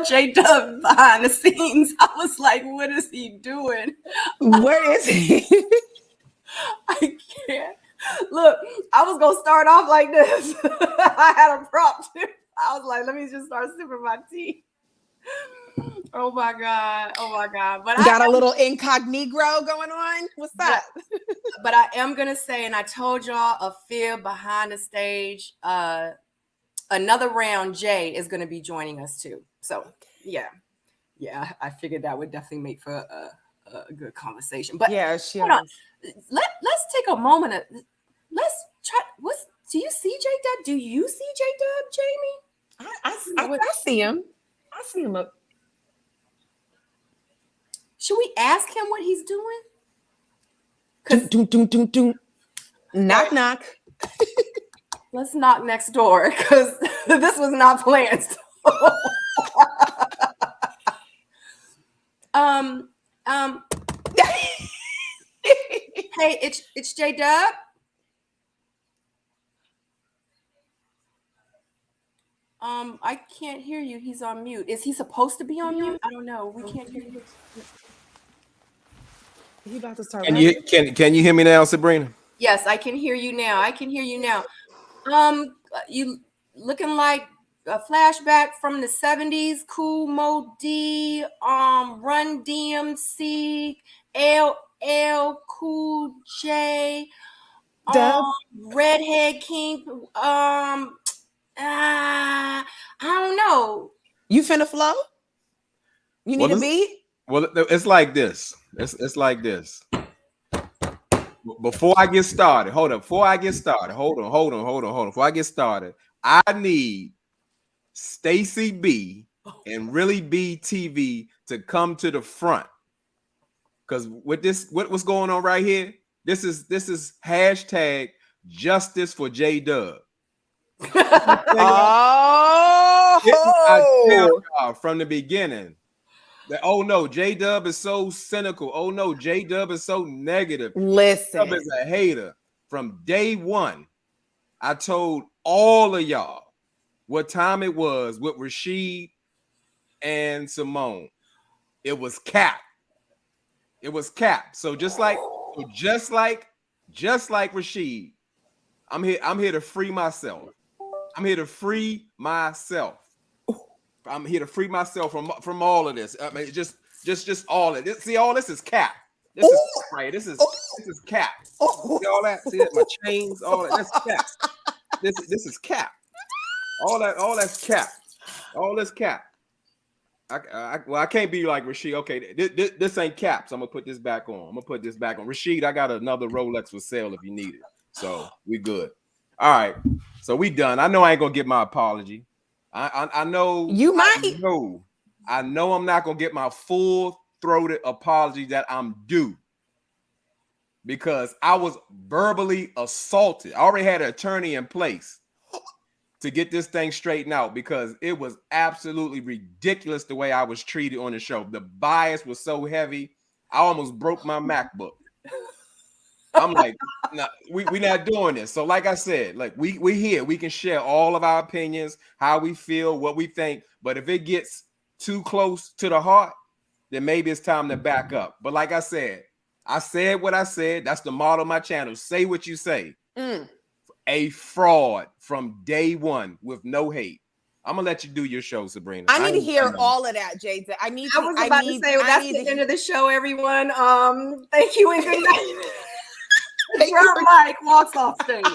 saw J-Dub behind the scenes, I was like, what is he doing? What is he? I can't. Look, I was going to start off like this. I had a prompt. I was like, let me just start sipping my tea. Oh my God. But got a little incognito going on. What's that? But I am going to say, and I told y'all a fear behind the stage, another round, Jay is going to be joining us too. So yeah, I figured that would definitely make for a good conversation. But yeah, she let's take a moment. Let's try. Do you see J-Dub? Do you see J-Dub, Jamie? I see him. I see him up. Should we ask him what he's doing? Doom. Knock, knock. Let's knock next door because this was not planned. Hey, it's J-Dub. I can't hear you. He's on mute. Is he supposed to be on mute? I don't know. We can't hear you. He about to start. Can you hear me now, Sabrina? Yes, I can hear you now. You looking like a flashback from the 70s. Cool Mo D, Run DMC, LL Cool J, Redhead King. I don't know. You finna flow? You need a beat? Well, it's like this. It's like this. Before I get started, hold on. Before I get started, I need Stacy B and Really B TV to come to the front. Because with this, what's going on right here? This is hashtag justice for J-Dub. From the beginning. Oh no, J-Dub is so cynical. Oh no, J-Dub is so negative. Listen, J-Dub is a hater. From day one, I told all of y'all what time it was with Rashid and Symone. It was cap. So just like Rasheed, I'm here to free myself. I'm here to free myself from all of this. I mean, just all of this. See, all this is cap. This is right. This is cap. See all that? See that? My chains, all that. That's cap. This is cap. All that's cap. All this cap. I can't be like Rasheed. Okay, this ain't cap. So I'm gonna put this back on. Rasheed, I got another Rolex for sale if you need it. So we good. All right. So we done. I know I ain't gonna get my apology. I know you might. I know I'm not gonna get my full-throated apology that I'm due because I was verbally assaulted. I already had an attorney in place to get this thing straightened out because it was absolutely ridiculous the way I was treated on the show. The bias was so heavy, I almost broke my MacBook. I'm like, nah, we not doing this. So like I said, like we here, we can share all of our opinions, how we feel, what we think. But if it gets too close to the heart, then maybe it's time to back up. But like I said what I said. That's the motto of my channel. Say what you say. A fraud from day one with no hate. I'm gonna let you do your show, Sabrina. I need to hear all of that, Jay. I was about to say, well, that's the end of the show, everyone. Thank you and good night. Drop Mike walks off stage.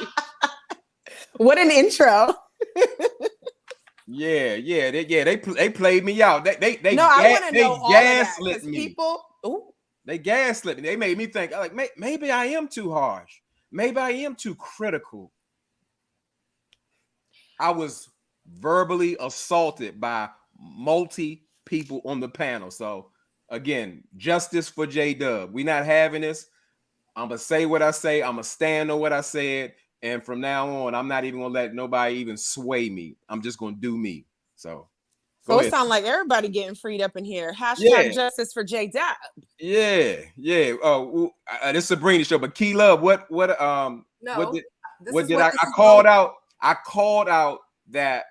What an intro. Yeah. They played me out. They I want to know all of that because me. They gaslit me. They made me think like maybe I am too harsh. Maybe I am too critical. I was verbally assaulted by multi people on the panel. So again, justice for J-Dub. We not having this. I'm gonna say what I say. I'm gonna stand on what I said, and from now on, I'm not even gonna let nobody even sway me. I'm just gonna do me. So it sounds like everybody getting freed up in here. Hashtag justice for J-Dub. Yeah. Oh, this is Sabrina show, but Key Love, what did I called out? I called out that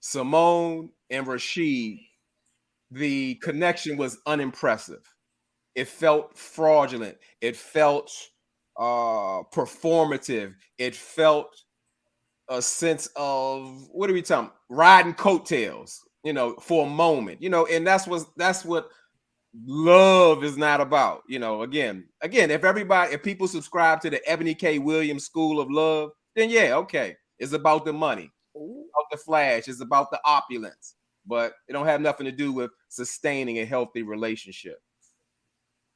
Symone and Rasheed the connection was unimpressive. It felt fraudulent. It felt performative. It felt a sense of, what are we talking? Riding coattails, for a moment, and that's what love is not about. Again, if people subscribe to the Ebony K. Williams school of love, then yeah, okay, it's about the money, about the flash, it's about the opulence, but it don't have nothing to do with sustaining a healthy relationship.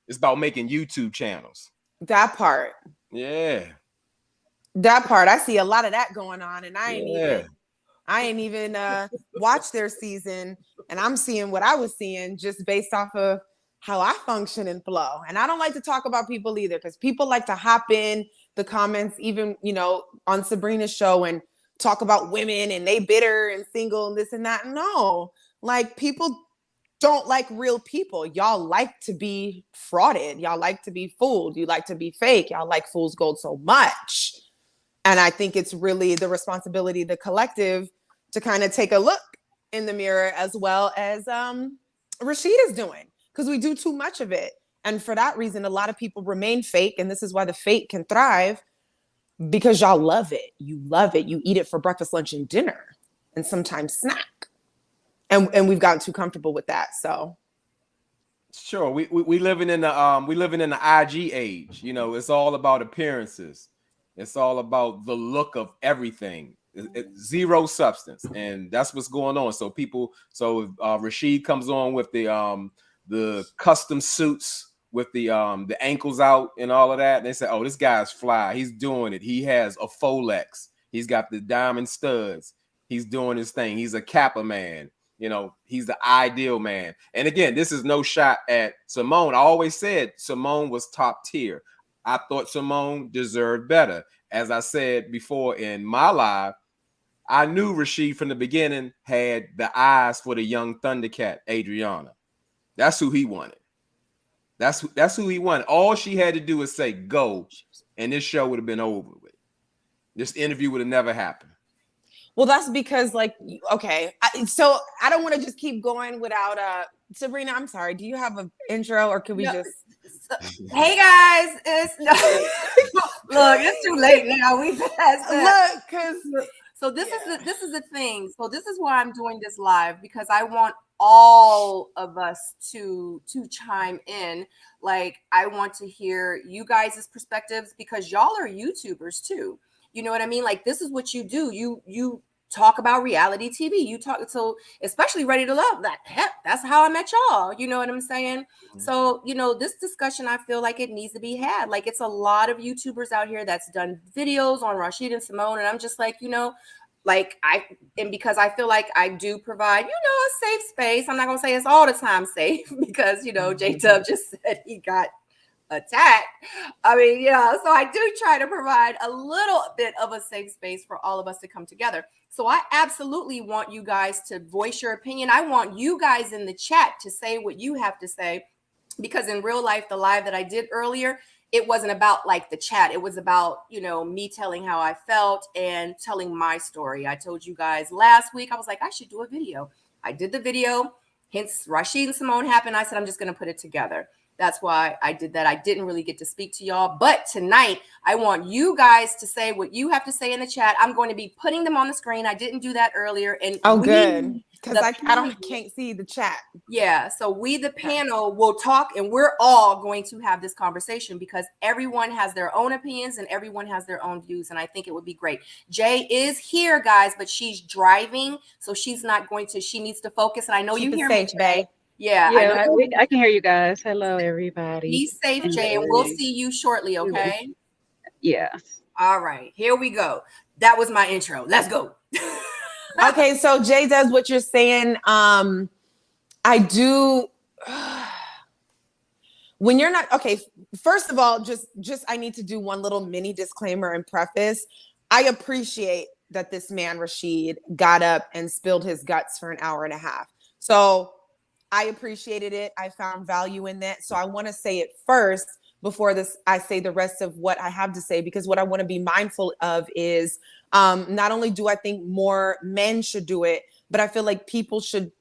It's about making YouTube channels. That part. Yeah. That part. I see a lot of that going on, and I ain't even watched their season, and I'm seeing what I was seeing just based off of how I function and flow. And I don't like to talk about people either, because people like to hop in the comments, even, on Sabrina's show, and talk about women and they bitter and single and this and that. No, like, people don't like real people. Y'all like to be frauded. Y'all like to be fooled. You like to be fake. Y'all like fool's gold so much. And I think it's really the responsibility of the collective to kind of take a look in the mirror, as well as Rasheed is doing, because we do too much of it. And for that reason, a lot of people remain fake. And this is why the fake can thrive, because y'all love it. You love it. You eat it for breakfast, lunch, and dinner, and sometimes snack. And we've gotten too comfortable with that. So sure, we living in the IG age. It's all about appearances. It's all about the look of everything. It's zero substance, and that's what's going on. So if Rasheed comes on with the custom suits with the ankles out and all of that, and they say, "Oh, this guy's fly. He's doing it. He has a Folex. He's got the diamond studs. He's doing his thing. He's a Kappa man. He's the ideal man." And again, this is no shot at Symone. I always said Symone was top tier. I thought Symone deserved better. As I said before in my live, I knew Rasheed from the beginning had the eyes for the young Thundercat, Adriana. That's who he wanted. That's who he wanted. All she had to do was say go, and this show would have been over with. This interview would have never happened. Well, that's because, okay. So I don't want to just keep going without Sabrina, I'm sorry. Do you have an intro, or can we just? Hey guys, look, it's too late now. We passed that. Look, because so this is the thing. So this is why I'm doing this live, because I want all of us to chime in. Like, I want to hear you guys' perspectives, because y'all are YouTubers too. You know what I mean? Like, this is what you do. You talk about reality TV. You talk, so especially Ready to Love. That's how I met y'all. You know what I'm saying? Mm-hmm. So, this discussion, I feel like it needs to be had. Like, it's a lot of YouTubers out here that's done videos on Rashid and Symone, and I'm just like, because I feel like I do provide, a safe space. I'm not gonna say it's all the time safe, because J-Dub just said he got attacked. I mean, so I do try to provide a little bit of a safe space for all of us to come together. So I absolutely want you guys to voice your opinion. I want you guys in the chat to say what you have to say, because in real life, the live that I did earlier, it wasn't about like the chat. It was about, me telling how I felt and telling my story. I told you guys last week, I was like, I should do a video. I did the video. Hence, Rashid and Symone happened. I said, I'm just going to put it together. That's why I did that. I didn't really get to speak to y'all. But tonight, I want you guys to say what you have to say in the chat. I'm going to be putting them on the screen. I didn't do that earlier. And good. Because I can't see the chat. Yeah. So we, the panel, will talk, and we're all going to have this conversation, because everyone has their own opinions and everyone has their own views. And I think it would be great. Jay is here, guys, but she's driving. So she's not going to, she needs to focus. And I know you hear me, Jay. Yeah, I can hear you guys. Hello, everybody. Be safe, Jay, and we'll see you shortly, okay? Yes. All right, here we go. That was my intro. Let's go. Okay, so Jay does what you're saying. I do. When you're not okay, first of all, just I need to do one little mini disclaimer and preface. I appreciate that this man Rasheed got up and spilled his guts for an hour and a half. So I appreciated it. I found value in that. So I want to say it first before I say the rest of what I have to say, because what I want to be mindful of is not only do I think more men should do it, but I feel like people should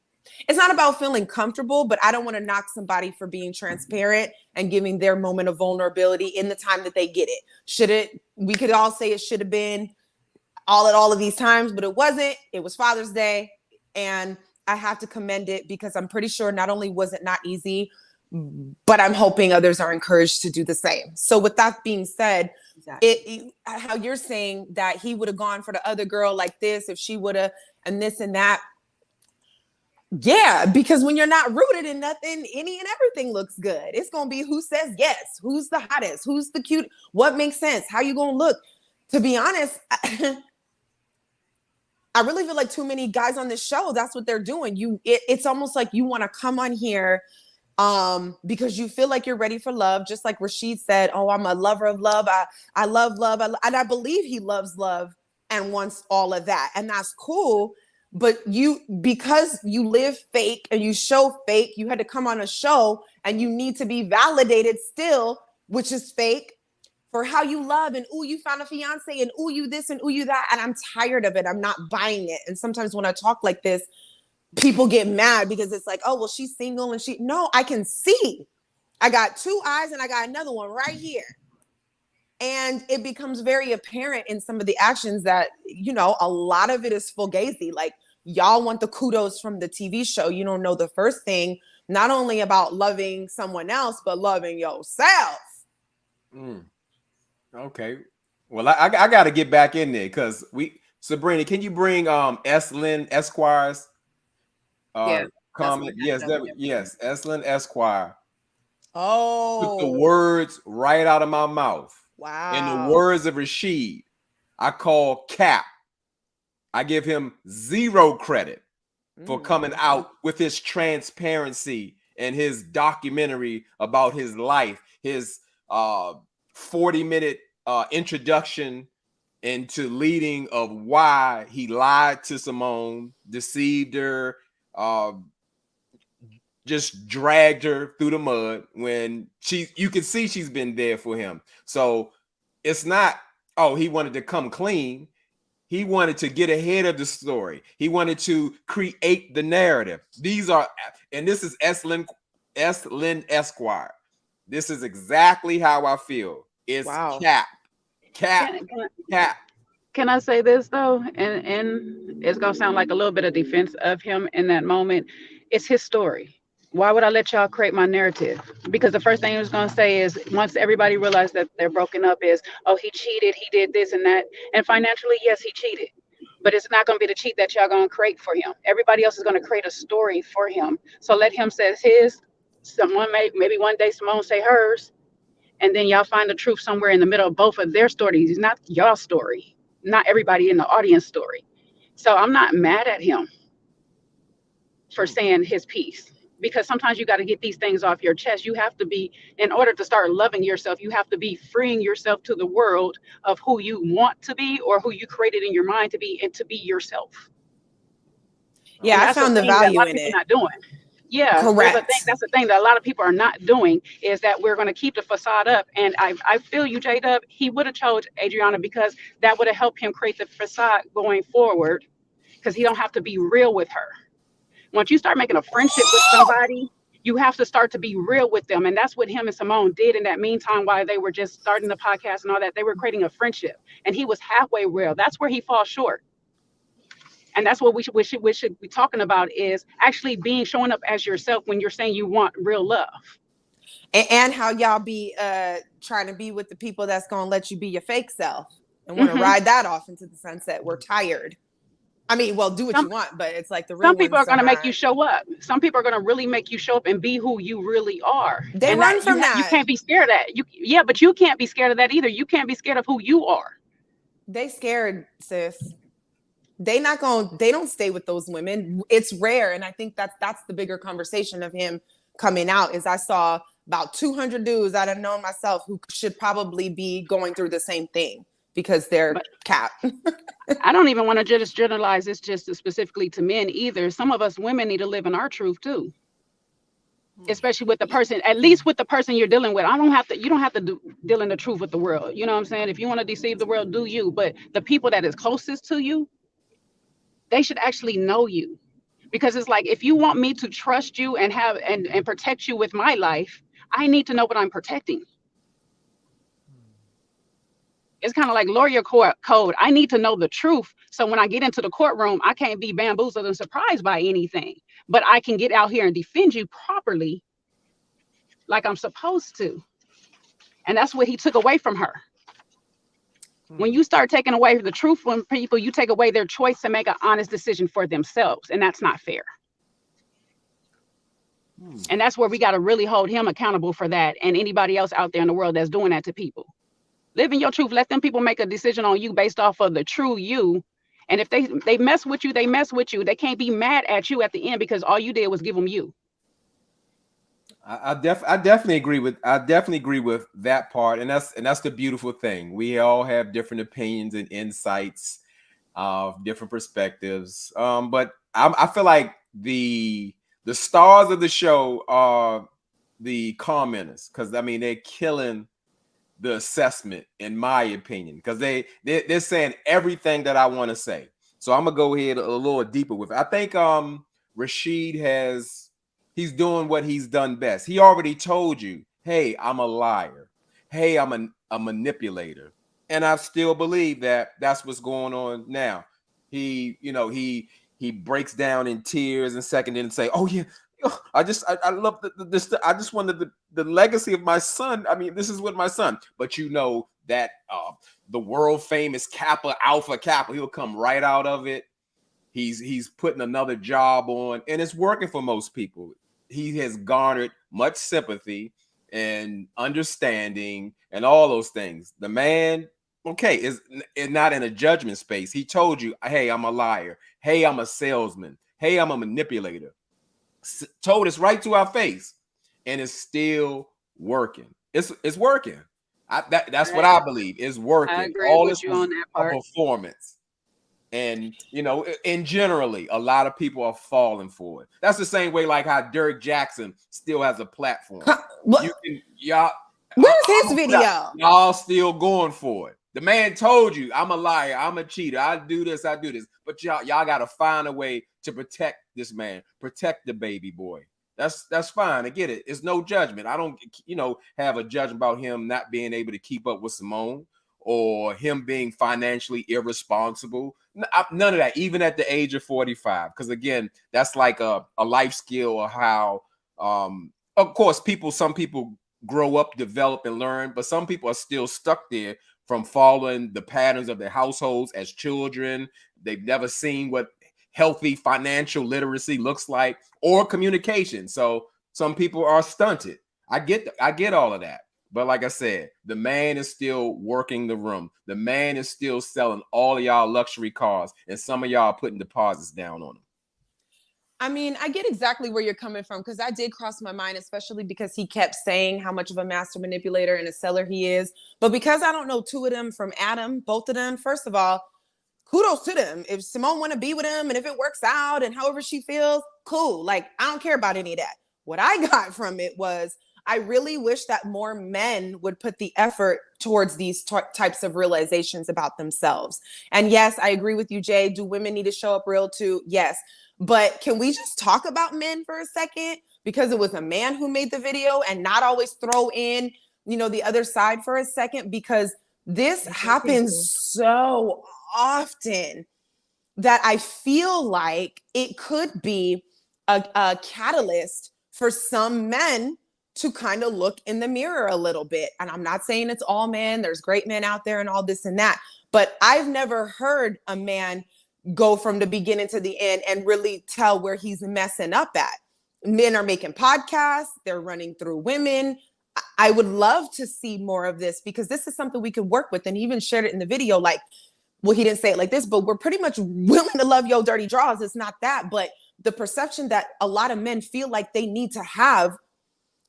It's not about feeling comfortable, but I don't want to knock somebody for being transparent and giving their moment of vulnerability in the time that they get it. We could all say it should have been all of these times, but it wasn't. It was Father's Day. And I have to commend it because I'm pretty sure not only was it not easy, but I'm hoping others are encouraged to do the same. So with that being said, exactly. How you're saying that he would have gone for the other girl like this, if she would have, and this and that. Yeah, because when you're not rooted in nothing, any and everything looks good. It's going to be who says yes, who's the hottest, who's the cute, what makes sense, how you going to look. To be honest, I really feel like too many guys on this show, that's what they're doing. It's almost like you want to come on here because you feel like you're ready for love. Just like Rasheed said, oh, I'm a lover of love. I love love. And I believe he loves love and wants all of that. And that's cool. But because you live fake and you show fake, you had to come on a show and you need to be validated still, which is fake, for how you love. And, ooh, you found a fiance, and ooh, you this and ooh, you that. And I'm tired of it. I'm not buying it. And sometimes when I talk like this, people get mad because it's like, oh, well, she's single and no, I can see. I got 2 eyes and I got another one right here. And it becomes very apparent in some of the actions that, a lot of it is fugazi. Like, y'all want the kudos from the TV show. You don't know the first thing, not only about loving someone else, but loving yourself. Okay. Well, I got to get back in there because Sabrina, can you bring Lynn Esquire's comment? Yes, yes, Lynn Esquire. Oh. Took the words right out of my mouth. Wow. In the words of Rasheed, I call cap. I give him 0 credit for coming out with his transparency and his documentary about his life, his 40-minute introduction into leading of why he lied to Symone, deceived her, just dragged her through the mud when you can see she's been there for him. So it's not, oh, he wanted to come clean. He wanted to get ahead of the story. He wanted to create the narrative. And this is Lynn Esquire. This is exactly how I feel. It's cap. Can I say this though? And it's gonna sound like a little bit of defense of him in that moment. It's his story. Why would I let y'all create my narrative? Because the first thing he was going to say is, once everybody realized that they're broken up, is, oh, he cheated, he did this and that. And financially, yes, he cheated. But it's not going to be the cheat that y'all going to create for him. Everybody else is going to create a story for him. So let him say his. Maybe one day Symone say hers. And then y'all find the truth somewhere in the middle of both of their stories. It's not y'all story. Not everybody in the audience story. So I'm not mad at him for saying his piece. Because sometimes you got to get these things off your chest. You have to be, in order to start loving yourself, you have to be freeing yourself to the world of who you want to be or who you created in your mind to be, and to be yourself. Yeah, I found the value in it. Not doing. Yeah, correct. That's the thing that a lot of people are not doing, is that we're going to keep the facade up. And I feel you, J-Dub. He would have chose Adriana because that would have helped him create the facade going forward, because he don't have to be real with her. Once you start making a friendship with somebody, you have to start to be real with them. And that's what him and Symone did in that meantime, while they were just starting the podcast and all that. They were creating a friendship, and he was halfway real. That's where he falls short. And that's what we should be talking about, is actually showing up as yourself when you're saying you want real love. And how y'all be trying to be with the people that's going to let you be your fake self and want to ride that off into the sunset. We're tired. I mean, well, do what you want, but it's like the real. Some people are going to make you show up. Some people are going to really make you show up and be who you really are. They run from that. You can't be scared of that. But you can't be scared of that either. You can't be scared of who you are. They scared, sis. They don't stay with those women. It's rare. And I think that's the bigger conversation of him coming out, is I saw about 200 dudes I'd have known myself who should probably be going through the same thing, because they're cap. I don't even want to just generalize this just specifically to men either. Some of us women need to live in our truth too, especially with the person, at least with the person you're dealing with. You don't have to deal in the truth with the world. You know what I'm saying? If you want to deceive the world, do you. But the people that is closest to you, they should actually know you. Because it's like, if you want me to trust you and have and protect you with my life, I need to know what I'm protecting. It's kind of like lawyer code. I need to know the truth. So when I get into the courtroom, I can't be bamboozled and surprised by anything. But I can get out here and defend you properly, like I'm supposed to. And that's what he took away from her. When you start taking away the truth from people, you take away their choice to make an honest decision for themselves. And that's not fair. And that's where we got to really hold him accountable for that, and anybody else out there in the world that's doing that to people. Live in your truth. Let them people make a decision on you based off of the true you. And if they mess with you, they mess with you. They can't be mad at you at the end because all you did was give them you. I definitely agree with that part, and that's the beautiful thing. We all have different opinions and insights, different perspectives. But I feel like the stars of the show are the commenters, because I mean they're killing the assessment, in my opinion, because they're saying everything that I want to say. So I'm gonna go ahead a little deeper with it. I think Rasheed he's doing what he's done best. He already told you, hey, I'm a liar. Hey, I'm a manipulator. And I still believe that that's what's going on now. He breaks down in tears and second and say, oh yeah, I love this. I just wanted the legacy of my son. I mean, this is with my son. But you know that the world famous Kappa Alpha Kappa, he'll come right out of it. He's putting another job on, and it's working for most people. He has garnered much sympathy and understanding and all those things. The man, okay, is not in a judgment space. He told you, hey, I'm a liar. Hey, I'm a salesman. Hey, I'm a manipulator. Told us right to our face, and it's still working. It's working. That's what I believe. It's working. I agree all with this you on that part. Performance. And, in generally, a lot of people are falling for it. That's the same way like how Derek Jackson still has a platform. Where's his video? Y'all still going for it. The man told you, I'm a liar, I'm a cheater, I do this. But y'all got to find a way to protect this man, protect the baby boy. That's fine. I get it. It's no judgment. I don't, have a judgment about him not being able to keep up with Symone, or him being financially irresponsible. None of that, even at the age of 45. Because again, that's like a life skill of how, of course, some people grow up, develop, and learn, but some people are still stuck there from following the patterns of their households as children. They've never seen what healthy financial literacy looks like, or communication. So some people are stunted. I get all of that. But like I said, the man is still working the room. The man is still selling all of y'all luxury cars, and some of y'all putting deposits down on them. I mean, I get exactly where you're coming from, because that did cross my mind, especially because he kept saying how much of a master manipulator and a seller he is. But because I don't know two of them from Adam, both of them, first of all, kudos to them. If Symone want to be with him, and if it works out and however she feels, cool. Like, I don't care about any of that. What I got from it was, I really wish that more men would put the effort towards these types of realizations about themselves. And yes, I agree with you, Jay. Do women need to show up real too? Yes. But can we just talk about men for a second? Because it was a man who made the video, and not always throw in, the other side for a second, because this happens so often that I feel like it could be a catalyst for some men to kind of look in the mirror a little bit. And I'm not saying it's all men. There's great men out there and all this and that. But I've never heard a man go from the beginning to the end and really tell where he's messing up at. Men are making podcasts. They're running through women. I would love to see more of this, because this is something we could work with. And he even shared it in the video. Like, well, he didn't say it like this, but we're pretty much willing to love your dirty draws. It's not that, but the perception that a lot of men feel like they need to have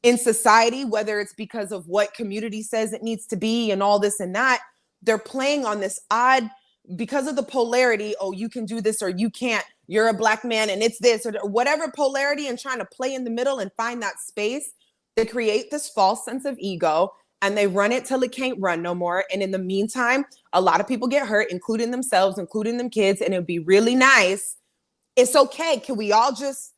in society, whether it's because of what community says it needs to be and all this and that, they're playing on this odd, because of the polarity, oh, you can do this or you can't, you're a black man and it's this, or whatever polarity, and trying to play in the middle and find that space. They create this false sense of ego, and they run it till it can't run no more. And in the meantime, a lot of people get hurt, including themselves, including them kids. And it'd be really nice it's okay. Can we all just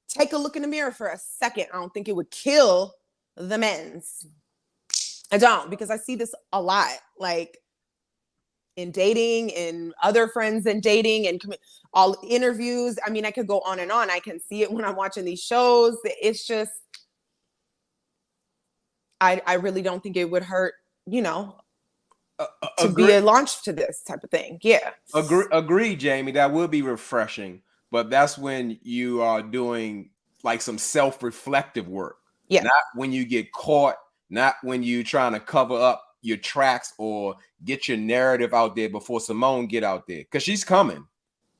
take a look in the mirror for a second? I don't think it would kill the men's. I don't, because I see this a lot, like in dating, in other friends and dating, and all interviews. I mean, I could go on and on. I can see it when I'm watching these shows. It's just, I really don't think it would hurt, you know, to be a launch to this type of thing. Yeah. Agree, Jamie. That would be refreshing. But that's when you are doing like some self-reflective work. Yeah. Not when you get caught, not when you're trying to cover up your tracks or get your narrative out there before Symone get out there. Because she's coming.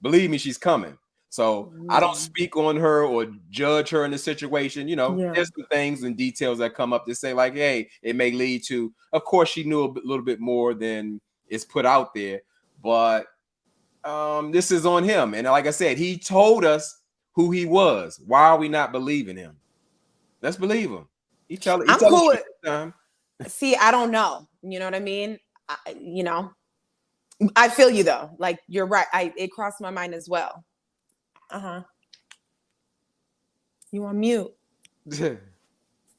Believe me, she's coming. So I don't speak on her or judge her in the situation. You know, there's some things and details that come up to say like, hey, it may lead to, of course, she knew a little bit more than is put out there. But this is on him. And like I said, he told us who he was. Why are we not believing him? Let's believe him. I'm cool with See, I don't know. You know what I mean? You know, I feel you though. Like you're right. It crossed my mind as well. You on mute,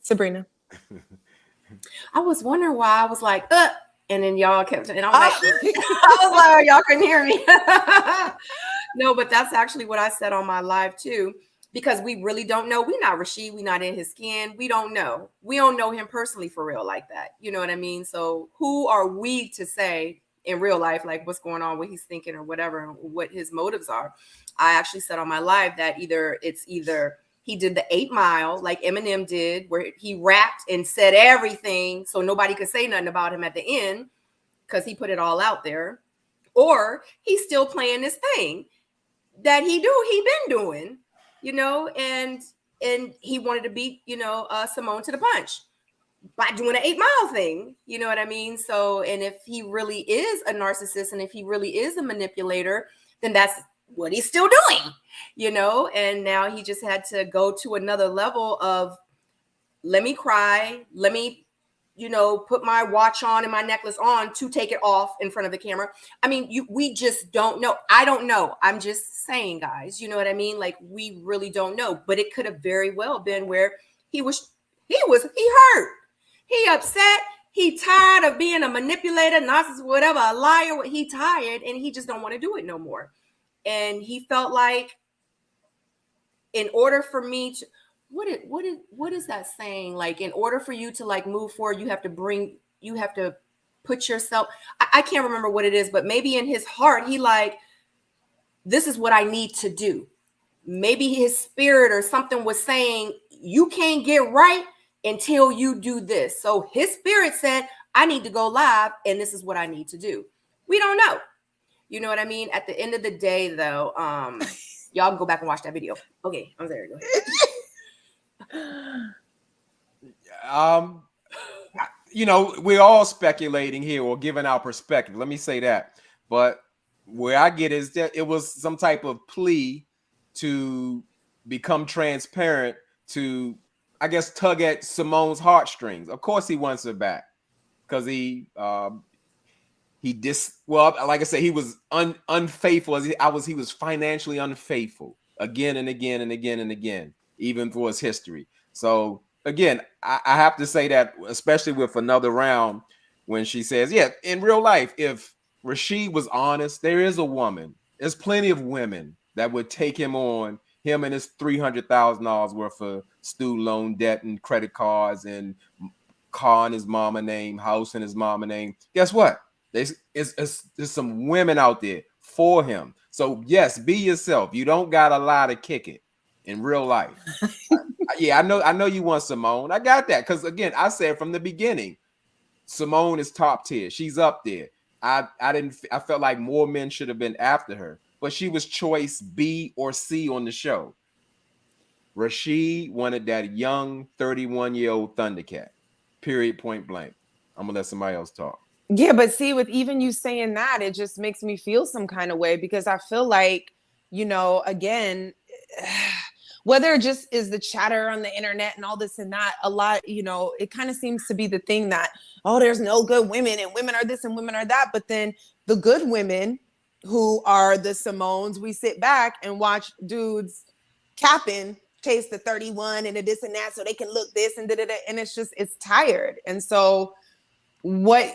Sabrina. I was wondering why I was like, and then y'all kept, and I'm like, I was like, y'all couldn't hear me. No, but that's actually what I said on my live too, because we really don't know. We're not Rasheed. We're not in his skin. We don't know. We don't know him personally for real like that. You know what I mean? So who are we to say in real life, like what's going on, what he's thinking or whatever, and what his motives are? I actually said on my live that either he did the 8 Mile like Eminem did, where he rapped and said everything so nobody could say nothing about him at the end because he put it all out there, or he's still playing this thing that he been doing, you know, and he wanted to beat, you know, Symone to the punch by doing an 8 Mile thing, you know what I mean? So, and if he really is a narcissist and if he really is a manipulator, then that's what he's still doing, you know? And now he just had to go to another level of, let me cry, let me, you know, put my watch on and my necklace on to take it off in front of the camera. I mean, we just don't know. I don't know. I'm just saying, guys, you know what I mean? Like, we really don't know, but it could have very well been where he hurt. He upset. He tired of being a manipulator, narcissist, whatever, a liar. He tired and he just don't want to do it no more. And he felt like in order for me to, what is that saying? Like, in order for you to like move forward, you have to put yourself, I can't remember what it is, but maybe in his heart, he like, this is what I need to do. Maybe his spirit or something was saying, you can't get right until you do this. So his spirit said, I need to go live and this is what I need to do. We don't know. You know what I mean? At the end of the day, though, y'all can go back and watch that video. Okay, I'm there. Go ahead. You know, we're all speculating here or giving our perspective. Let me say that. But where I get is that it was some type of plea to become transparent, to, I guess, tug at Symone's heartstrings. Of course, he wants her back because like I said, he was unfaithful. He was financially unfaithful again and again and again and again, even through his history. So again, I have to say that, especially with Another Round, when she says, yeah, in real life, if Rasheed was honest, there is a woman. There's plenty of women that would take him on, him and his $300,000 worth of student loan debt and credit cards and car in his mama name, house in his mama name. Guess what? There's some women out there for him. So yes, be yourself. You don't got a lot to kick it in real life. Yeah, I know you want Symone. I got that. Because again, I said from the beginning, Symone is top tier. She's up there. I felt like more men should have been after her, but she was choice B or C on the show. Rasheed wanted that young 31-year-old Thundercat. Period, point blank. I'm gonna let somebody else talk. Yeah, but see, with even you saying that, it just makes me feel some kind of way, because I feel like, you know, again, whether it just is the chatter on the internet and all this and that, a lot, you know, it kind of seems to be the thing that, oh, there's no good women and women are this and women are that. But then the good women who are the Symones, we sit back and watch dudes capping, chase the 31 and the this and that so they can look this and da-da-da, and it's tired. And so what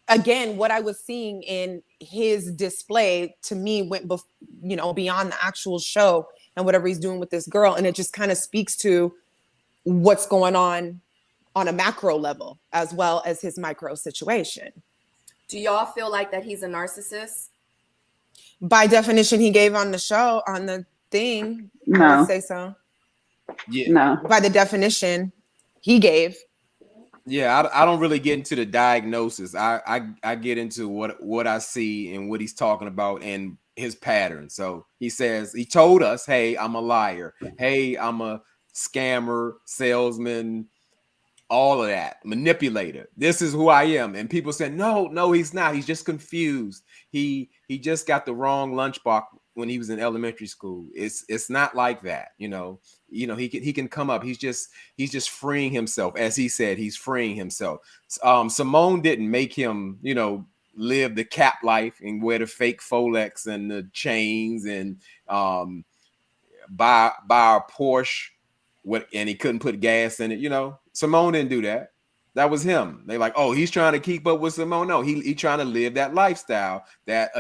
I was seeing in his display to me went beyond the actual show and whatever he's doing with this girl, and it just kind of speaks to what's going on a macro level as well as his micro situation. Do y'all feel like that he's a narcissist? By definition, he gave on the show, on the thing. No. I would say so. Yeah. No. By the definition he gave. Yeah, I don't really get into the diagnosis. I get into what I see and what he's talking about and his pattern. So he says, he told us, hey, I'm a liar. Hey, I'm a scammer, salesman, all of that, manipulator. This is who I am. And people said, no, he's not. He's just confused. He just got the wrong lunchbox when he was in elementary school. It's not like that. He can come up. He's just freeing himself. As he said, he's freeing himself. Symone didn't make him, live the cap life and wear the fake Folex and the chains and buy a Porsche and he couldn't put gas in it. Symone didn't do that. That was him. They like, oh, he's trying to keep up with Symone. No, he trying to live that lifestyle that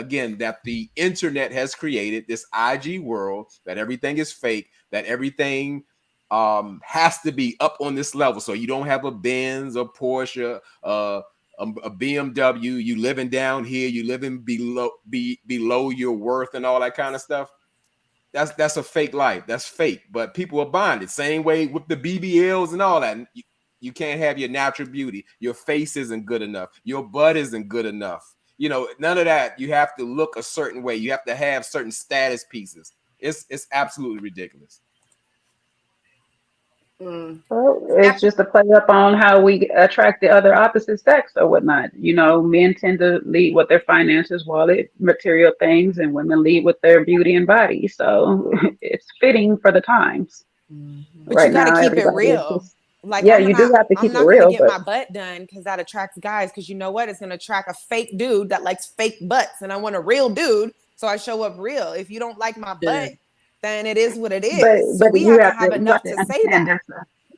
the internet has created, this IG world, that everything is fake, that everything has to be up on this level. So you don't have a Benz, a Porsche, a BMW, you living down here, you living below your worth and all that kind of stuff. That's a fake life. That's fake, but people are buying it. Same way with the BBLs and all that. You can't have your natural beauty. Your face isn't good enough. Your butt isn't good enough. None of that. You have to look a certain way. You have to have certain status pieces. It's absolutely ridiculous. Well, it's just a play up on how we attract the other opposite sex or whatnot. Men tend to lead with their finances, wallet, material things, and women lead with their beauty and body. So it's fitting for the times. But right, you got to keep it real. You do have to keep it real. I'm not going to get my butt done because that attracts guys. Because you know what? It's going to attract a fake dude that likes fake butts. And I want a real dude. So I show up real. If you don't like my butt, then it is what it is. But we have to have enough to say that.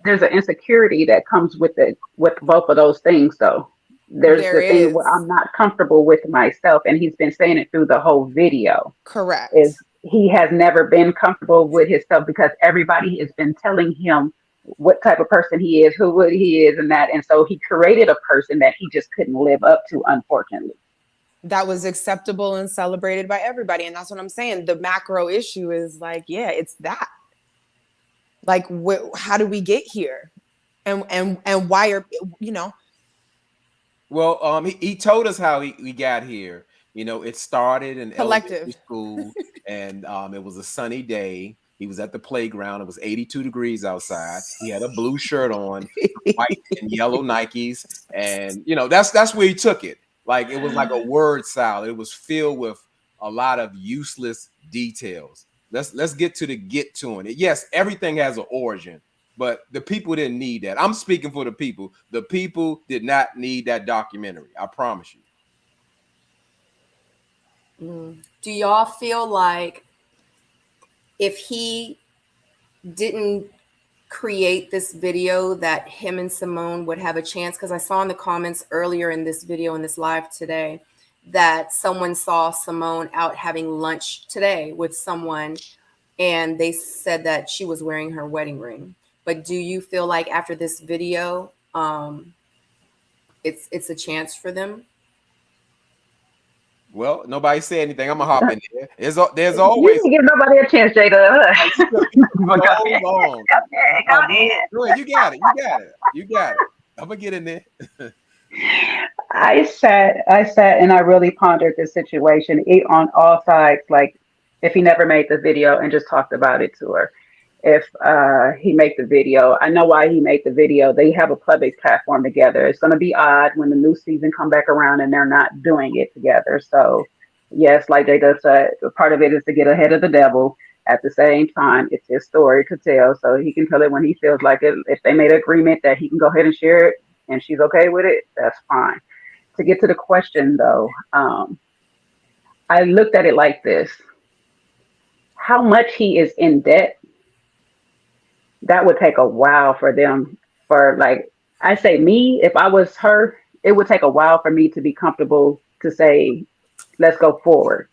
There's an insecurity that comes with both of those things, though. There's the thing where I'm not comfortable with myself, and he's been saying it through the whole video. Correct. Is he has never been comfortable with himself because everybody has been telling him what type of person he is, who he is, and that. And so he created a person that he just couldn't live up to, unfortunately. That was acceptable and celebrated by everybody. And that's what I'm saying. The macro issue is it's that. How do we get here? And why are, Well, he told us how we got here. It started in elementary school and it was a sunny day. He was at the playground. It was 82 degrees outside. He had a blue shirt on, white and yellow Nikes. And, that's where he took it. It was like a word salad. It was filled with a lot of useless details. Let's get to it. Yes, everything has an origin, but the people didn't need that. I'm speaking for the people. The people did not need that documentary. I promise you. Do y'all feel like if he didn't create this video that him and Symone would have a chance? Because I saw in the comments earlier in this video, in this live today, that someone saw Symone out having lunch today with someone and they said that she was wearing her wedding ring. But do you feel like after this video, it's a chance for them? Well, nobody said anything. I'm gonna hop in there. There's always. You didn't give nobody a chance, Jada. Go ahead. You got it. I'm gonna get in there. I sat and I really pondered this situation on all sides. Like, if he never made the video and just talked about it to her, if he made the video, I know why he made the video. They have a public platform together. It's going to be odd when the new season come back around and they're not doing it together. So yes, like Jada said, part of it is to get ahead of the devil. At the same time, it's his story to tell, so he can tell it when he feels like it. If they made an agreement that he can go ahead and share it and she's okay with it, that's fine. To get to the question though, I looked at it like this: how much he is in debt, that would take a while for them. For like, I say, me, if I was her, it would take a while for me to be comfortable to say, let's go forward.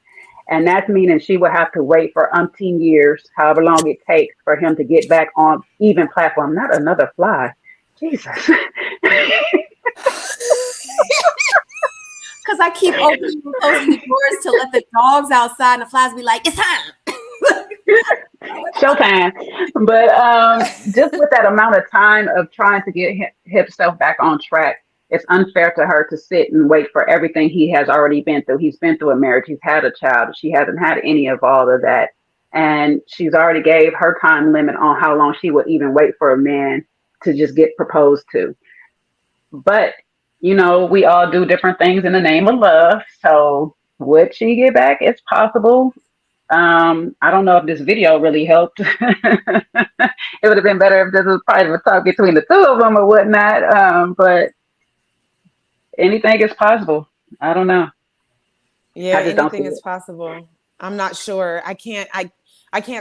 And that's meaning she would have to wait for umpteen years, however long it takes for him to get back on even platform. Not another fly. Jesus. Because I keep opening and closing the doors to let the dogs outside and the flies be like, it's time. Showtime. But just with that amount of time of trying to get himself back on track, it's unfair to her to sit and wait for everything he has already been through. He's been through a marriage. He's had a child. She hasn't had any of all of that. And she's already gave her time limit on how long she would even wait for a man to just get proposed to. But, you know, we all do different things in the name of love. So would she get back? It's possible. I don't know if this video really helped. It would have been better if this was private talk between the two of them or whatnot. But anything is possible. I don't know. Yeah, anything is possible. I'm not sure. I can't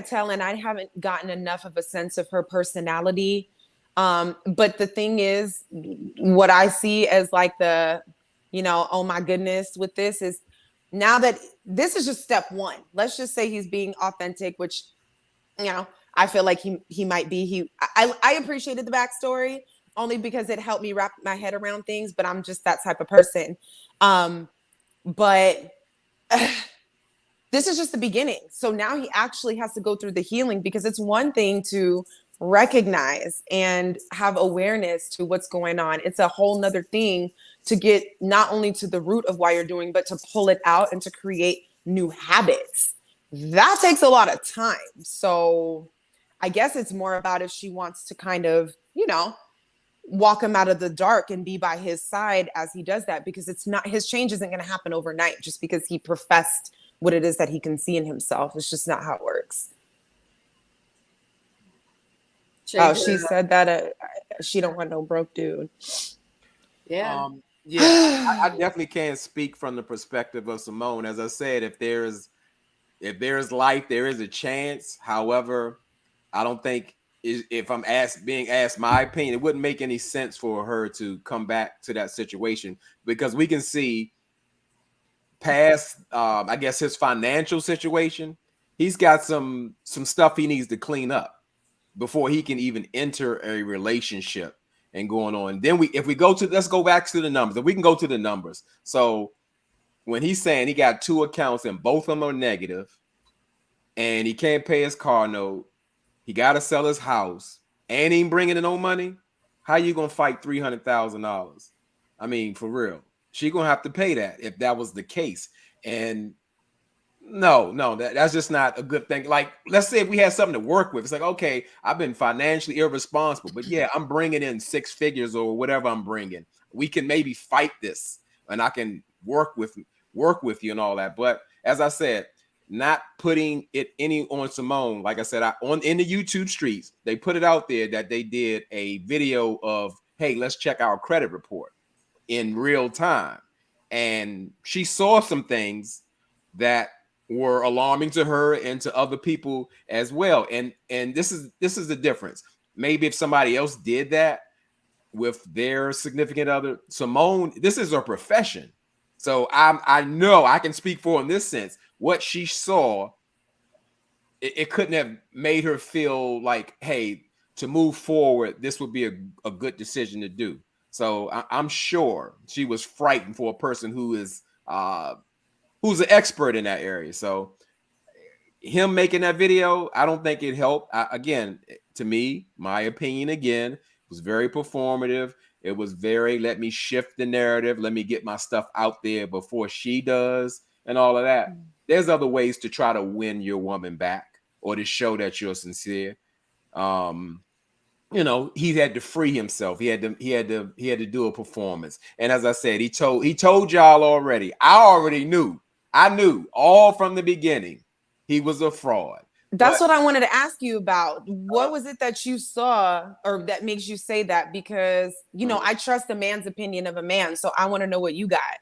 tell, and I haven't gotten enough of a sense of her personality. But the thing is, what I see as like the, oh my goodness with this is, now that this is just step one, let's just say he's being authentic, which, I feel like he might be. I appreciated the backstory only because it helped me wrap my head around things, but I'm just that type of person. But this is just the beginning. So now he actually has to go through the healing, because it's one thing to recognize and have awareness to what's going on. It's a whole nother thing to get not only to the root of why you're doing, but to pull it out and to create new habits. That takes a lot of time. So I guess it's more about if she wants to kind of, walk him out of the dark and be by his side as he does that, because it's not, his change isn't going to happen overnight just because he professed what it is that he can see in himself. It's just not how it works. She said that she don't want no broke dude. Yeah. I definitely can't speak from the perspective of Symone. As I said, if there's life, there is a chance. However, I don't think, if I'm being asked my opinion, it wouldn't make any sense for her to come back to that situation, because we can see past, I guess, his financial situation. He's got some stuff he needs to clean up before he can even enter a relationship and going on. Then let's go back to the numbers. If we can go to the numbers. So when he's saying he got 2 accounts and both of them are negative, and he can't pay his car note, he got to sell his house, and he ain't bringing in no money, how you gonna fight $300,000? I mean, for real, she gonna have to pay that if that was the case. And no, that's just not a good thing. Like, let's say if we had something to work with, it's like, okay, I've been financially irresponsible, but yeah, I'm bringing in 6 figures or whatever I'm bringing. We can maybe fight this, and I can work with you and all that. But as I said, not putting it any on Symone. Like I said, in the YouTube streets, they put it out there that they did a video of, hey, let's check our credit report in real time. And she saw some things that were alarming to her and to other people as well. And this is the difference. Maybe if somebody else did that with their significant other, Symone, this is her profession. So I know I can speak for in this sense. What she saw, it couldn't have made her feel like, hey, to move forward, this would be a good decision to do. So I'm sure she was frightened for a person who is who's an expert in that area. So him making that video, I don't think it helped. Again, to me, my opinion, again, was very performative. It was very, let me shift the narrative. Let me get my stuff out there before she does and all of that. There's other ways to try to win your woman back or to show that you're sincere. He had to free himself. He had to do a performance. And as I said, he told y'all already. I knew all from the beginning he was a fraud. That's what I wanted to ask you about. What was it that you saw or that makes you say that? Because, I trust a man's opinion of a man. So I want to know what you got.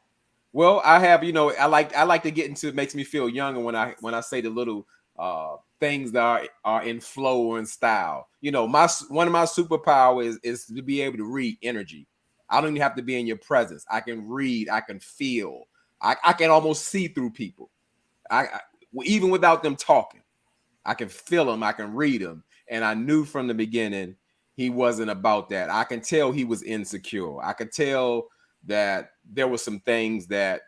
Well, I have, I like to get into, it makes me feel younger when I say the little things that are in flow or in style. One of my superpowers is to be able to read energy. I don't even have to be in your presence. I can read, I can feel, I can almost see through people. I even without them talking, I can feel them, I can read them. And I knew from the beginning he wasn't about that. I can tell he was insecure. I could tell that there were some things that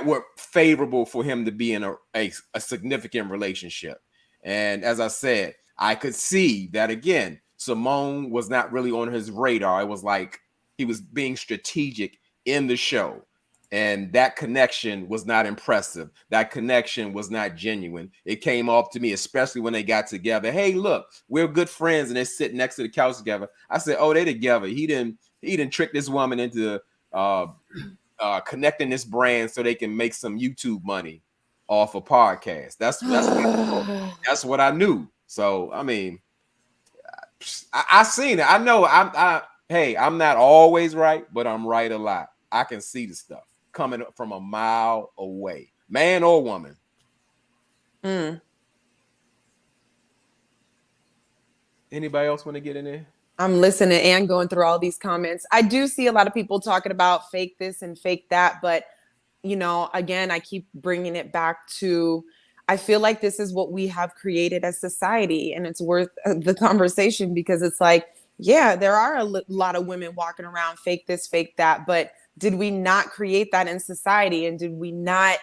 were favorable for him to be in a significant relationship. And as I said, I could see that again, Symone was not really on his radar. It was like he was being strategic in the show. And that connection was not impressive. That connection was not genuine. It came off to me, especially when they got together. Hey, look, we're good friends, and they're sitting next to the couch together. I said, oh, they together. He didn't trick this woman into connecting this brand so they can make some YouTube money off a podcast. That's what I knew. So I mean, I seen it. I know hey, I'm not always right, but I'm right a lot. I can see the stuff coming from a mile away, man or woman. Anybody else want to get in there? I'm listening and going through all these comments. I do see a lot of people talking about fake this and fake that, but again, I keep bringing it back to, I feel like this is what we have created as society, and it's worth the conversation, because it's like, yeah, there are a lot of women walking around fake this, fake that, but did we not create that in society? And do we not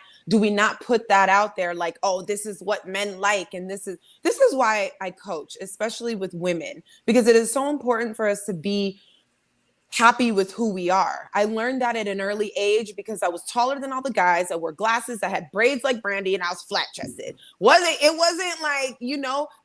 put that out there, like, oh, this is what men like, and this is why I coach, especially with women, because it is so important for us to be happy with who we are. I learned that at an early age because I was taller than all the guys. I wore glasses. I had braids like Brandy, and I was flat chested. It wasn't like,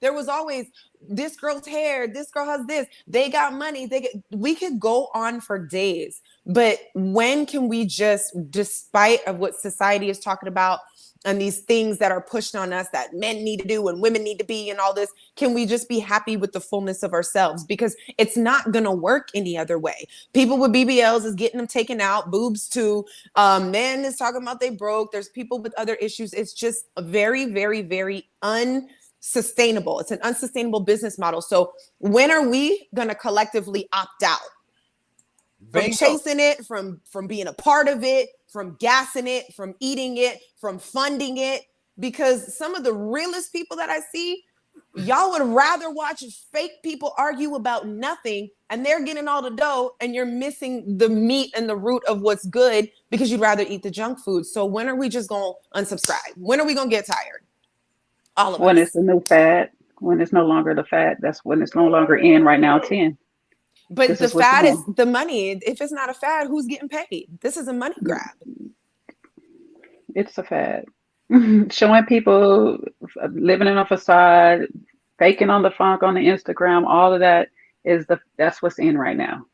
there was always this girl's hair. This girl has this. They got money. We could go on for days. But when can we just, despite of what society is talking about and these things that are pushed on us that men need to do and women need to be and all this, can we just be happy with the fullness of ourselves? Because it's not going to work any other way. People with BBLs is getting them taken out, boobs too. Men is talking about they broke. There's people with other issues. It's just a very, very, very unsustainable. It's an unsustainable business model. So when are we going to collectively opt out? From chasing it, from being a part of it, from gassing it, from eating it, from funding it? Because some of the realest people that I see, y'all would rather watch fake people argue about nothing, and they're getting all the dough, and you're missing the meat and the root of what's good because you'd rather eat the junk food. So when are we just going to unsubscribe? When are we going to get tired? All of us. When it's the new fad, when it's no longer the fad, that's when it's no longer in right now, 10. But the fad is the money. If it's not a fad, who's getting paid? This is a money grab. It's a fad. Showing people living in a facade, faking on the funk on the Instagram, all of that that's what's in right now.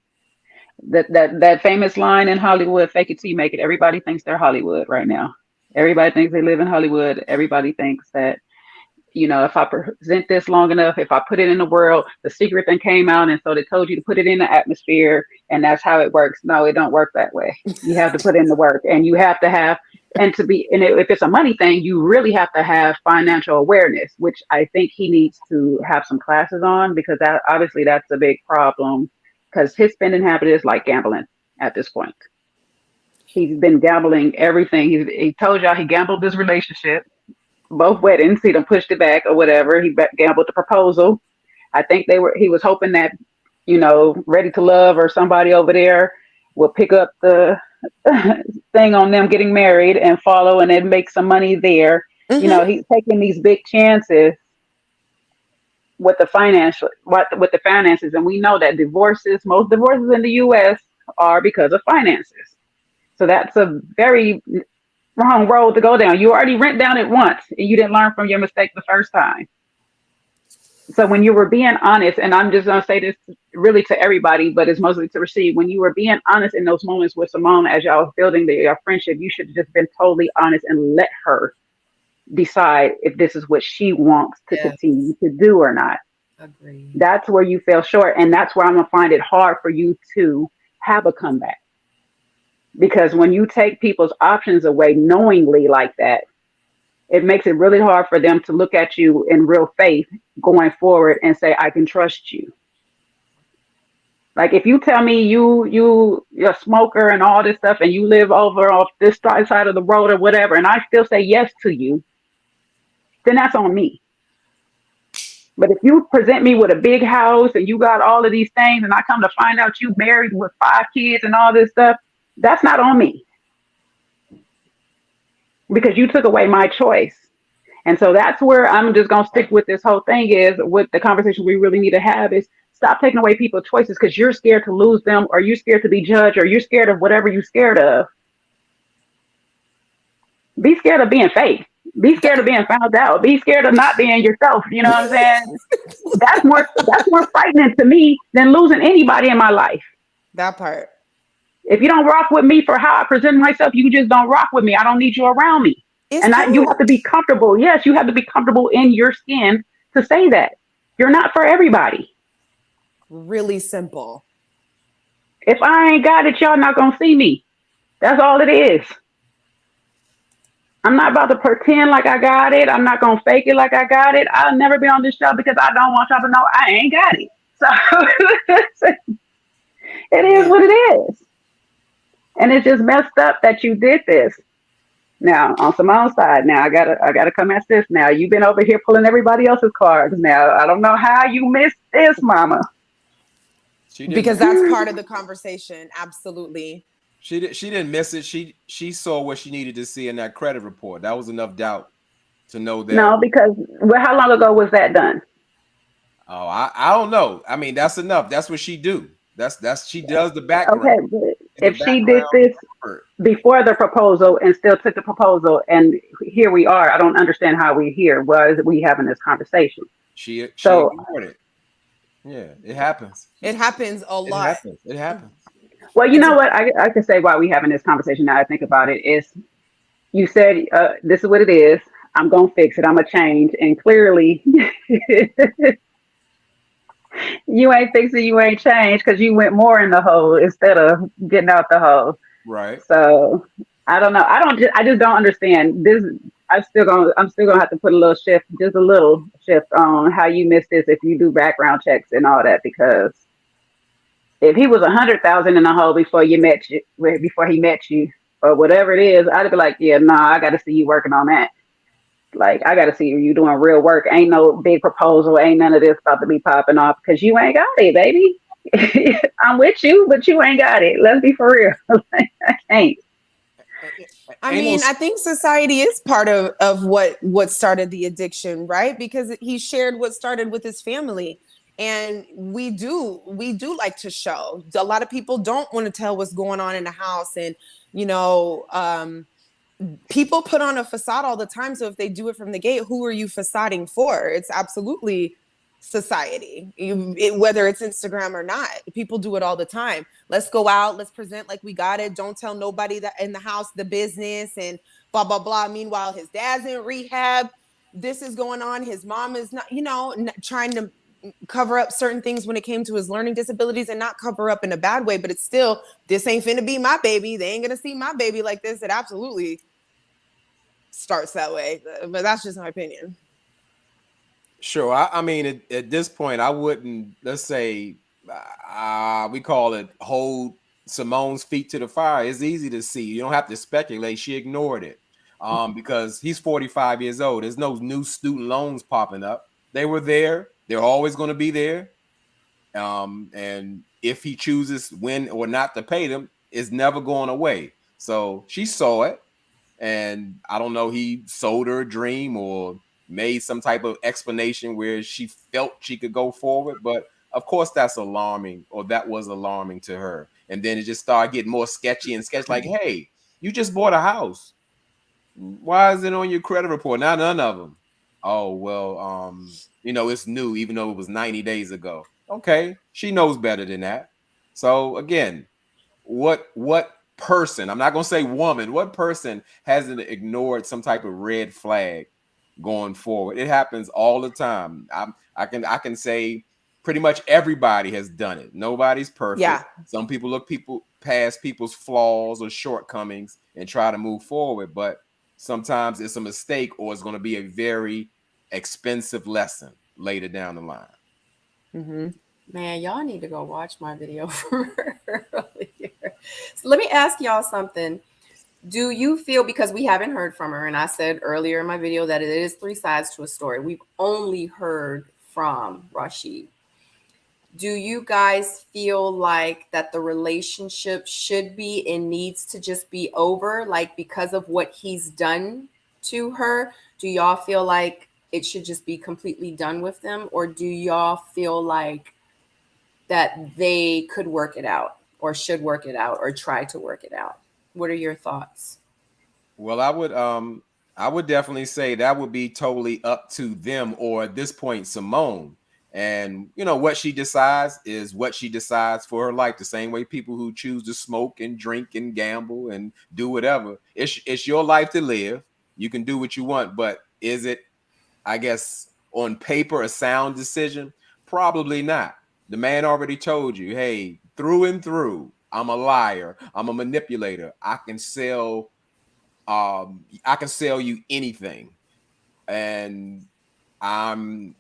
That famous line in Hollywood, fake it till you make it. Everybody thinks they're Hollywood right now. Everybody thinks they live in Hollywood. Everybody thinks that, if I present this long enough, if I put it in the world, the secret thing came out, and so they told you to put it in the atmosphere, and that's how it works. No, it don't work that way. You have to put in the work, and you have to have, and if it's a money thing, you really have to have financial awareness, which I think he needs to have some classes on, because obviously that's a big problem, because his spending habit is like gambling at this point. He's been gambling everything. He told y'all he gambled this relationship. Both weddings, he done pushed it back or whatever. He gambled the proposal. I think he was hoping that, Ready to Love or somebody over there will pick up the thing on them getting married and follow, and then make some money there. Mm-hmm. He's taking these big chances with the finances. And we know that most divorces in the US are because of finances. So that's a very wrong road to go down. You already went down it once, and you didn't learn from your mistake the first time. So when you were being honest, and I'm just going to say this really to everybody, but it's mostly to Rasheed, when you were being honest in those moments with Symone as y'all was building your friendship, you should have just been totally honest and let her decide if this is what she wants to continue to do or not. Agreed. That's where you fell short, and that's where I'm going to find it hard for you to have a comeback. Because when you take people's options away knowingly like that, it makes it really hard for them to look at you in real faith going forward and say, I can trust you. Like if you tell me you're a smoker and all this stuff and you live over off this side of the road or whatever, and I still say yes to you, then that's on me. But if you present me with a big house and you got all of these things and I come to find out you married with 5 kids and all this stuff, that's not on me. Because you took away my choice. And so that's where I'm just going to stick with this whole thing is what the conversation we really need to have is stop taking away people's choices because you're scared to lose them or you're scared to be judged or you're scared of whatever you're scared of. Be scared of being fake. Be scared of being found out. Be scared of not being yourself. You know what I'm saying? That's more frightening to me than losing anybody in my life. That part. If you don't rock with me for how I present myself, you just don't rock with me. I don't need you around me. You have to be comfortable. Yes, you have to be comfortable in your skin to say that. You're not for everybody. Really simple. If I ain't got it, y'all not going to see me. That's all it is. I'm not about to pretend like I got it. I'm not going to fake it like I got it. I'll never be on this show because I don't want y'all to know I ain't got it. So it is what it is. And it's just messed up that you did this. Now, on Symone's side, now I gotta come at this. Now you've been over here pulling everybody else's cards. Now I don't know how you missed this, Mama. Because that's part of the conversation. Absolutely. She didn't miss it. She saw what she needed to see in that credit report. That was enough doubt to know that. No, because how long ago was that done? Oh, I don't know. I mean, that's enough. That's what she do. That's she does the background. Okay, but if she did this before the proposal and still took the proposal, and here we are, I don't understand how we're here. Why is we having this conversation? She ignored it. Yeah, it happens. It happens a lot. It happens. Well, you know what? I can say why we having this conversation now I think about it is you said this is what it is. I'm going to fix it. I'm going to change. And clearly you ain't fixing, you ain't changed because you went more in the hole instead of getting out the hole. Right. So I don't know. I just don't understand this. I'm still gonna have to put a little shift on how you missed this if you do background checks and all that, because if he was 100,000 in the hole before he met you or whatever it is, I'd be like, yeah, I got to see you working on that. Like, I got to see you doing real work. Ain't no big proposal. Ain't none of this about to be popping off because you ain't got it, baby. I'm with you, but you ain't got it. Let's be for real. I can't. I mean, I think society is part of what started the addiction, right? Because he shared what started with his family. And we do like to show. A lot of people don't want to tell what's going on in the house. And, people put on a facade all the time. So if they do it from the gate, who are you facading for? It's absolutely society, whether it's Instagram or not. People do it all the time. Let's go out. Let's present like we got it. Don't tell nobody that in the house the business and blah, blah, blah. Meanwhile, his dad's in rehab. This is going on. His mom is not, trying to cover up certain things when it came to his learning disabilities, and not cover up in a bad way, but it's still, this ain't finna be my baby. They ain't gonna see my baby like this. It absolutely starts that way, but that's just my opinion. Sure. I mean, at this point, I wouldn't, let's say, we call it hold Symone's feet to the fire. It's easy to see. You don't have to speculate. She ignored it because he's 45 years old. There's no new student loans popping up. They were there. They're always going to be there. And if he chooses when or not to pay them, it's never going away. So she saw it. And I don't know, he sold her a dream or made some type of explanation where she felt she could go forward. But of course, that's alarming, or that was alarming to her. And then it just started getting more sketchy and sketchy. Like, hey, you just bought a house. Why is it on your credit report? Not none of them. Oh, well, it's new, even though it was 90 days ago. Okay, she knows better than that. So again, what person, I'm not going to say woman, what person hasn't ignored some type of red flag going forward? It happens all the time. I can say pretty much everybody has done it. Nobody's perfect. Yeah. Some people past people's flaws or shortcomings and try to move forward. But sometimes it's a mistake, or it's going to be a very expensive lesson later down the line. Mm-hmm. Man, y'all need to go watch my video from earlier. So let me ask y'all something. Do you feel, because we haven't heard from her, and I said earlier in my video that it is 3 sides to a story. We've only heard from Rasheed. Do you guys feel like that the relationship should be and needs to just be over, like because of what he's done to her? Do y'all feel like it should just be completely done with them, or do y'all feel like that they could work it out, or should work it out, or try to work it out? What are your thoughts? Well, I would definitely say that would be totally up to them, or at this point, Symone. And you know, what she decides is what she decides for her life. The same way people who choose to smoke and drink and gamble and do whatever. It's your life to live. You can do what you want, but is it, I guess, on paper, a sound decision? Probably not. The man already told you, hey, through and through, I'm a liar. I'm a manipulator. I can sell you anything. And I'm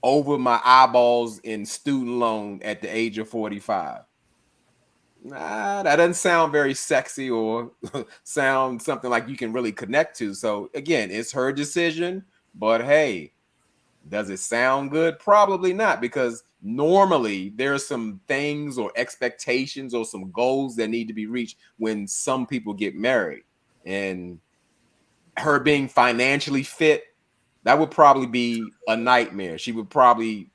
over my eyeballs in student loan at the age of 45. Nah, that doesn't sound very sexy or sound something like you can really connect to. So again, it's her decision, but hey, does it sound good? Probably not, because normally there's some things or expectations or some goals that need to be reached when some people get married. And her being financially fit, that would probably be a nightmare. She would probably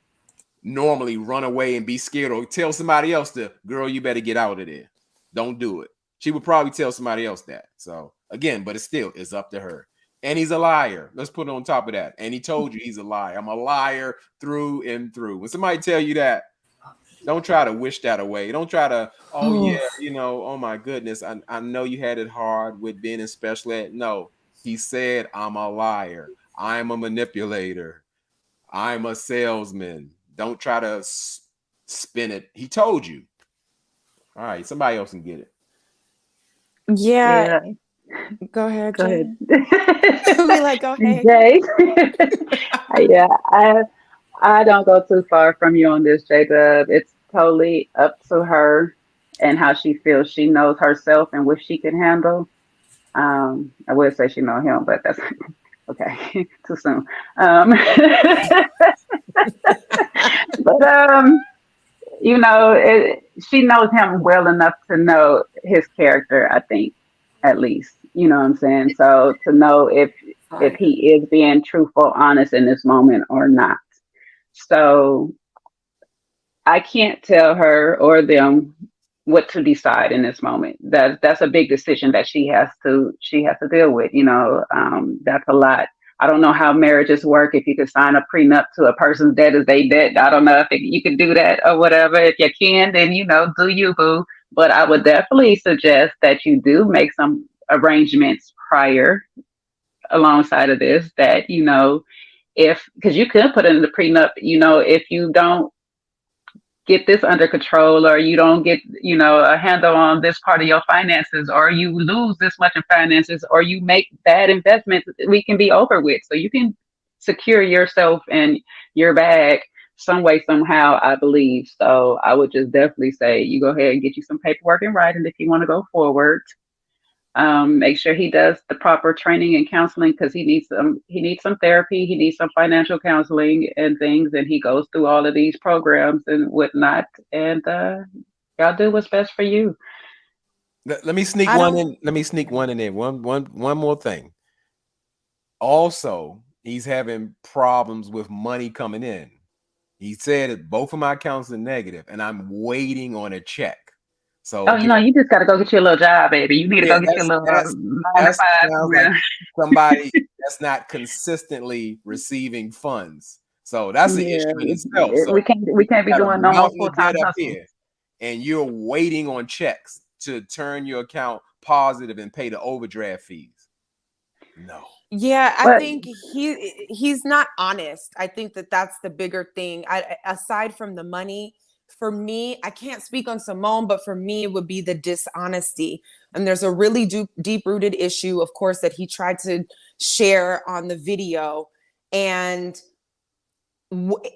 normally run away and be scared, or tell somebody else to, girl, you better get out of there. Don't do it. She would probably tell somebody else that. So again, but it's up to her. And he's a liar. Let's put it on top of that. And he told you he's a liar. I'm a liar through and through. When somebody tell you that, don't try to wish that away. Don't try to, oh yeah, you know, oh my goodness, I know you had it hard with being in special ed. No, he said, I'm a liar. I'm a manipulator. I'm a salesman. Don't try to spin it. He told you. All right, somebody else can get it. Yeah. Go ahead, Go Jay. ahead. We like, go ahead. Jay. Yeah, I don't go too far from you on this, J-Dub. It's totally up to her and how she feels. She knows herself and what she can handle. I would say she know him, but that's okay. Too soon. But you know, she knows him well enough to know his character, I think, at least. You know what I'm saying? So to know if he is being truthful, honest in this moment or not. So I can't tell her or them what to decide in this moment. That's a big decision that she has to deal with. You know, that's a lot. I don't know how marriages work. If you could sign a prenup to a person's debt as they debt, I don't know if you could do that or whatever. If you can, then you know, do you, boo. But I would definitely suggest that you do make some arrangements prior alongside of this. That you know, because you could put in the prenup, you know, if you don't get this under control, or you don't get, you know, a handle on this part of your finances, or you lose this much in finances, or you make bad investments, we can be over with. So you can secure yourself and your bag some way, somehow, I believe. So I would just definitely say you go ahead and get you some paperwork in writing if you want to go forward. Make sure he does the proper training and counseling, because he needs some therapy, he needs some financial counseling and things, and he goes through all of these programs and whatnot. And y'all do what's best for you. Let me sneak one in. Let me sneak one in there. One more thing. Also, he's having problems with money coming in. He said that both of my accounts are negative, and I'm waiting on a check. So you know, you just got to go get you a little job, baby. You need to go get you a little 9 to 5. Like somebody that's not consistently receiving funds. So that's the issue in itself. So we can't be doing no more full-time hustle. And you're waiting on checks to turn your account positive and pay the overdraft fees. No. Yeah, I think he's not honest. I think that's the bigger thing. Aside from the money, for me, I can't speak on Symone, but for me, it would be the dishonesty. And there's a really deep-rooted issue, of course, that he tried to share on the video. And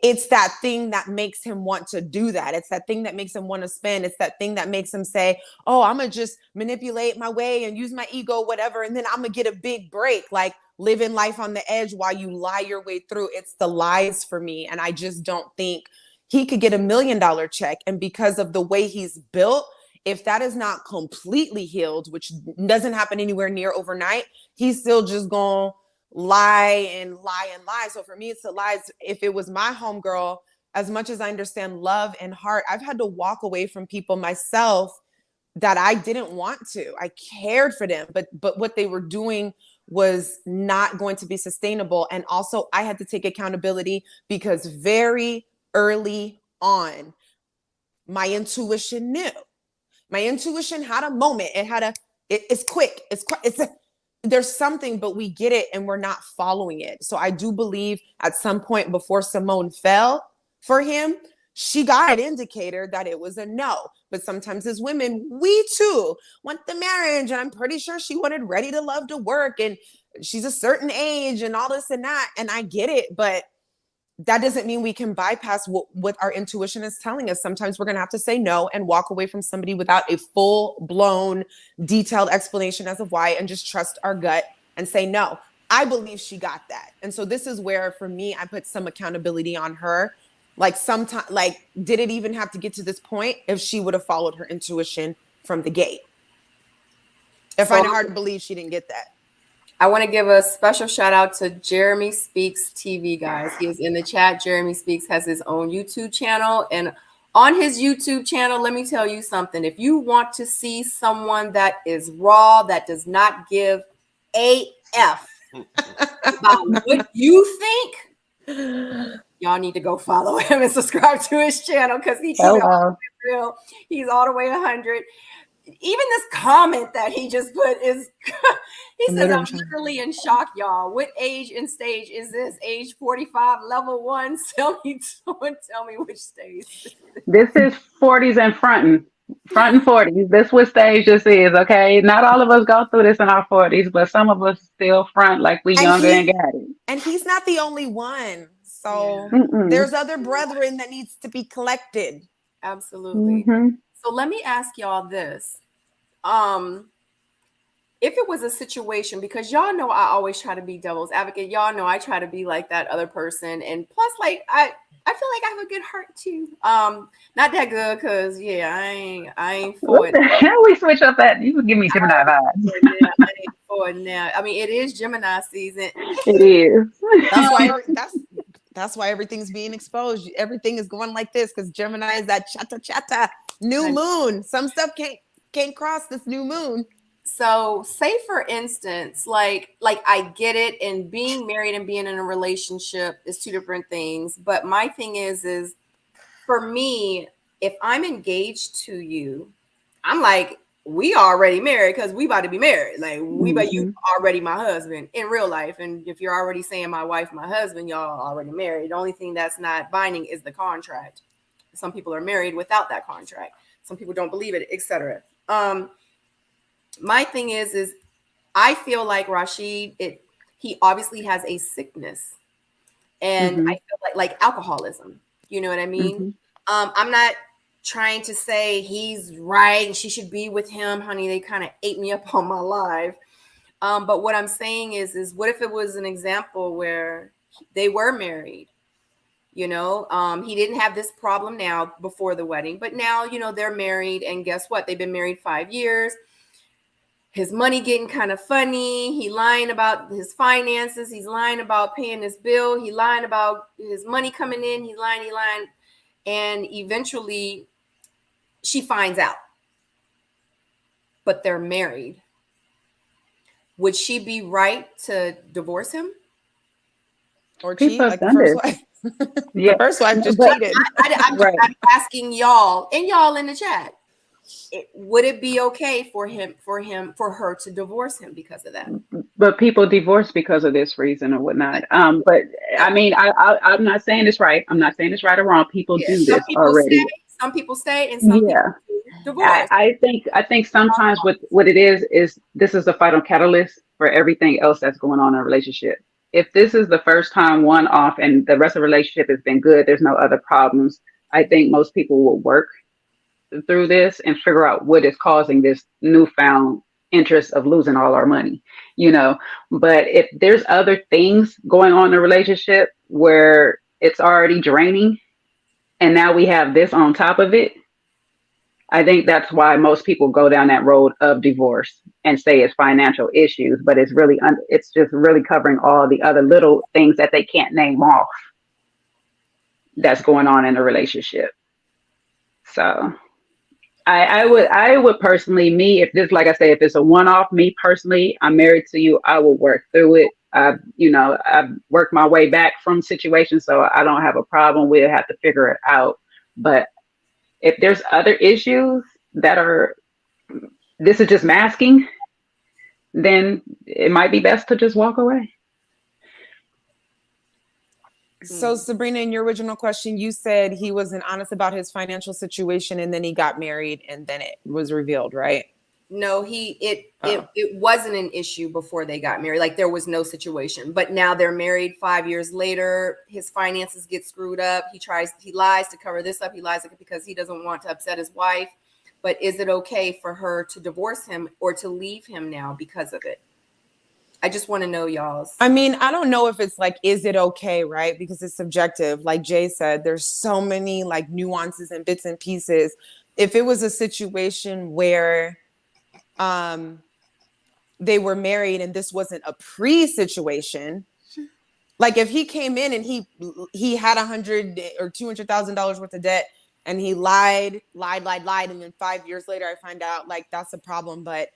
it's that thing that makes him want to do that. It's that thing that makes him want to spend. It's that thing that makes him say, oh, I'm going to just manipulate my way and use my ego, whatever. And then I'm going to get a big break, like living life on the edge while you lie your way through. It's the lies for me. And I just don't think he could get $1 million check. And because of the way he's built, if that is not completely healed, which doesn't happen anywhere near overnight, he's still just going to lie and lie and lie. So for me, it's the lies. If it was my homegirl, as much as I understand love and heart, I've had to walk away from people myself that I didn't want to. I cared for them, but what they were doing was not going to be sustainable. And also I had to take accountability because very early on, my intuition knew. My intuition had a moment. It's quick. There's something, but we get it and we're not following it. So I do believe at some point before Symone fell for him, she got an indicator that it was a no. But sometimes as women, we too want the marriage. And I'm pretty sure she wanted Ready to Love to work. And she's a certain age and all this and that. And I get it. But that doesn't mean we can bypass what our intuition is telling us. Sometimes we're going to have to say no and walk away from somebody without a full-blown, detailed explanation as of why, and just trust our gut and say no. I believe she got that. And so this is where, for me, I put some accountability on her. Like sometimes, like, did it even have to get to this point if she would have followed her intuition from the gate? I find it hard to believe she didn't get that. I want to give a special shout out to Jeremy Speaks TV, guys. He is in the chat. Jeremy Speaks has his own YouTube channel. And on his YouTube channel, let me tell you something. If you want to see someone that is raw, that does not give a F about what you think, y'all need to go follow him and subscribe to his channel because he's all the way real. He's all the way 100. Even this comment that he just put is, he says, I'm literally in shock, y'all. What age and stage is this? Age 45, level 1? Tell me which stage. This is 40s and fronting 40s. This what stage this is, okay? Not all of us go through this in our 40s, but some of us still front like we younger and got it. And he's not the only one. So there's other brethren that needs to be collected. Absolutely. So let me ask y'all this. If it was a situation, because y'all know I always try to be devil's advocate. Y'all know I try to be like that other person. And plus, like, I feel like I have a good heart too. Not that good, because I ain't for it. How we switch up that? You would give me Gemini vibes. I ain't for it now. I mean, it is Gemini season. It is. That's why everything's being exposed. Everything is going like this because Gemini is that chatta new moon. Some stuff can't cross this new moon. So say for instance, like I get it, and being married and being in a relationship is two different things. But my thing is for me, if I'm engaged to you, I'm like, we already married because we about to be married. Like you already my husband in real life. And if you're already saying my wife, my husband, y'all already married. The only thing that's not binding is the contract. Some people are married without that contract. Some people don't believe it, etc. My thing is I feel like Rasheed, he obviously has a sickness, and I feel like alcoholism. You know what I mean? I'm not trying to say he's right and she should be with him, honey. They kind of ate me up on my live. But what I'm saying is what if it was an example where they were married? You know, he didn't have this problem now before the wedding, but now, you know, they're married, and guess what? They've been married 5 years. His money getting kind of funny. He lying about his finances. He's lying about paying this bill. He lying about his money coming in. He lying. And eventually she finds out, but they're married. Would she be right to divorce him? Or cheat like the first wife? The first wife just cheated. I'm asking y'all, and y'all in the chat, would it be okay for her to divorce him because of that? But people divorce because of this reason or whatnot. But I mean, I'm not saying it's right. I'm not saying it's right or wrong. People do this already. some people stay and some people divorce. I think sometimes what it is this is the final catalyst for everything else that's going on in a relationship. If this is the first time one off and the rest of the relationship has been good, there's no other problems. I think most people will work through this and figure out what is causing this newfound interest of losing all our money, you know. But if there's other things going on in a relationship where it's already draining and now we have this on top of it, I think that's why most people go down that road of divorce and say it's financial issues, but it's really it's just really covering all the other little things that they can't name off that's going on in a relationship. So I would personally, me, if this, like I say, if it's a one off, me personally, I'm married to you, I will work through it. I've worked my way back from situations, so I don't have a problem. We'll have to figure it out. But if there's other issues that are, this is just masking, then it might be best to just walk away. So Sabrina, in your original question, you said he wasn't honest about his financial situation and then he got married and then it was revealed, right? No, it wasn't an issue before they got married. Like there was no situation, but now they're married 5 years later. His finances get screwed up. He lies to cover this up. He lies because he doesn't want to upset his wife. But is it okay for her to divorce him or to leave him now because of it? I just want to know y'all's. I mean, I don't know if it's like, is it okay, right? Because it's subjective. Like Jay said, there's so many like nuances and bits and pieces. If it was a situation where they were married and this wasn't a pre-situation, like if he came in and he had $100,000 or $200,000 worth of debt and he lied, and then 5 years later I find out, like that's a problem. But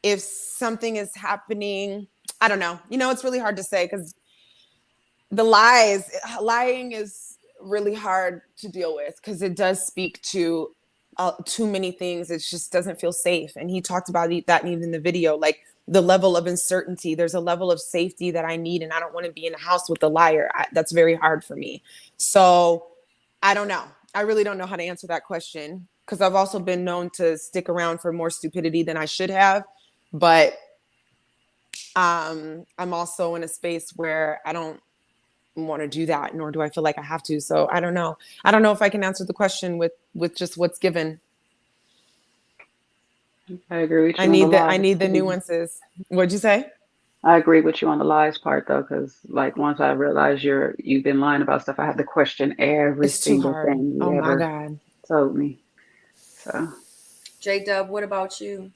if something is happening, I don't know. It's really hard to say because lying is really hard to deal with because it does speak to too many things. It just doesn't feel safe. And he talked about that even in the video, like the level of uncertainty. There's a level of safety that I need, and I don't want to be in a house with a liar. That's very hard for me. So I don't know. I really don't know how to answer that question because I've also been known to stick around for more stupidity than I should have. But I'm also in a space where I don't want to do that, nor do I feel like I have to. So I don't know. I don't know if I can answer the question with just what's given. I agree with you. I need the nuances. What'd you say? I agree with you on the lies part though, because like once I realize you've been lying about stuff, I have to question every single thing you ever told me. So, J-Dub, what about you?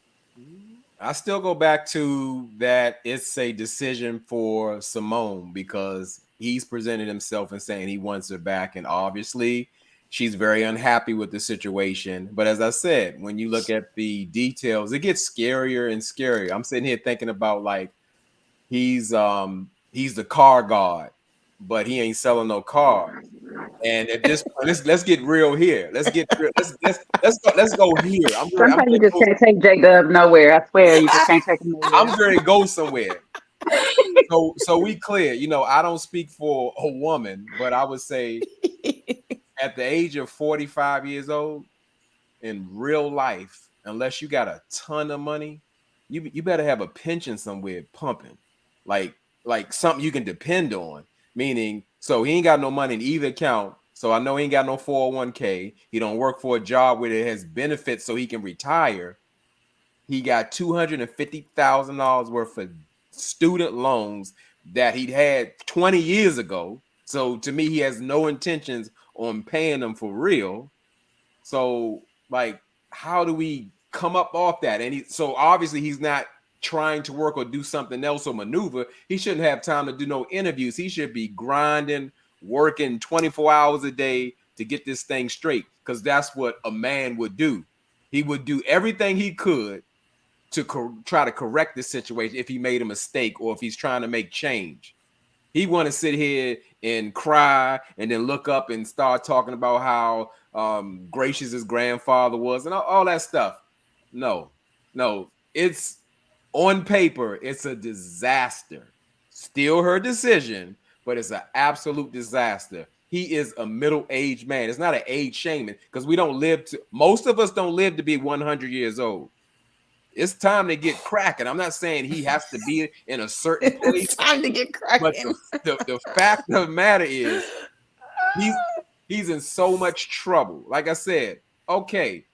I still go back to that it's a decision for Symone because he's presented himself and saying he wants her back. And obviously she's very unhappy with the situation. But as I said, when you look at the details, it gets scarier and scarier. I'm sitting here thinking about like he's the car guard, but he ain't selling no cars. And at this point, let's get real here. Let's get real. Let's go here. Sometimes you just can't take J-Dub nowhere. I swear, you just can't take him nowhere. I'm going to go somewhere. So we clear. I don't speak for a woman, but I would say at the age of 45 years old, in real life, unless you got a ton of money, you better have a pension somewhere pumping, like something you can depend on. Meaning, so he ain't got no money in either account. So I know he ain't got no 401k. He don't work for a job where it has benefits so he can retire. He got $250,000 worth of student loans that he'd had 20 years ago. So to me, he has no intentions on paying them for real. So like, how do we come up off that? And so obviously he's not trying to work or do something else or maneuver. He shouldn't have time to do no interviews. He should be grinding, working 24 hours a day to get this thing straight, because that's what a man would do. He would do everything he could to try to correct the situation if he made a mistake or if he's trying to make change. He want to sit here and cry and then look up and start talking about how gracious his grandfather was and all that stuff. No, it's on paper, it's a disaster. Still her decision, but it's an absolute disaster. he is a middle-aged man. It's not an age shaming because we don't live to, most of us don't live to be 100 years old. It's time to get cracking. I'm not saying he has to be in a certain place. It's time to get cracking. But the fact of the matter is he's in so much trouble. Like I said, okay,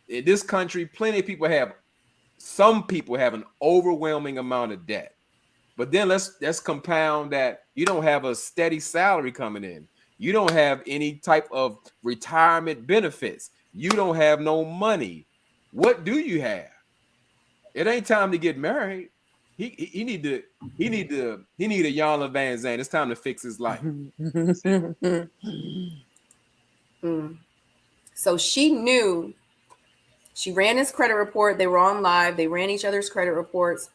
in this country, plenty of people some people have an overwhelming amount of debt. But then let's compound that you don't have a steady salary coming in. You don't have any type of retirement benefits. You don't have no money. What do you have? It ain't time to get married. He need a Yana Van Zandt. It's time to fix his life. So she knew. She ran his credit report. They were on live. They ran each other's credit reports.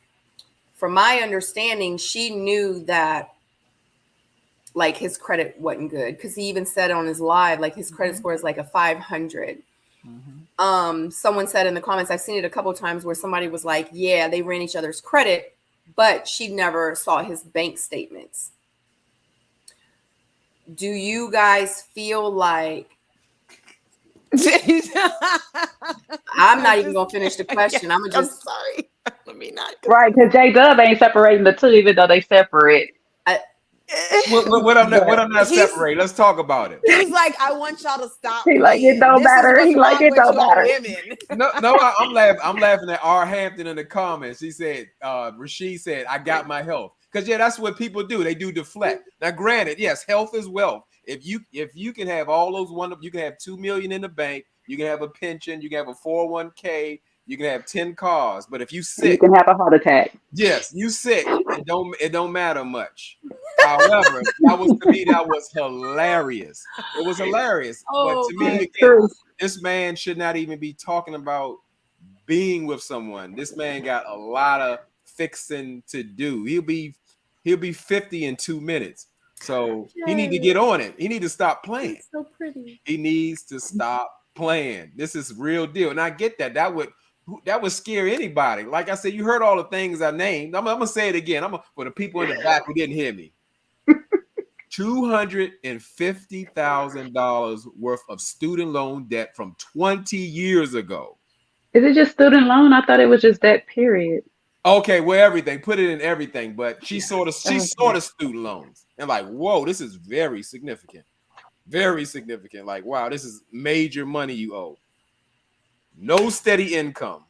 From my understanding, she knew that like his credit wasn't good because he even said on his live, like his credit score is like a 500. Someone said in the comments, I've seen it a couple of times where somebody was like, yeah, they ran each other's credit, but she never saw his bank statements. Do you guys feel like I'm not even gonna finish the question. I'm sorry. Let me not. Right, because J-Dub ain't separating the two, even though they separate. What I'm not separating. Let's talk about it. He's like, I want y'all to stop. He like it don't matter. He like it don't matter. I'm laughing at R. Hampton in the comments. He said, Rasheed said, I got my health. Because that's what people do. They do deflect. Now, granted, yes, health is wealth. If you can have all those you can have $2 million in the bank, you can have a pension, you can have a 401k, you can have 10 cars. But if you sick, you can have a heart attack. Yes, you sick. It don't matter much. However, that was hilarious. It was hilarious. But to me, again, this man should not even be talking about being with someone. This man got a lot of fixing to do. He'll be 50 in 2 minutes. So he need to get on it. He need to stop playing. It's so pretty. He needs to stop playing. This is real deal. And I get that. That would scare anybody. Like I said, you heard all the things I named. I'm gonna say it again. For the people in the back who didn't hear me. $250,000 worth of student loan debt from 20 years ago. Is it just student loan? I thought it was just that period. Okay, well, everything. Put it in everything, but she saw the student loans and like, whoa, this is very significant. Very significant. Like, wow, this is major money you owe. No steady income.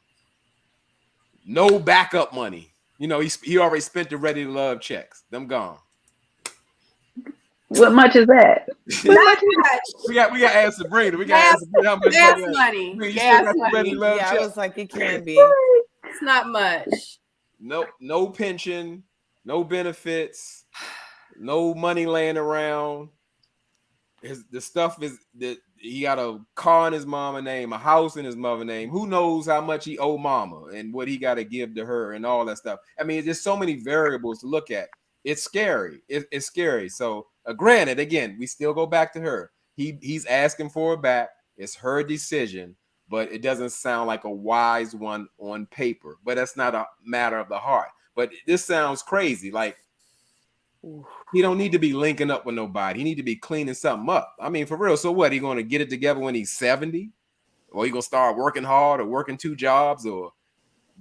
No backup money. You know, he already spent the Ready to Love checks. Them gone. What much is that? Not much. We got to ask Sabrina. We got to ask Sabrina how much money. Gas money. I was like, it can't be. It's not much. No pension, no benefits, no money laying around. The stuff is that he got a car in his mama name, a house in his mother name. Who knows how much he owe mama and what he got to give to her and all that stuff. I mean, there's so many variables to look at. It's scary. It's scary. So granted, again, we still go back to her. He's asking for it back. It's her decision, but it doesn't sound like a wise one on paper. But that's not a matter of the heart. But this sounds crazy. Like, he don't need to be linking up with nobody. He need to be cleaning something up. I mean, for real. So what? He going to get it together when he's 70? Or he going to start working hard or working 2 jobs or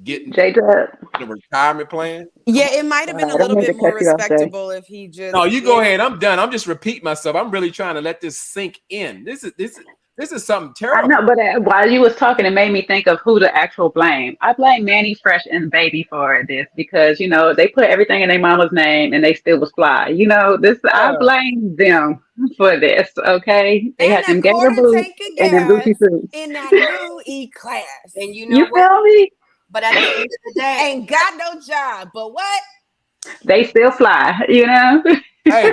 getting a retirement plan? Yeah, it might have been a little bit more respectable if he just... No, you go ahead. I'm done. I'm just repeating myself. I'm really trying to let this sink in. This is something terrible. I know, but while you was talking, it made me think of who to actual blame. I blame Manny Fresh and Baby for this because, you know, they put everything in their mama's name and they still was fly. You know, I blame them for this, okay? They had them gator boots and them Gucci suits. In that new E-class. And you know you feel me? But at the end of the day, ain't got no job. But what? They still fly, you know? Hey,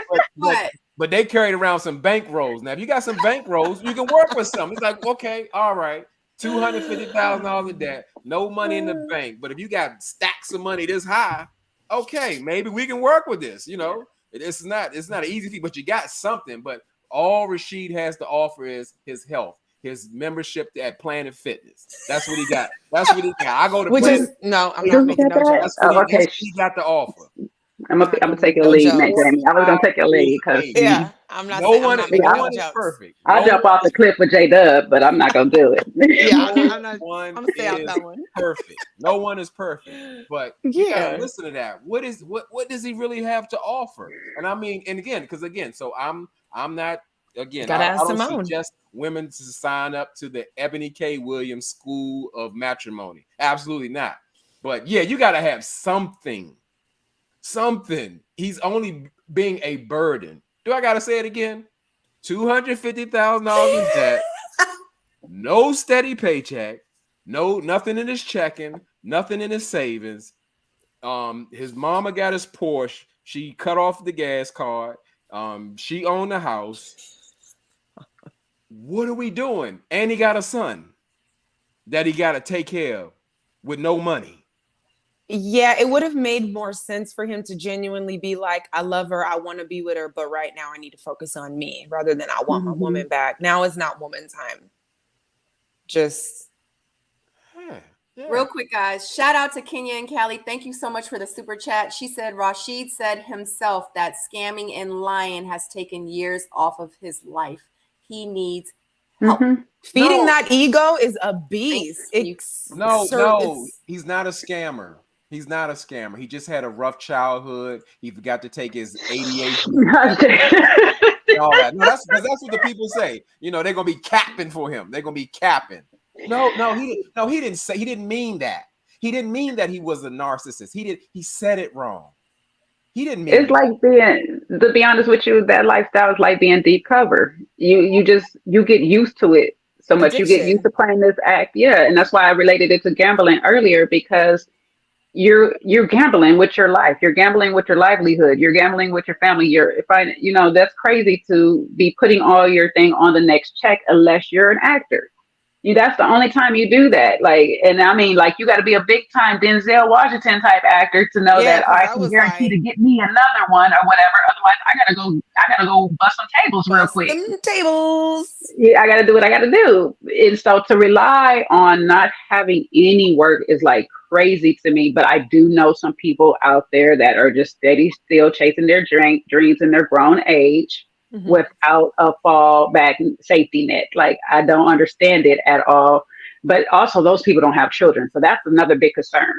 but they carried around some bank rolls. Now, if you got some bank rolls, you can work with some. It's like, okay, all right, $250,000 in debt, no money in the bank. But if you got stacks of money this high, okay, maybe we can work with this. You know, it's not an easy thing, but you got something. But all Rasheed has to offer is his health, his membership at Planet Fitness. That's what he got. I go to Planet. No, I'm not making no joke. That's what he got to offer. I'm gonna take your No lead, Matt jokes. Jamie. I was gonna take your lead because Yeah, I'm not making no no one is jokes. perfect. I'll No jump one off the is cliff with J Dub, but I'm not gonna do it. Yeah, no I'm not. one I'm gonna stay out is that one. perfect. No one is perfect. But you gotta Yeah. listen to that. What does he really have to offer? And I mean, and again, because again, so I'm not again, Gotta I ask don't Simone. suggest women to sign up to the Ebony K. Williams School of Matrimony. Absolutely not. But yeah, you gotta have something. Something. He's only being a burden. Do I gotta say it again? $250,000 in debt, no steady paycheck, nothing in his checking, nothing in his savings. His mama got his Porsche. She cut off the gas card. She owned the house. What are we doing? And he got a son that he got to take care of with no money. Yeah, it would have made more sense for him to genuinely be like, I love her, I want to be with her, but right now I need to focus on me rather than I want my woman back. Now is not woman time. Just Yeah. Real quick, guys, shout out to Kenya and Callie. Thank you so much for the super chat. She said Rasheed said himself that scamming and lying has taken years off of his life. He needs help. feeding that ego is a beast. No, he's not a scammer. He's not a scammer. He just had a rough childhood. He forgot to take his ADHD. All that. No, that's what the people say. You know, they're gonna be capping for him. They're gonna be capping. No, he didn't mean that. He didn't mean that he was a narcissist. He said it wrong. He didn't mean It's like to be honest with you, that lifestyle is like being deep cover. You get used to it so much. You get used to playing this act. Yeah. And that's why I related it to gambling earlier, because you're gambling with your life. You're gambling with your livelihood. You're gambling with your family. That's crazy to be putting all your thing on the next check unless you're an actor. That's the only time you do that. Like, and I mean, like, you got to be a big time Denzel Washington type actor to know that I can guarantee to get me another one or whatever. Otherwise, I gotta go bust some tables real quick. Some tables. Yeah, I got to do what I got to do. And so to rely on not having any work is like crazy to me. But I do know some people out there that are just steady, still chasing their dreams in their grown age. Without a fallback safety net. Like, I don't understand it at all. But also, those people don't have children. So that's another big concern.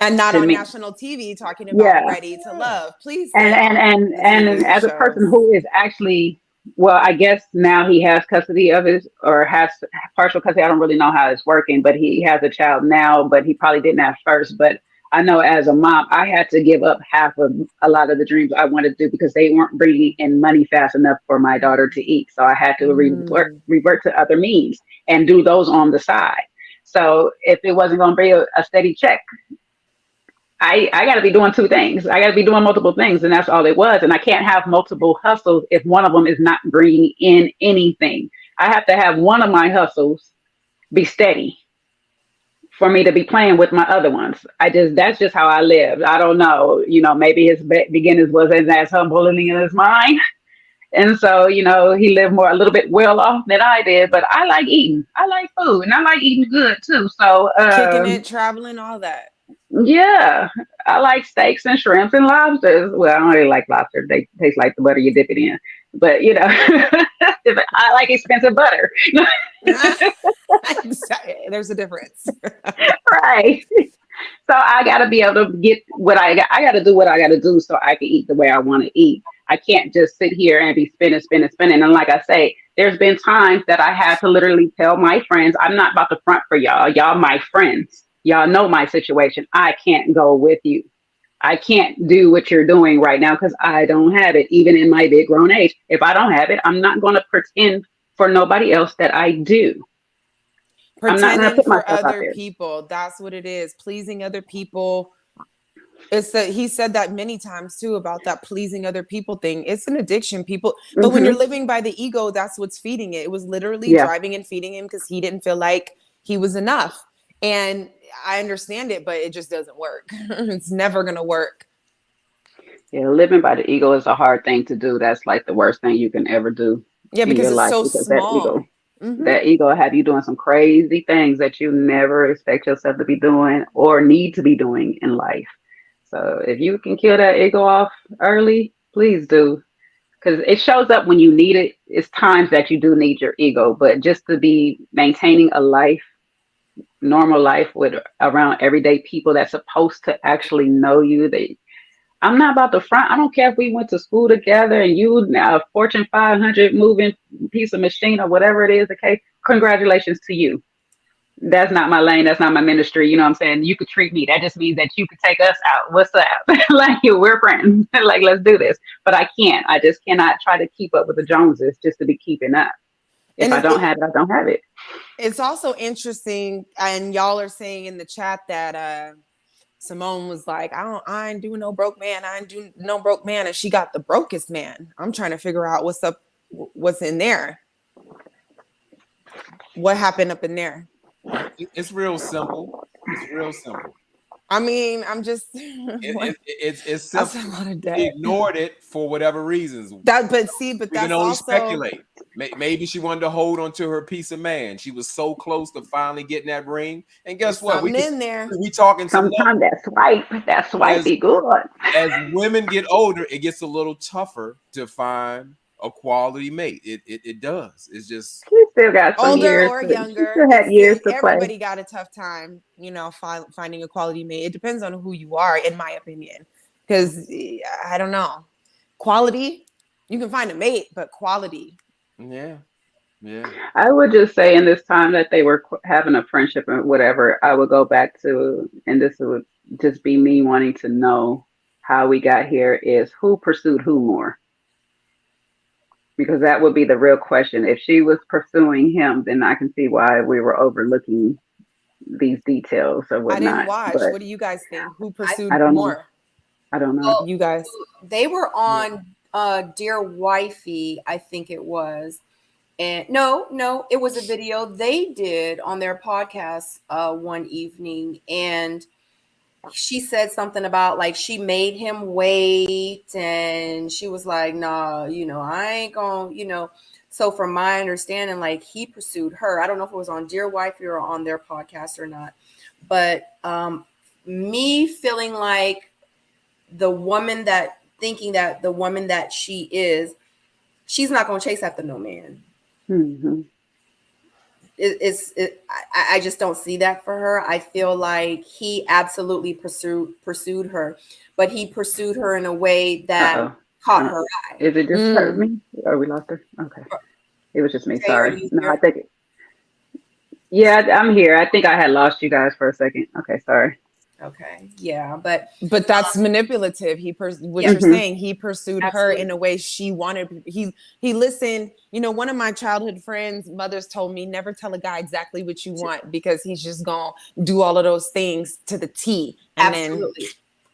And not on national TV talking about ready to love. Please. And as a person who is actually, well, I guess now he has custody of his, or has partial custody. I don't really know how it's working, but he has a child now, but he probably didn't have first. But I know as a mom, I had to give up half of a lot of the dreams I wanted to do because they weren't bringing in money fast enough for my daughter to eat. So I had to revert to other means and do those on the side. So if it wasn't going to bring a steady check, I got to be doing two things. I got to be doing multiple things, and that's all it was. And I can't have multiple hustles if one of them is not bringing in anything. I have to have one of my hustles be steady for me to be playing with my other ones. That's just how I lived. I don't know, maybe his beginnings wasn't as humbling as mine. And so, he lived a little bit well off than I did, but I like eating. I like food and I like eating good too. So, kicking it, traveling, all that. Yeah. I like steaks and shrimps and lobsters. Well, I don't really like lobster. They taste like the butter you dip it in. But, I like expensive butter. There's a difference. Right. So I got to be able to get what I got. I got to do what I got to do so I can eat the way I want to eat. I can't just sit here and be spinning. And like I say, there's been times that I had to literally tell my friends, I'm not about to front for y'all. Y'all my friends. Y'all know my situation. I can't go with you. I can't do what you're doing right now because I don't have it, even in my big grown age. If I don't have it, I'm not going to pretend for nobody else that I do. Pretending for other people. That's what it is. Pleasing other people. He said that many times too about that pleasing other people thing. It's an addiction, people. But when you're living by the ego, that's what's feeding it. It was literally driving and feeding him because he didn't feel like he was enough. And I understand it, but it just doesn't work. It's never going to work. Yeah, living by the ego is a hard thing to do. That's like the worst thing you can ever do. Yeah, because it's so small. That ego have you doing some crazy things that you never expect yourself to be doing or need to be doing in life. So if you can kill that ego off early, please do. Because it shows up when you need it. It's times that you do need your ego, but just to be maintaining a life, normal life with around everyday people that's supposed to actually know you. I'm not about the front. I don't care if we went to school together and you now a Fortune 500 moving piece of machine or whatever it is. Okay, congratulations to you. That's not my lane. That's not my ministry. You know what I'm saying? You could treat me. That just means that you could take us out. What's up? Like, we're friends. Like, let's do this. But I can't. I just cannot try to keep up with the Joneses just to be keeping up. If I don't have it, I don't have it. It's also interesting, and y'all are saying in the chat that Symone was like, I ain't doing no broke man. I ain't doing no broke man. And she got the brokest man. I'm trying to figure out what's in there. What happened up in there? It's real simple. It's real simple. I mean, I'm just it's simple. That's a lot of debt. She ignored it for whatever reasons. But we that's can only also speculate. Maybe she wanted to hold on to her piece of man. She was so close to finally getting that ring. And guess what? We talking sometimes that swipe be good. As women get older, it gets a little tougher to find a quality mate. It does. It's just she still got some older years or to, younger. Still had years to everybody play. got a tough time, finding a quality mate. It depends on who you are, in my opinion. Because I don't know, quality, you can find a mate, but quality. Yeah. I would just say in this time that they were having a friendship or whatever, I would go back to, and this would just be me wanting to know how we got here, is who pursued who more. Because that would be the real question. If she was pursuing him, then I can see why we were overlooking these details or whatnot. I didn't watch. What do you guys think? Who pursued more? I don't know. Well, you guys. They were on Dear Wifey, I think it was. And no, it was a video they did on their podcast one evening. And she said something about like she made him wait, and she was like, nah, I ain't gonna, so from my understanding, like he pursued her. I don't know if it was on Dear Wifey or on their podcast or not, but me feeling like the woman that she is, she's not gonna chase after no man. Mm-hmm. I just don't see that for her. I feel like he absolutely pursued her, but he pursued her in a way that caught her eye. Is it just hurt me? Or we lost her? Okay. It was just me. Sorry. No, I think I'm here. I think I had lost you guys for a second. Okay, sorry. Okay. Yeah, but that's manipulative. You're saying he pursued her in a way she wanted. He listened. One of my childhood friends' mothers told me never tell a guy exactly what you want, because he's just gonna do all of those things to the T. And absolutely.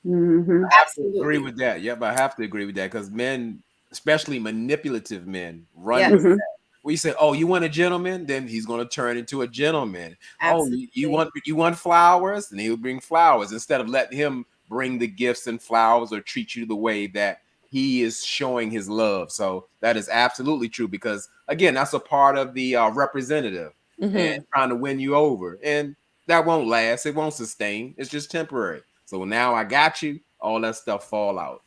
Mm-hmm. Absolutely. Agree with that. Yep, I have to agree with that, because men, especially manipulative men, run. Yes. Mm-hmm. We say, "Oh, you want a gentleman?" Then he's going to turn into a gentleman. Absolutely. Oh, you want flowers? And he'll bring flowers instead of letting him bring the gifts and flowers or treat you the way that he is showing his love. So that is absolutely true, because again, that's a part of the representative and trying to win you over, and that won't last. It won't sustain. It's just temporary. So now I got you. All that stuff fall out.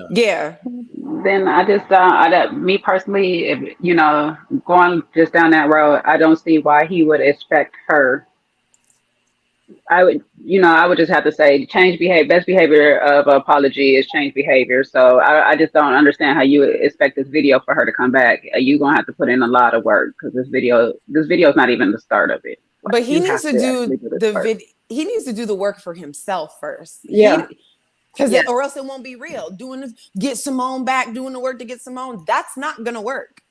Yeah. Then I just me personally, if going just down that road, I don't see why he would expect her. I would just have to say change behavior. Best behavior of apology is change behavior. So I just don't understand how you would expect this video for her to come back. You're gonna have to put in a lot of work, because this video is not even the start of it. But he needs to do he needs to do the work for himself first. Yeah. Or else it won't be real. Get Symone back, doing the work to get Symone, that's not gonna work.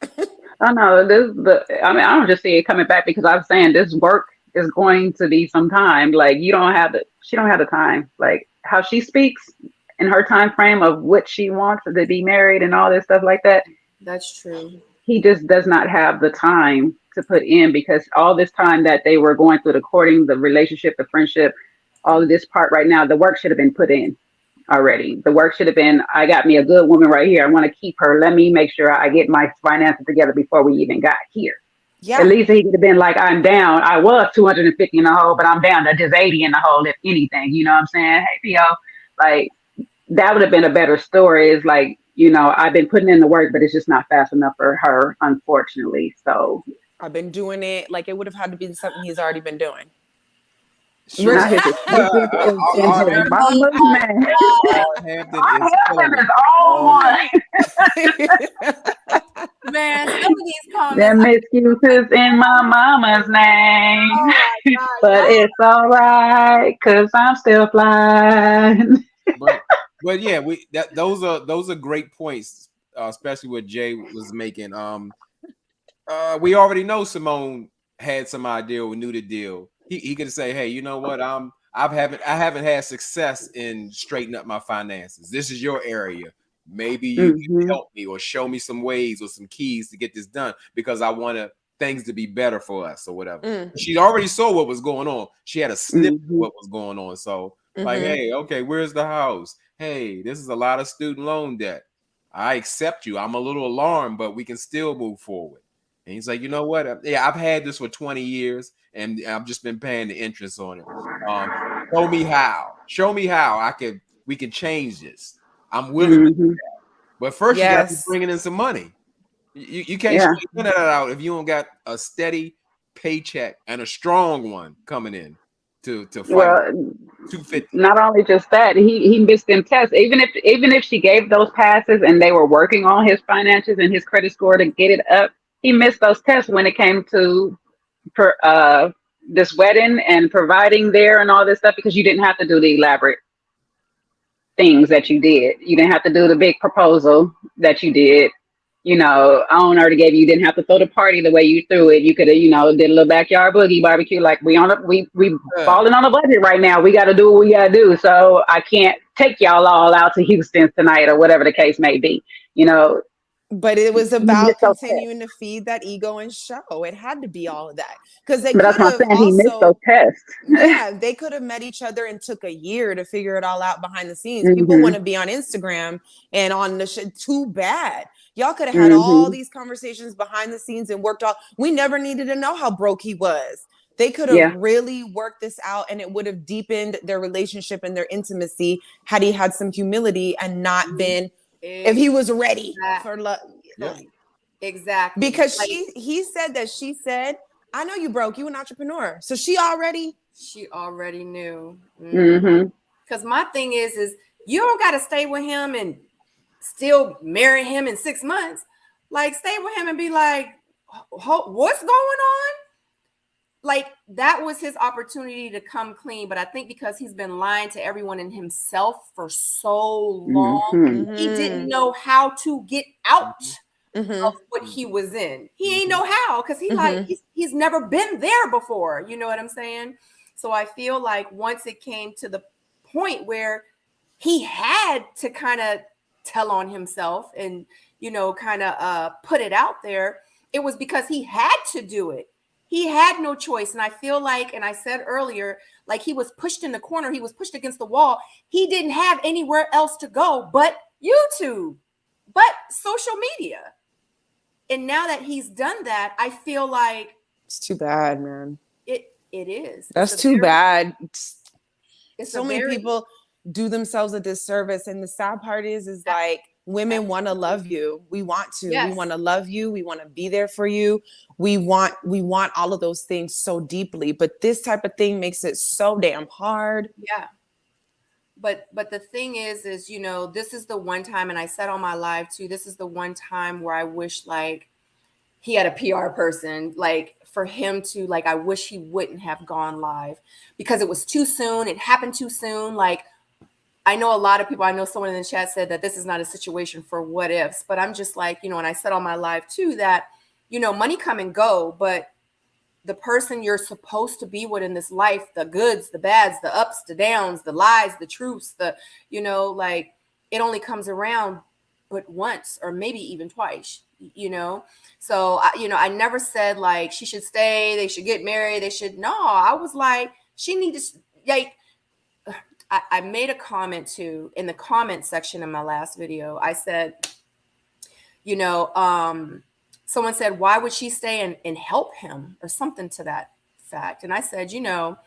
I know I don't just see it coming back, because I'm saying this work is going to be some time. Like she don't have the time. Like how she speaks in her time frame of what she wants to be married and all this stuff like that. That's true. He just does not have the time to put in, because all this time that they were going through the courting, the relationship, the friendship, all of this part right now, the work should have been put in already. The work should have been, I got me a good woman right here. I want to keep her. Let me make sure I get my finances together before we even got here. Yeah. At least he could have been like, I'm down. I was 250 in the hole, but I'm down to just 80 in the hole, if anything. You know what I'm saying? Hey, Theo, Like that would have been a better story. Is like, you know, I've been putting in the work, but it's just not fast enough for her, unfortunately. So I've been doing it. Like it would have had to be something he's already been doing. Sure. not his excuses in his Jeremy, mama's name. Hampton Our is killing Hampton it. is all one. man, some of these comments, Them excuses in my mama's name. oh my God, But y'all. it's all right, cause I'm still flying. But yeah, those are great points, especially what Jay was making. We already know Symone had some idea or knew the deal. He could say, hey, you know what? I haven't had success in straightening up my finances. This is your area. Maybe you can help me or show me some ways or some keys to get this done because I want things to be better for us or whatever. She already saw what was going on. She had a snippet of what was going on. So like, hey, okay, where's the house? Hey, this is a lot of student loan debt. I accept you. I'm a little alarmed, but we can still move forward. And he's like, you know what? Yeah, I've had this for 20 years and I've just been paying the interest on it. Show me how. Show me how we can change this. I'm willing to do that. But first you got to be bringing in some money. You can't straighten that out if you don't got a steady paycheck and a strong one coming in to fight. Well, 250. not only just that, he missed them tests. Even if she gave those passes and they were working on his finances and his credit score to get it up, he missed those tests when it came to this wedding and providing there and all this stuff because you didn't have to do the elaborate things that you did. You didn't have to do the big proposal that you did. You know, I already gave you didn't have to throw the party the way you threw it. You could have, you know, did a little backyard boogie barbecue. Like we falling on a budget right now. We got to do what we got to do. So I can't take y'all all out to Houston tonight or whatever the case may be. You know, but it was about continuing to feed that ego and show. It had to be all of that because they could have also. He missed those tests. Yeah, they could have met each other and took a year to figure it all out behind the scenes. People want to be on Instagram and on the shit. Too bad. Y'all could have had all these conversations behind the scenes and worked all. We never needed to know how broke he was. They could have really worked this out and it would have deepened their relationship and their intimacy had he had some humility and not been, if he was ready for love. Yeah. Exactly. Because he said that she said, I know you broke, you an entrepreneur. So she already knew. Because my thing is you don't got to stay with him and still marry him in 6 months. Like stay with him and be like, what's going on? Like that was his opportunity to come clean. But I think because he's been lying to everyone and himself for so long, he didn't know how to get out of what he was in. He ain't know how because he's never been there before. You know what I'm saying? So I feel like once it came to the point where he had to kind of tell on himself and, you know, kind of put it out there, it was because he had to do it. He had no choice. And I feel like, and I said earlier, like he was pushed in the corner. He was pushed against the wall. He didn't have anywhere else to go but YouTube, but social media. And now that he's done that, I feel like it's too bad, man. It is. That's too bad. So many people do themselves a disservice. And the sad part is like women want to love you. We want to. Yes. We want to love you. We want to be there for you. We want all of those things so deeply. But this type of thing makes it so damn hard. Yeah. But the thing is, you know, this is the one time, and I said on my live too, this is the one time where I wish like he had a PR person, like for him to like, I wish he wouldn't have gone live because it was too soon. It happened too soon. Like, I know a lot of people, I know someone in the chat said that this is not a situation for what ifs, but I'm just like, you know, and I said on my live too, that, you know, money come and go, but the person you're supposed to be with in this life, the goods, the bads, the ups, the downs, the lies, the truths, the, you know, like it only comes around but once or maybe even twice, you know? So, you know, I never said like she should stay, they should get married, they should, no, I was like, she needs to, like, I made a comment too in the comment section in my last video. I said, you know, someone said, why would she stay and help him or something to that fact? And I said, you know,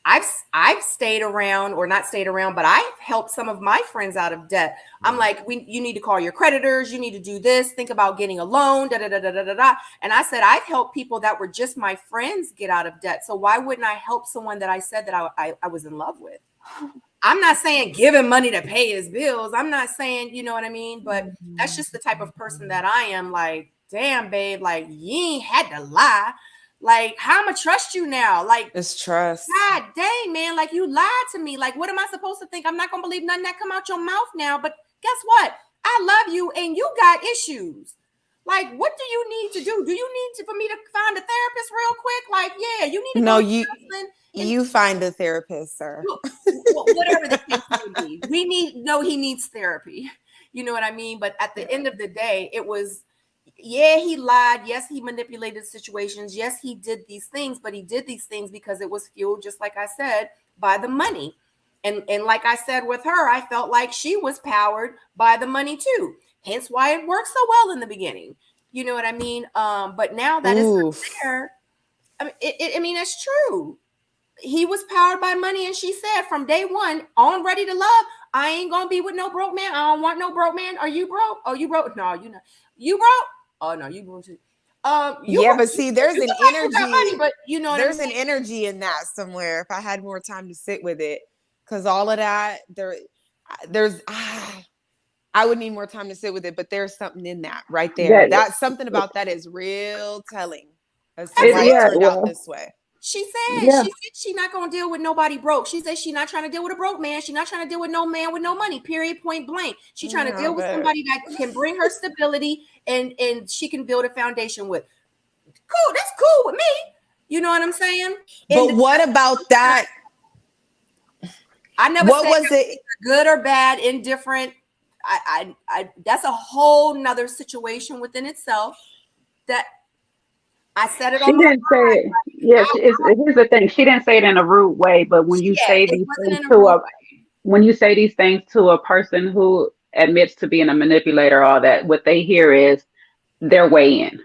I've stayed around, or not stayed around, but I've helped some of my friends out of debt. I'm like, you need to call your creditors. You need to do this. Think about getting a loan. Da da da da da da da. And I said I've helped people that were just my friends get out of debt. So why wouldn't I help someone that I said that I was in love with? I'm not saying give him money to pay his bills. I'm not saying, you know what I mean? But that's just the type of person that I am. Like, damn, babe, like you ain't had to lie. Like, how am I trust you now? Like, it's trust. God dang, man, like you lied to me. Like, what am I supposed to think? I'm not gonna believe nothing that come out your mouth now. But guess what? I love you and you got issues. Like, what do you need to do? Do you need for me to find a therapist real quick? Like, yeah, you need to go to counseling. You find a therapist, sir. Whatever the case may be. He needs therapy. You know what I mean? But at the end of the day, it was, yeah, he lied. Yes, he manipulated situations. Yes, he did these things, but he did these things because it was fueled, just like I said, by the money. And like I said with her, I felt like she was powered by the money too. Hence why it worked so well in the beginning. You know what I mean? But now that it's not there, I mean, it's true. He was powered by money, and she said from day one on Ready to Love, I ain't gonna be with no broke man. I don't want no broke man. Are you broke? Oh, you broke? No, you not. You broke? Oh no, you broke too. But see, there's an energy. Money, but you know, there's an energy in that somewhere. If I had more time to sit with it, because all of that, there's. I would need more time to sit with it, but there's something in that right there. That's something about that is real telling as to why it turned out this way. She said she's not gonna deal with nobody broke. She said she's not trying to deal with a broke man. She's not trying to deal with no man with no money. Period. Point blank. She's trying to deal with somebody that can bring her stability and she can build a foundation with. Cool. That's cool with me. You know what I'm saying? But what about that? I never said was it good or bad, indifferent. I that's a whole nother situation within itself that I said it on. She didn't say it. Yeah, here's the thing. She didn't say it in a rude way, but when you say these things to a person who admits to being a manipulator, all that, what they hear is their way in.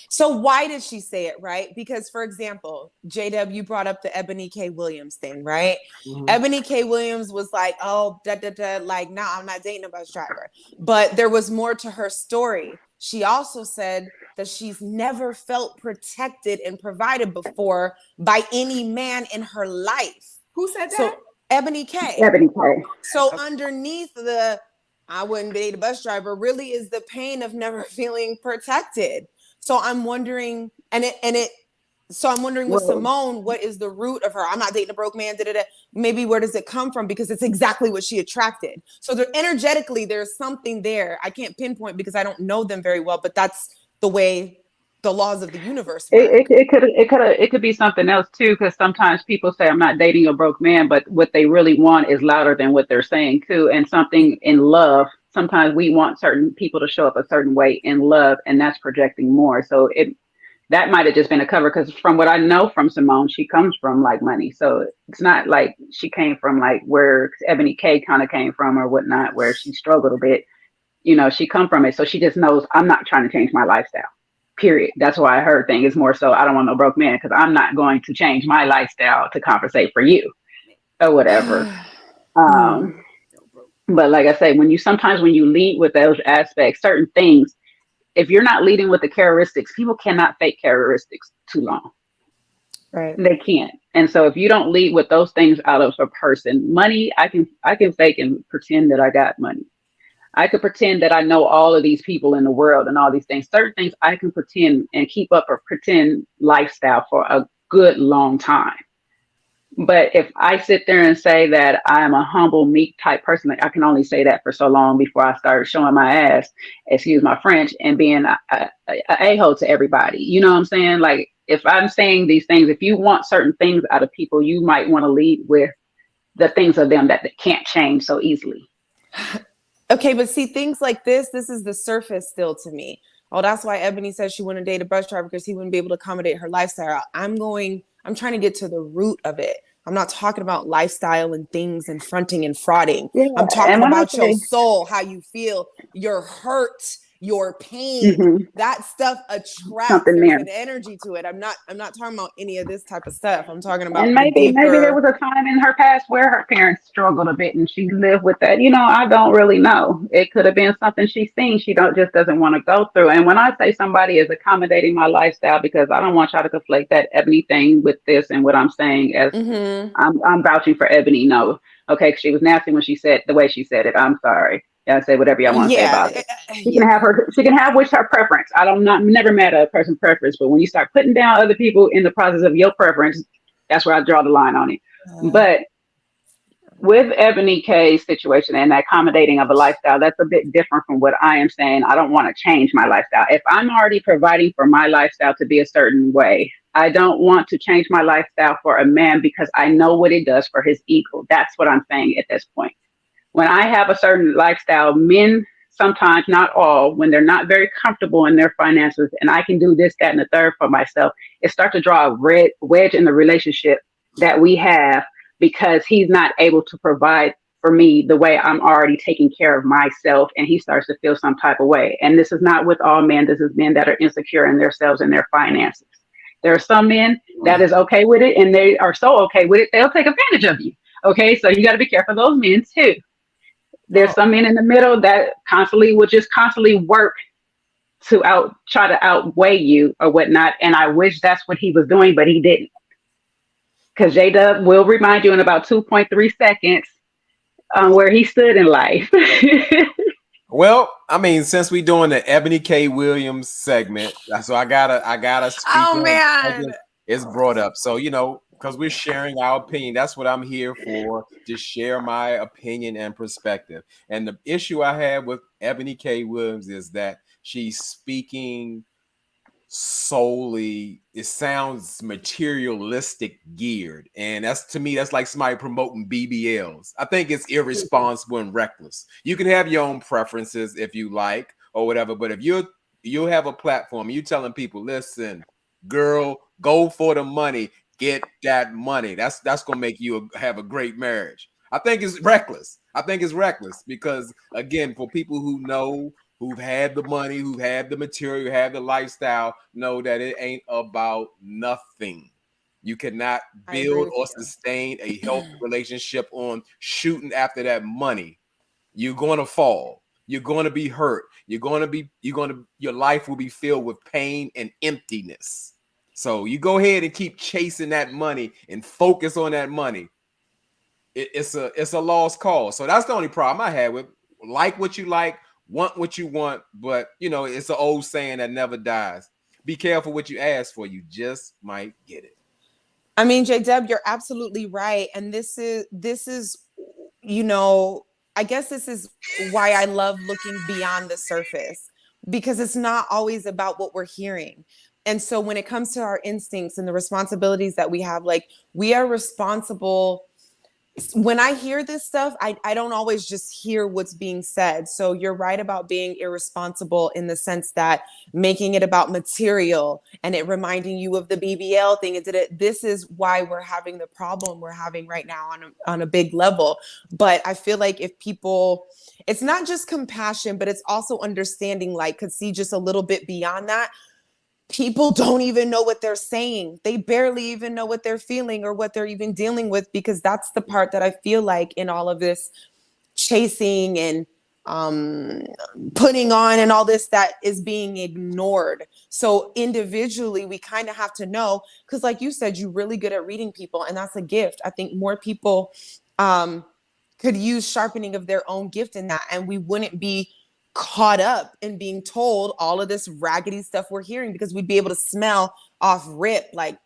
So why did she say it, right? Because, for example, JW brought up the Ebony K. Williams thing, right? Mm-hmm. Ebony K. Williams was like, oh, like, no, I'm not dating a bus driver. But there was more to her story. She also said that she's never felt protected and provided before by any man in her life. Who said that? So Ebony K. Ebony K. So underneath the I wouldn't date a bus driver really is the pain of never feeling protected. So I'm wondering, so I'm wondering with Symone, what is the root of her? I'm not dating a broke man. Maybe where does it come from? Because it's exactly what she attracted. So energetically, there's something there. I can't pinpoint because I don't know them very well, but that's the way the laws of the universe work. It could be something else too, because sometimes people say I'm not dating a broke man, but what they really want is louder than what they're saying too. And something in love. Sometimes we want certain people to show up a certain way in love, and that's projecting more. So that might have just been a cover, because from what I know from Symone, she comes from like money. So it's not like she came from like where Ebony K kind of came from or whatnot, where she struggled a bit. You know, she come from it. So she just knows I'm not trying to change my lifestyle, period. That's why her thing is more so I don't want no broke man, because I'm not going to change my lifestyle to compensate for you or whatever. But like I say, when you lead with those aspects, certain things, if you're not leading with the characteristics, people cannot fake characteristics too long. Right. They can't. And so if you don't lead with those things out of a person, money, I can fake and pretend that I got money. I could pretend that I know all of these people in the world and all these things. Certain things I can pretend and keep up a pretend lifestyle for a good long time. But if I sit there and say that I'm a humble, meek type person, like I can only say that for so long before I start showing my ass, excuse my French, and being a hole to everybody. You know what I'm saying? Like, if I'm saying these things, if you want certain things out of people, you might want to lead with the things of them that can't change so easily. Okay, but see, things like this is the surface still to me. Oh, that's why Ebony says she wouldn't date a bus driver, because he wouldn't be able to accommodate her lifestyle. I'm trying to get to the root of it. I'm not talking about lifestyle and things and fronting and frauding. Yeah, I'm talking about your soul, how you feel, your hurt, your pain. That stuff attracts. Something There's there. an energy to it. I'm not talking about any of this type of stuff. I'm talking about And the maybe there deeper. was a time in her past where her parents struggled a bit and she lived with that. I don't really know. It could have been something she's seen she doesn't want to go through. And when I say somebody is accommodating my lifestyle, because I don't want y'all to conflate that Ebony thing with this and what I'm saying as I'm vouching for Ebony. No. Okay, 'cause she was nasty when she said the way she said it. I'm sorry. Y'all say whatever y'all want to say about it. She can have which her preference. I'm never mad at a person's preference, but when you start putting down other people in the process of your preference, that's where I draw the line on it. But with Ebony K's situation and that accommodating of a lifestyle, that's a bit different from what I am saying. I don't want to change my lifestyle. If I'm already providing for my lifestyle to be a certain way, I don't want to change my lifestyle for a man because I know what it does for his ego. That's what I'm saying at this point. When I have a certain lifestyle, men sometimes, not all, when they're not very comfortable in their finances, and I can do this, that, and the third for myself, it starts to draw a red wedge in the relationship that we have because he's not able to provide for me the way I'm already taking care of myself, and he starts to feel some type of way. And this is not with all men. This is men that are insecure in themselves and their finances. There are some men that is okay with it, and they are so okay with it, they'll take advantage of you. Okay, so you got to be careful of those men too. There's some men in the middle that will just constantly work to try to outweigh you or whatnot. And I wish that's what he was doing, but he didn't. Because J-Dub will remind you in about 2.3 seconds where he stood in life. Well, I mean, since we doing the Ebony K. Williams segment, so I gotta speak. Oh man, it's brought up. So because we're sharing our opinion, that's what I'm here for. Just share my opinion and perspective. And the issue I have with Ebony K. Williams is that she's speaking solely, it sounds materialistic geared, and to me that's like somebody promoting BBLs. I think it's irresponsible and reckless. You can have your own preferences if you like or whatever, but if you have a platform, you telling people, listen, girl, go for the money, get that money. That's gonna make you have a great marriage. I think it's reckless. Because again, for people who know, who've had the money, who've had the material, who have the lifestyle, know that it ain't about nothing. You cannot build or sustain a healthy relationship on shooting after that money. You're going to fall. You're going to be hurt. Your life will be filled with pain and emptiness. So you go ahead and keep chasing that money and focus on that money. It's a lost cause. So that's the only problem I had with like what you like, want what you want, but it's an old saying that never dies. Be careful what you ask for. You just might get it. I mean, J-Dub, you're absolutely right. And this is, I guess this is why I love looking beyond the surface, because it's not always about what we're hearing. And so when it comes to our instincts and the responsibilities that we have, like, we are responsible. When I hear this stuff, I don't always just hear what's being said. So you're right about being irresponsible in the sense that making it about material and it reminding you of the BBL thing. This is why we're having the problem we're having right now on a big level. But I feel like if people, it's not just compassion, but it's also understanding, like, could see just a little bit beyond that. People don't even know what they're saying. They barely even know what they're feeling or what they're even dealing with, because that's the part that I feel like in all of this chasing and putting on and all this that is being ignored. So individually, we kind of have to know, because like you said, you're really good at reading people, and that's a gift. I think more people could use sharpening of their own gift in that, and we wouldn't be caught up in being told all of this raggedy stuff we're hearing, because we'd be able to smell off rip, like,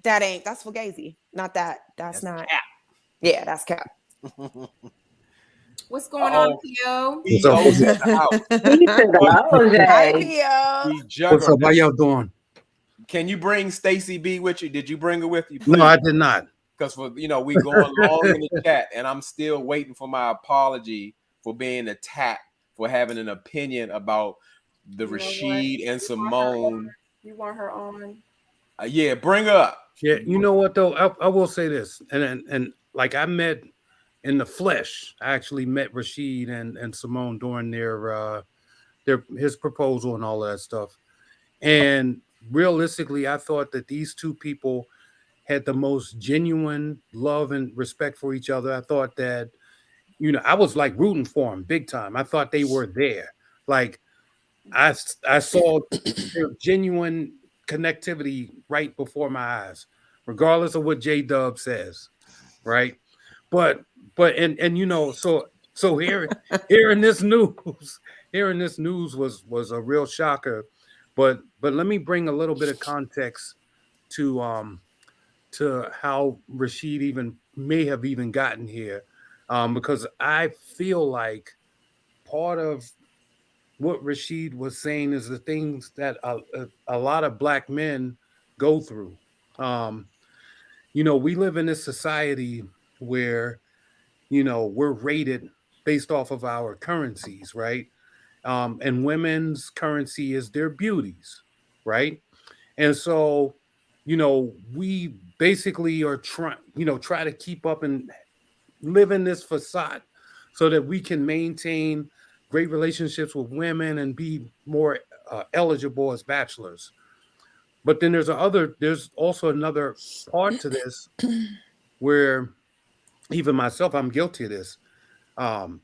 that's fugazi, not that. That's not cap. Yeah, that's cap. What's going on, P.O.? Hi, P.O. What's up? How y'all doing? Can you bring Stacy B with you? Did you bring her with you? Please? No, I did not. Because we going long in the chat, and I'm still waiting for my apology for being attacked for having an opinion about the Rashid and Symone. You want her on? Yeah, bring her up. Yeah, you know what though? I will say this, and like, I met in the flesh. I actually met Rashid and Symone during his proposal and all of that stuff. And realistically, I thought that these two people had the most genuine love and respect for each other. I thought that, I was like rooting for them big time. I thought they were there. Like I saw their genuine connectivity right before my eyes, regardless of what J Dub says, right? But so hearing this news, hearing this news was a real shocker. But let me bring a little bit of context to how Rasheed even may have even gotten here, because I feel like part of what Rasheed was saying is the things that a lot of black men go through. Um, we live in this society where, we're rated based off of our currencies, right? And women's currency is their beauties, right? And so, we basically are trying, try to keep up and live in this facade so that we can maintain great relationships with women and be more eligible as bachelors. But then there's also another part to this where even myself, I'm guilty of this. Um,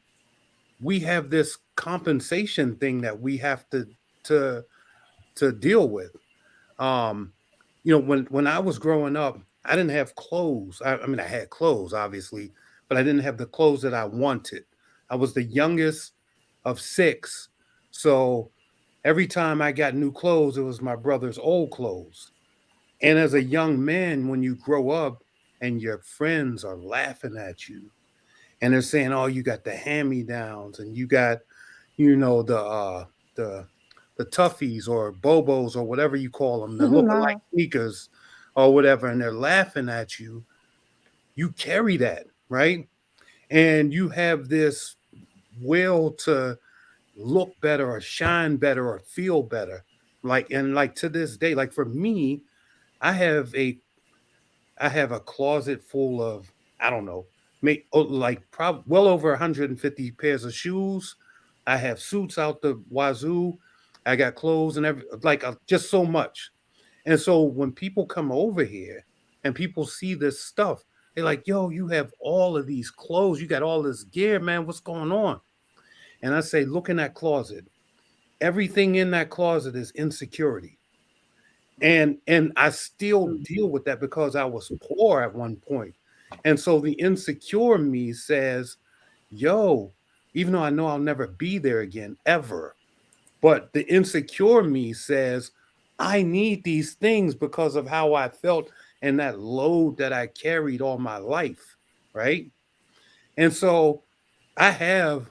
we have this compensation thing that we have to to deal with. Um, when I was growing up, I didn't have clothes. I mean, I had clothes, obviously, but I didn't have the clothes that I wanted. I was the youngest of six. So every time I got new clothes, it was my brother's old clothes. And as a young man, when you grow up and your friends are laughing at you and they're saying, "Oh, you got the hand-me-downs and you got, the the toughies or bobos or whatever you call them, they're looking like sneakers or whatever, and they're laughing at you. You carry that, right? And you have this will to look better or shine better or feel better. Like to this day, like for me, I have a I have a closet full of, I don't know, like probably well over 150 pairs of shoes. I have suits out the wazoo. I got clothes and just so much. And so when people come over here and people see this stuff, they're like, "Yo, you have all of these clothes. You got all this gear, man. What's going on?" And I say, "Look in that closet. Everything in that closet is insecurity." And I still deal with that because I was poor at one point. And so the insecure me says, "Yo, even though I know I'll never be there again ever, but the insecure me says, I need these things because of how I felt and that load that I carried all my life." Right. And so I have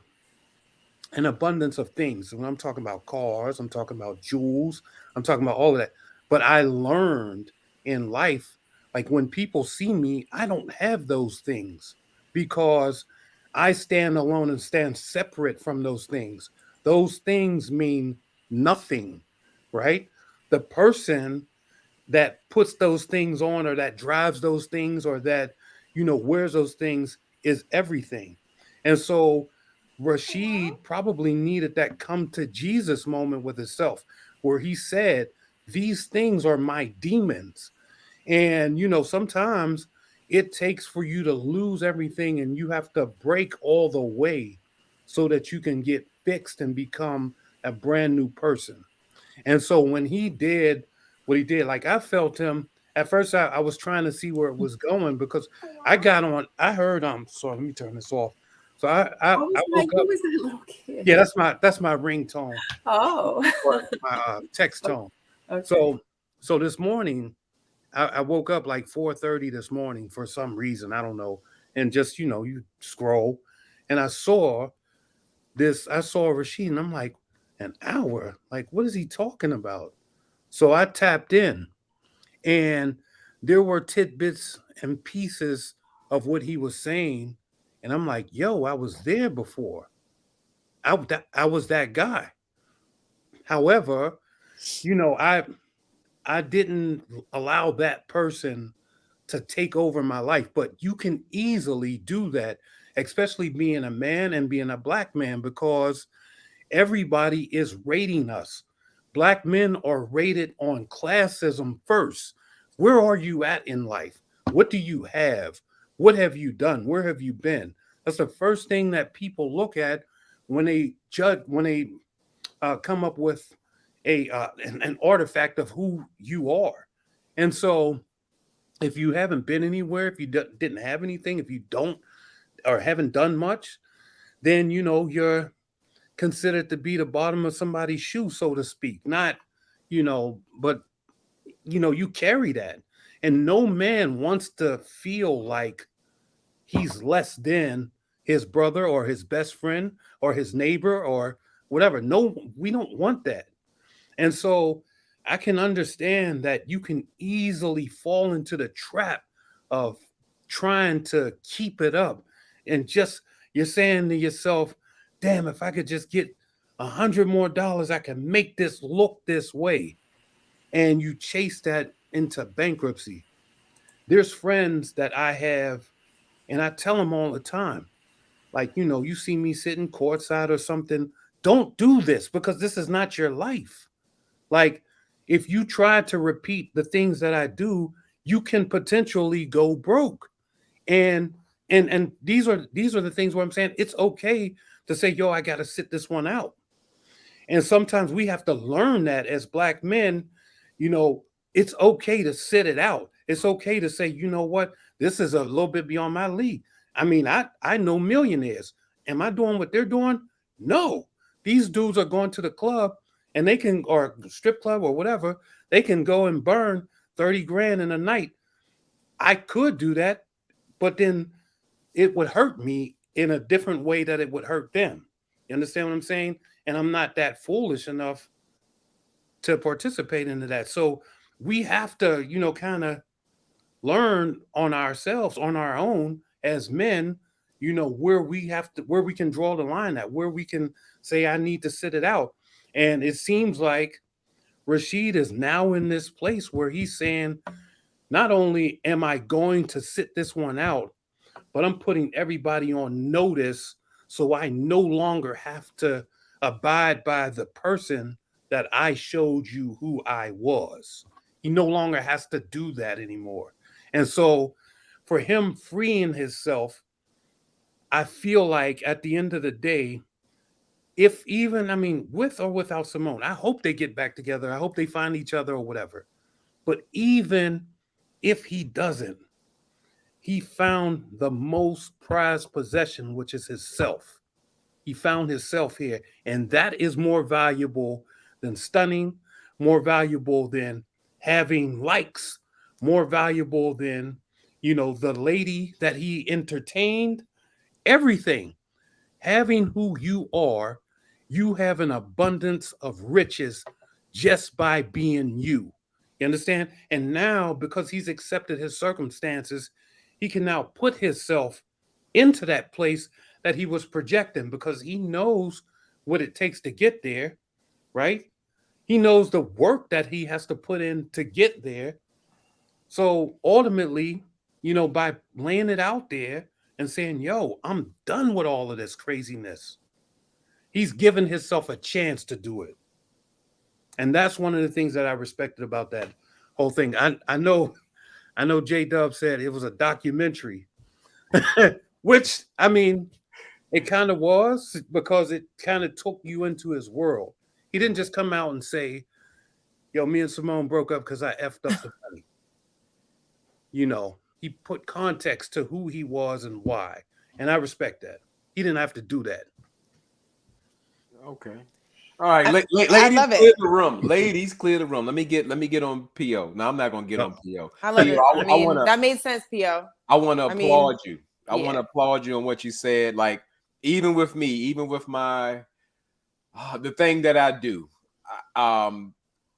an abundance of things. When I'm talking about cars, I'm talking about jewels, I'm talking about all of that. But I learned in life, like when people see me, I don't have those things because I stand alone and stand separate from those things. Those things mean nothing, right? The person that puts those things on or that drives those things or that, wears those things is everything. And so Rasheed probably needed that come to Jesus moment with himself where he said, "These things are my demons." And, sometimes it takes for you to lose everything and you have to break all the way so that you can get fixed and become a brand new person. And so when he did what he did, like I felt him at first. I was trying to see where it was going because I heard so let me turn this off. So I was woke who up. was that little kid? Yeah, that's my ringtone. Oh. Or my text tone. Okay. So this morning I woke up like 4:30 this morning for some reason. I don't know. And just, you scroll and I saw Rasheed and I'm like, an hour? Like, what is he talking about? So I tapped in and there were tidbits and pieces of what he was saying. And I'm like, yo, I was there before. I was that guy. However, I didn't allow that person to take over my life, but you can easily do that, especially being a man and being a black man, because everybody is rating us. Black men are rated on classism first. Where are you at in life? What do you have? What have you done? Where have you been? That's the first thing that people look at when they judge, when they come up with an artifact of who you are. And so, if you haven't been anywhere, if you didn't have anything, if you don't or haven't done much, then you're considered to be the bottom of somebody's shoe, so to speak. Not, but you carry that, and no man wants to feel like he's less than his brother or his best friend or his neighbor or whatever. No, we don't want that. And so I can understand that you can easily fall into the trap of trying to keep it up, and just you're saying to yourself, damn, if I could just get $100 more, I can make this look this way. And you chase that into bankruptcy. There's friends that I have, and I tell them all the time, like, you see me sitting courtside or something, don't do this because this is not your life. Like, if you try to repeat the things that I do, you can potentially go broke. And these are the things where I'm saying it's okay to say, yo, I got to sit this one out. And sometimes we have to learn that as Black men, it's okay to sit it out. It's okay to say, you know what, this is a little bit beyond my league. I mean, I know millionaires. Am I doing what they're doing? No. These dudes are going to the club and they can, or strip club or whatever, they can go and burn 30 grand in a night. I could do that, but then it would hurt me in a different way that it would hurt them. You understand what I'm saying? And I'm not that foolish enough to participate into that. So we have to, kind of learn on ourselves, on our own as men, where we can draw the line at, where we can say, I need to sit it out. And it seems like Rasheed is now in this place where he's saying, not only am I going to sit this one out, but I'm putting everybody on notice so I no longer have to abide by the person that I showed you who I was. He no longer has to do that anymore. And so for him freeing himself, I feel like at the end of the day, if even, with or without Symone, I hope they get back together. I hope they find each other or whatever. But even if he doesn't, he found the most prized possession, which is his self. He found himself here. And that is more valuable than stunning, more valuable than having likes, more valuable than, the lady that he entertained, everything. Having who you are, you have an abundance of riches just by being you. You understand? And now, because he's accepted his circumstances, he can now put himself into that place that he was projecting, because he knows what it takes to get there, right? He knows the work that he has to put in to get there. So ultimately, by laying it out there and saying, yo, I'm done with all of this craziness, he's given himself a chance to do it. And that's one of the things that I respected about that whole thing. I know J-Dub said it was a documentary, which, it kind of was, because it kind of took you into his world. He didn't just come out and say, yo, me and Symone broke up because I effed up the money. He put context to who he was and why. And I respect that. He didn't have to do that. Okay. All right, ladies, clear the room. Ladies, clear the room. Let me get on PO. No, I'm not gonna get on PO. I love it. That made sense, PO. I want to applaud you. I want to applaud you on what you said. Like, even with me, even with my the thing that I do,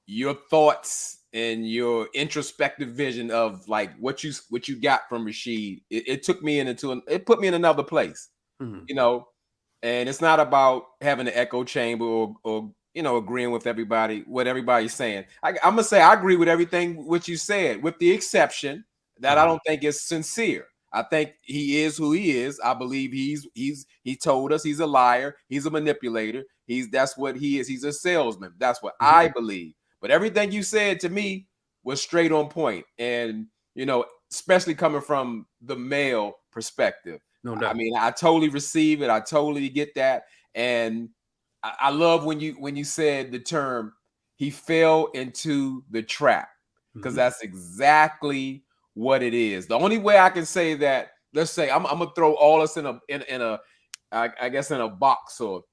your thoughts and your introspective vision of like what you got from Rasheed, it took me it put me in another place. Mm-hmm. And it's not about having an echo chamber or agreeing with what everybody's saying. I'm gonna say I agree with everything what you said, with the exception that I don't think it's sincere. I think he is who he is. I believe he told us he's a liar. He's a manipulator. That's what he is. He's a salesman. That's what I believe. But everything you said to me was straight on point. And, especially coming from the male perspective. No doubt. I mean, I totally receive it. I totally get that. And I love when you said the term, he fell into the trap, because that's exactly what it is. The only way I can say that, let's say I'm gonna throw all us in a I guess in a box, or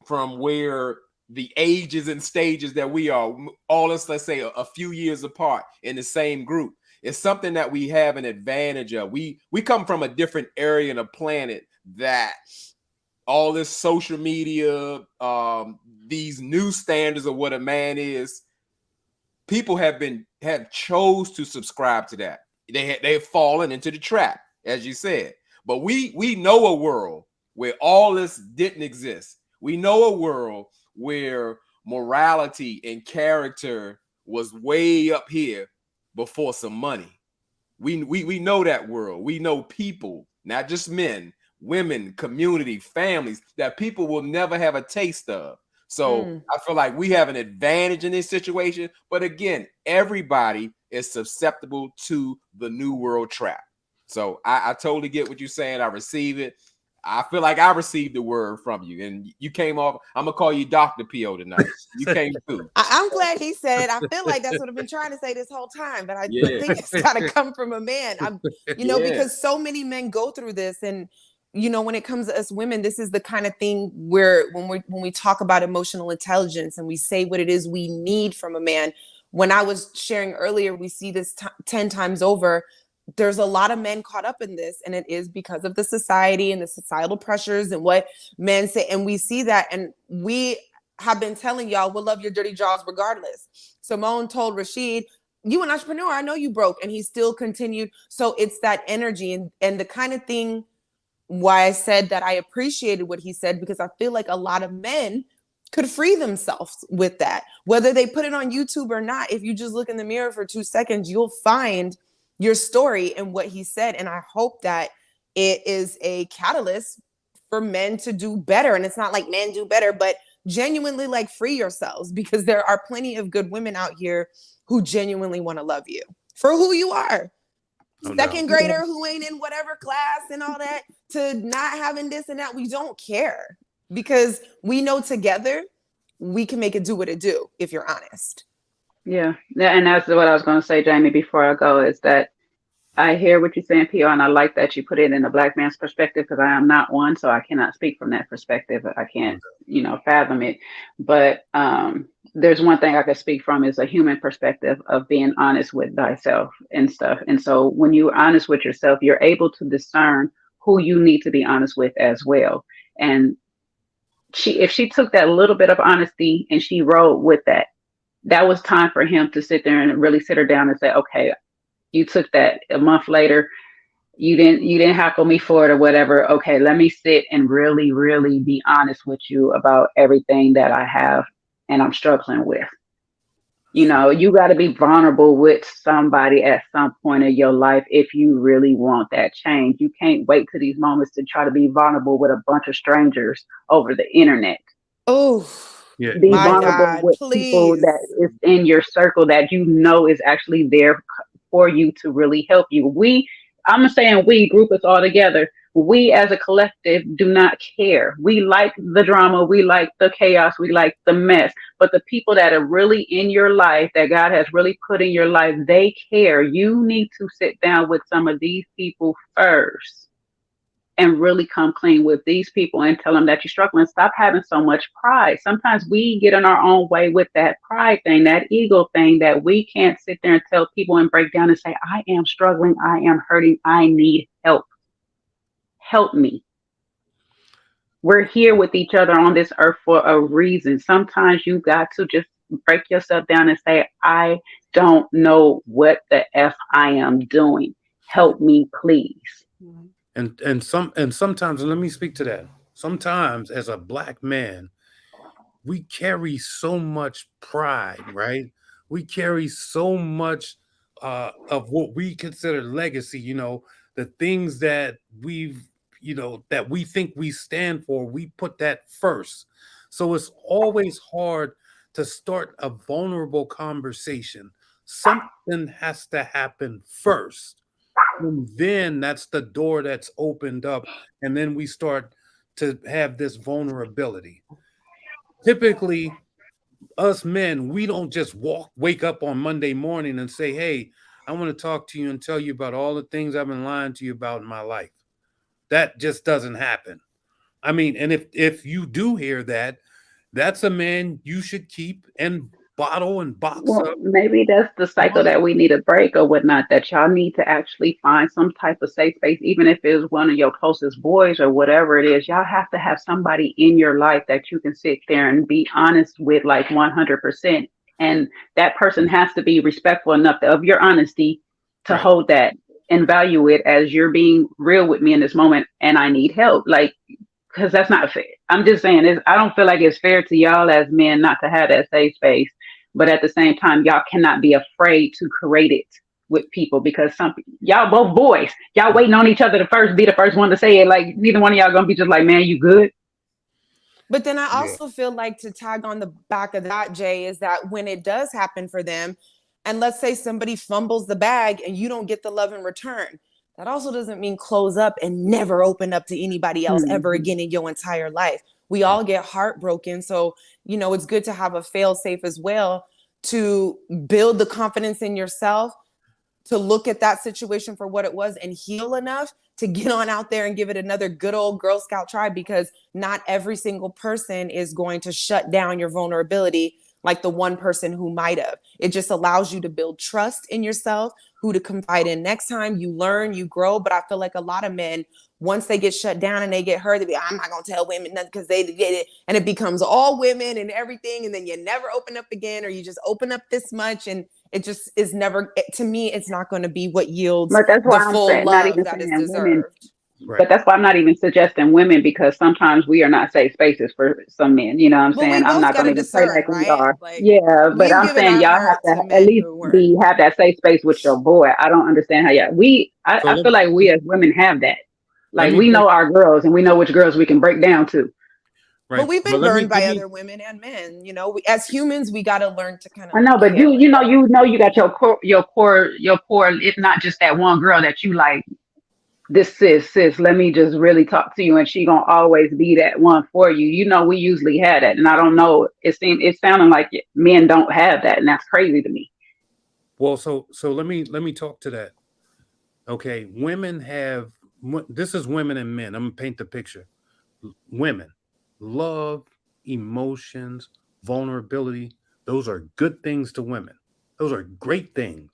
from where the ages and stages that we are, all us, let's say a few years apart in the same group. It's something that we have an advantage of. We come from a different area in a planet that all this social media, these new standards of what a man is, people have chose to subscribe to that. They've fallen into the trap, as you said. But we know a world where all this didn't exist. We know a world where morality and character was way up here before some money. We know that world. We know people, not just men, women, community, families, that people will never have a taste of. So I feel like we have an advantage in this situation. But again, everybody is susceptible to the new world trap. So I totally get what you're saying. I receive it. I feel like I received the word from you, and you came off. I'm gonna call you Dr. P.O. tonight. You came through. I'm glad he said it. I feel like that's what I've been trying to say this whole time, but I think it's got to come from a man. Because so many men go through this, and when it comes to us women, this is the kind of thing where when we talk about emotional intelligence and we say what it is we need from a man. When I was sharing earlier, we see this 10 times over. There's a lot of men caught up in this, and it is because of the society and the societal pressures and what men say. And we see that, and we have been telling y'all, we'll love your dirty jaws regardless. Symone told Rasheed, you an entrepreneur, I know you broke, and he still continued. So it's that energy and the kind of thing why I said that I appreciated what he said, because I feel like a lot of men could free themselves with that, whether they put it on YouTube or not. If you just look in the mirror for 2 seconds, you'll find your story and what he said. And I hope that it is a catalyst for men to do better. And it's not like men do better, but genuinely like free yourselves, because there are plenty of good women out here who genuinely want to love you for who you are. Second grader who ain't in whatever class and all that, to not having this and that. We don't care, because we know together we can make it do what it do, if you're honest. Yeah, and that's what I was going to say, Jamie, before I go, is that I hear what you're saying, PR, and I like that you put it in a black man's perspective, because I am not one, so I cannot speak from that perspective. I can't, fathom it. But there's one thing I can speak from, is a human perspective of being honest with thyself and stuff. And so when you're honest with yourself, you're able to discern who you need to be honest with as well. And if she took that little bit of honesty and she rode with that, that was time for him to sit there and really sit her down and say, okay, you took that a month later, you didn't heckle me for it or whatever. Okay, let me sit and really, really be honest with you about everything that I have and I'm struggling with. You got to be vulnerable with somebody at some point in your life if you really want that change. You can't wait to these moments to try to be vulnerable with a bunch of strangers over the internet. Oh, yeah. Be vulnerable with people that is in your circle that is actually there for you to really help you. I'm saying we group us all together. We as a collective do not care. We like the drama. We like the chaos. We like the mess. But the people that are really in your life, that God has really put in your life, they care. You need to sit down with some of these people first and really come clean with these people and tell them that you're struggling. Stop having so much pride. Sometimes we get in our own way with that pride thing, that ego thing, that we can't sit there and tell people and break down and say, I am struggling. I am hurting. I need help. Help me. We're here with each other on this earth for a reason. Sometimes you got to just break yourself down and say, I don't know what the F I am doing. Help me, please. And sometimes, and let me speak to that. Sometimes as a black man, we carry so much pride, right? We carry so much of what we consider legacy, the the things that that we think we stand for, we put that first. So it's always hard to start a vulnerable conversation. Something has to happen first. And then that's the door that's opened up. And then we start to have this vulnerability. Typically, us men, we don't just wake up on Monday morning and say, hey, I want to talk to you and tell you about all the things I've been lying to you about in my life. That just doesn't happen. I mean, and if you do hear that, that's a man you should keep and bottle and box Well, up. maybe that's the cycle that we need to break or whatnot, that y'all need to actually find some type of safe space, even if it's one of your closest boys or whatever it is. Y'all have to have somebody in your life that you can sit there and be honest with, like 100%. And that person has to be respectful enough of your honesty to Right. hold that and value it as you're being real with me in this moment and I need help. Like, because that's not fair. I'm just saying, I don't feel like it's fair to y'all as men not to have that safe space. But at the same time, y'all cannot be afraid to create it with people, because y'all both boys, y'all waiting on each other to be the first one to say it. Like, neither one of y'all gonna be just like, man, you good? But then I also feel like, to tag on the back of that, Jay, is that when it does happen for them, and let's say somebody fumbles the bag and you don't get the love in return, that also doesn't mean close up and never open up to anybody else ever again in your entire life. We all get heartbroken. So, it's good to have a fail safe as well, to build the confidence in yourself, to look at that situation for what it was and heal enough to get on out there and give it another good old Girl Scout try, because not every single person is going to shut down your vulnerability like the one person who might have. It just allows you to build trust in yourself, who to confide in next time. You learn, you grow. But I feel like a lot of men, once they get shut down and they get hurt, they be, I'm not going to tell women nothing because they did it. And it becomes all women and everything. And then you never open up again, or you just open up this much. And it just is never, to me, it's not going to be what yields But that's why the I'm full saying, not love even that is saying women. deserved. Right. But that's why I'm not even suggesting women, because sometimes we are not safe spaces for some men. You know what I'm Well, we saying? I'm both not got going to to even play discern, like we right? are. Like, Yeah, but we've I'm given saying our y'all heart have to to at men least who weren't. have that safe space with your boy. I don't understand how y'all. I So feel like we as women have that. let Like, me we break, know our girls and we know which girls we can break down to. right. But we've But been let me burned by other women and men. As humans, we got to learn to kind of I know, but heal it. you got your core. It's not just that one girl that you like. This sis, let me just really talk to you, and she gonna always be that one for you. We usually had that, and I don't know. It's sounding like men don't have that, and that's crazy to me. Well, so let me talk to that. Okay, women have, this is women and men. I'm gonna paint the picture. Women, love, emotions, vulnerability. Those are good things to women. Those are great things.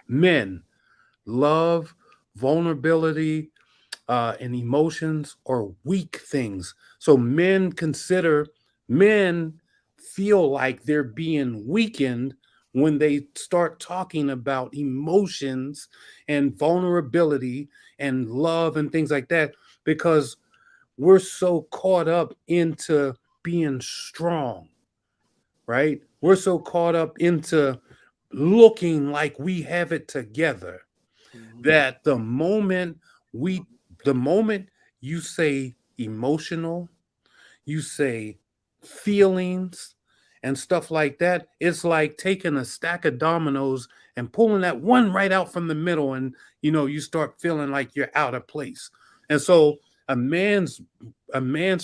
Men, love, vulnerability, and emotions are weak things. So men feel like they're being weakened when they start talking about emotions and vulnerability and love and things like that, because we're so caught up into being strong, right? We're so caught up into looking like we have it together that the moment you say emotional, you say feelings and stuff like that, it's like taking a stack of dominoes and pulling that one right out from the middle, and you start feeling like you're out of place. And so a man's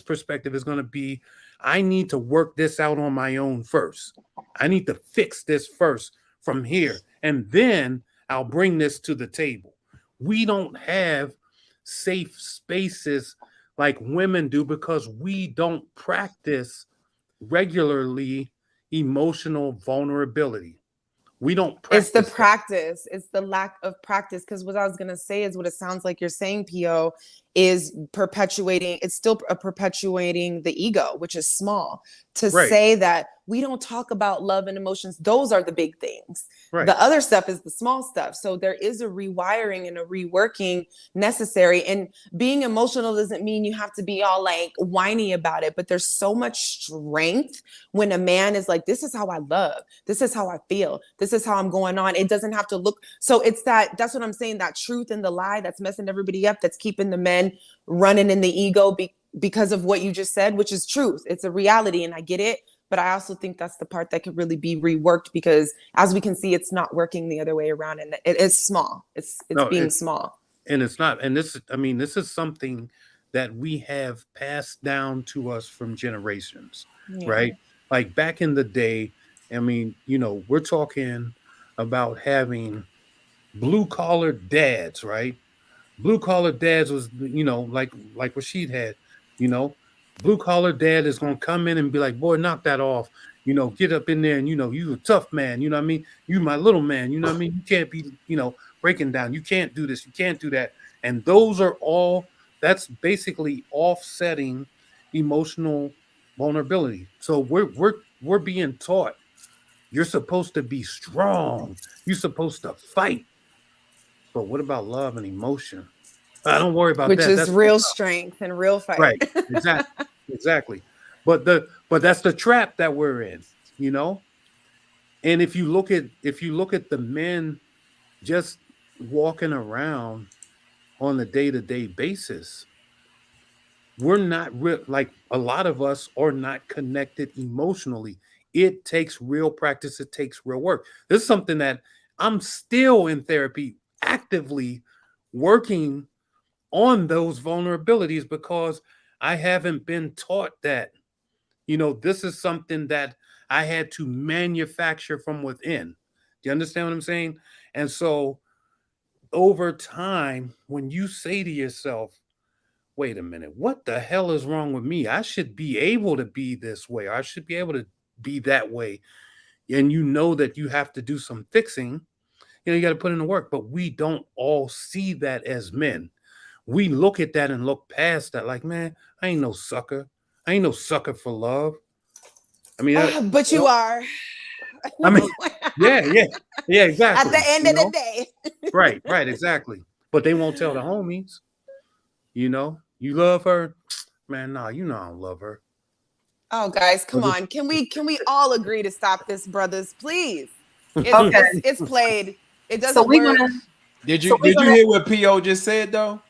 perspective is going to be, I need to work this out on my own first. I need to fix this first from here, and then I'll bring this to the table. We don't have safe spaces like women do because we don't practice regularly emotional vulnerability. We don't It's the practice that. practice. It's the lack of practice. Because what I was going to say is, what it sounds like you're saying, PO, is perpetuating. It's still perpetuating the ego, which is small. To Right. say that we don't talk about love and emotions. Those are the big things. Right. The other stuff is the small stuff. So there is a rewiring and a reworking necessary. And being emotional doesn't mean you have to be all like whiny about it, but there's so much strength when a man is like, this is how I love, this is how I feel, this is how I'm going on. It doesn't have to look. So it's that's what I'm saying, that truth and the lie that's messing everybody up, that's keeping the men running in the ego because of what you just said, which is truth. It's a reality, and I get it. But I also think that's the part that could really be reworked, because as we can see, it's not working the other way around, and it is small. It's being small. And it's not. And this is something that we have passed down to us from generations, right? Like back in the day, I mean, we're talking about having blue collar dads, right? Blue collar dads was, like Rasheed had, blue collar dad is going to come in and be like, boy, knock that off, get up in there, and, you a tough man, you know what I mean? You my little man, you know what I mean? You can't be, breaking down. You can't do this. You can't do that. And that's basically offsetting emotional vulnerability. So we're being taught you're supposed to be strong. You're supposed to fight. But what about love and emotion? I don't worry about that. Which is real strength and real fight. Right. Exactly. But that's the trap that we're in, And if you look at the men just walking around on a day-to-day basis, we're not like a lot of us are not connected emotionally. It takes real practice. It takes real work. This is something that I'm still in therapy, actively working on those vulnerabilities, because I haven't been taught that, this is something that I had to manufacture from within. Do you understand what I'm saying? And so over time, when you say to yourself, wait a minute, what the hell is wrong with me? I should be able to be this way. I should be able to be that way. And that you have to do some fixing, you got to put in the work, but we don't all see that as men. We look at that and look past that like, man, I ain't no sucker. I ain't no sucker for love. I mean, but you are. I mean, yeah, exactly. At the end of the day. Right, exactly. But they won't tell the homies, you love her, man. Nah, I don't love her. Oh, guys, come on. Can we all agree to stop this, brothers, please? It's played. It doesn't work. Did you hear what P.O. just said though?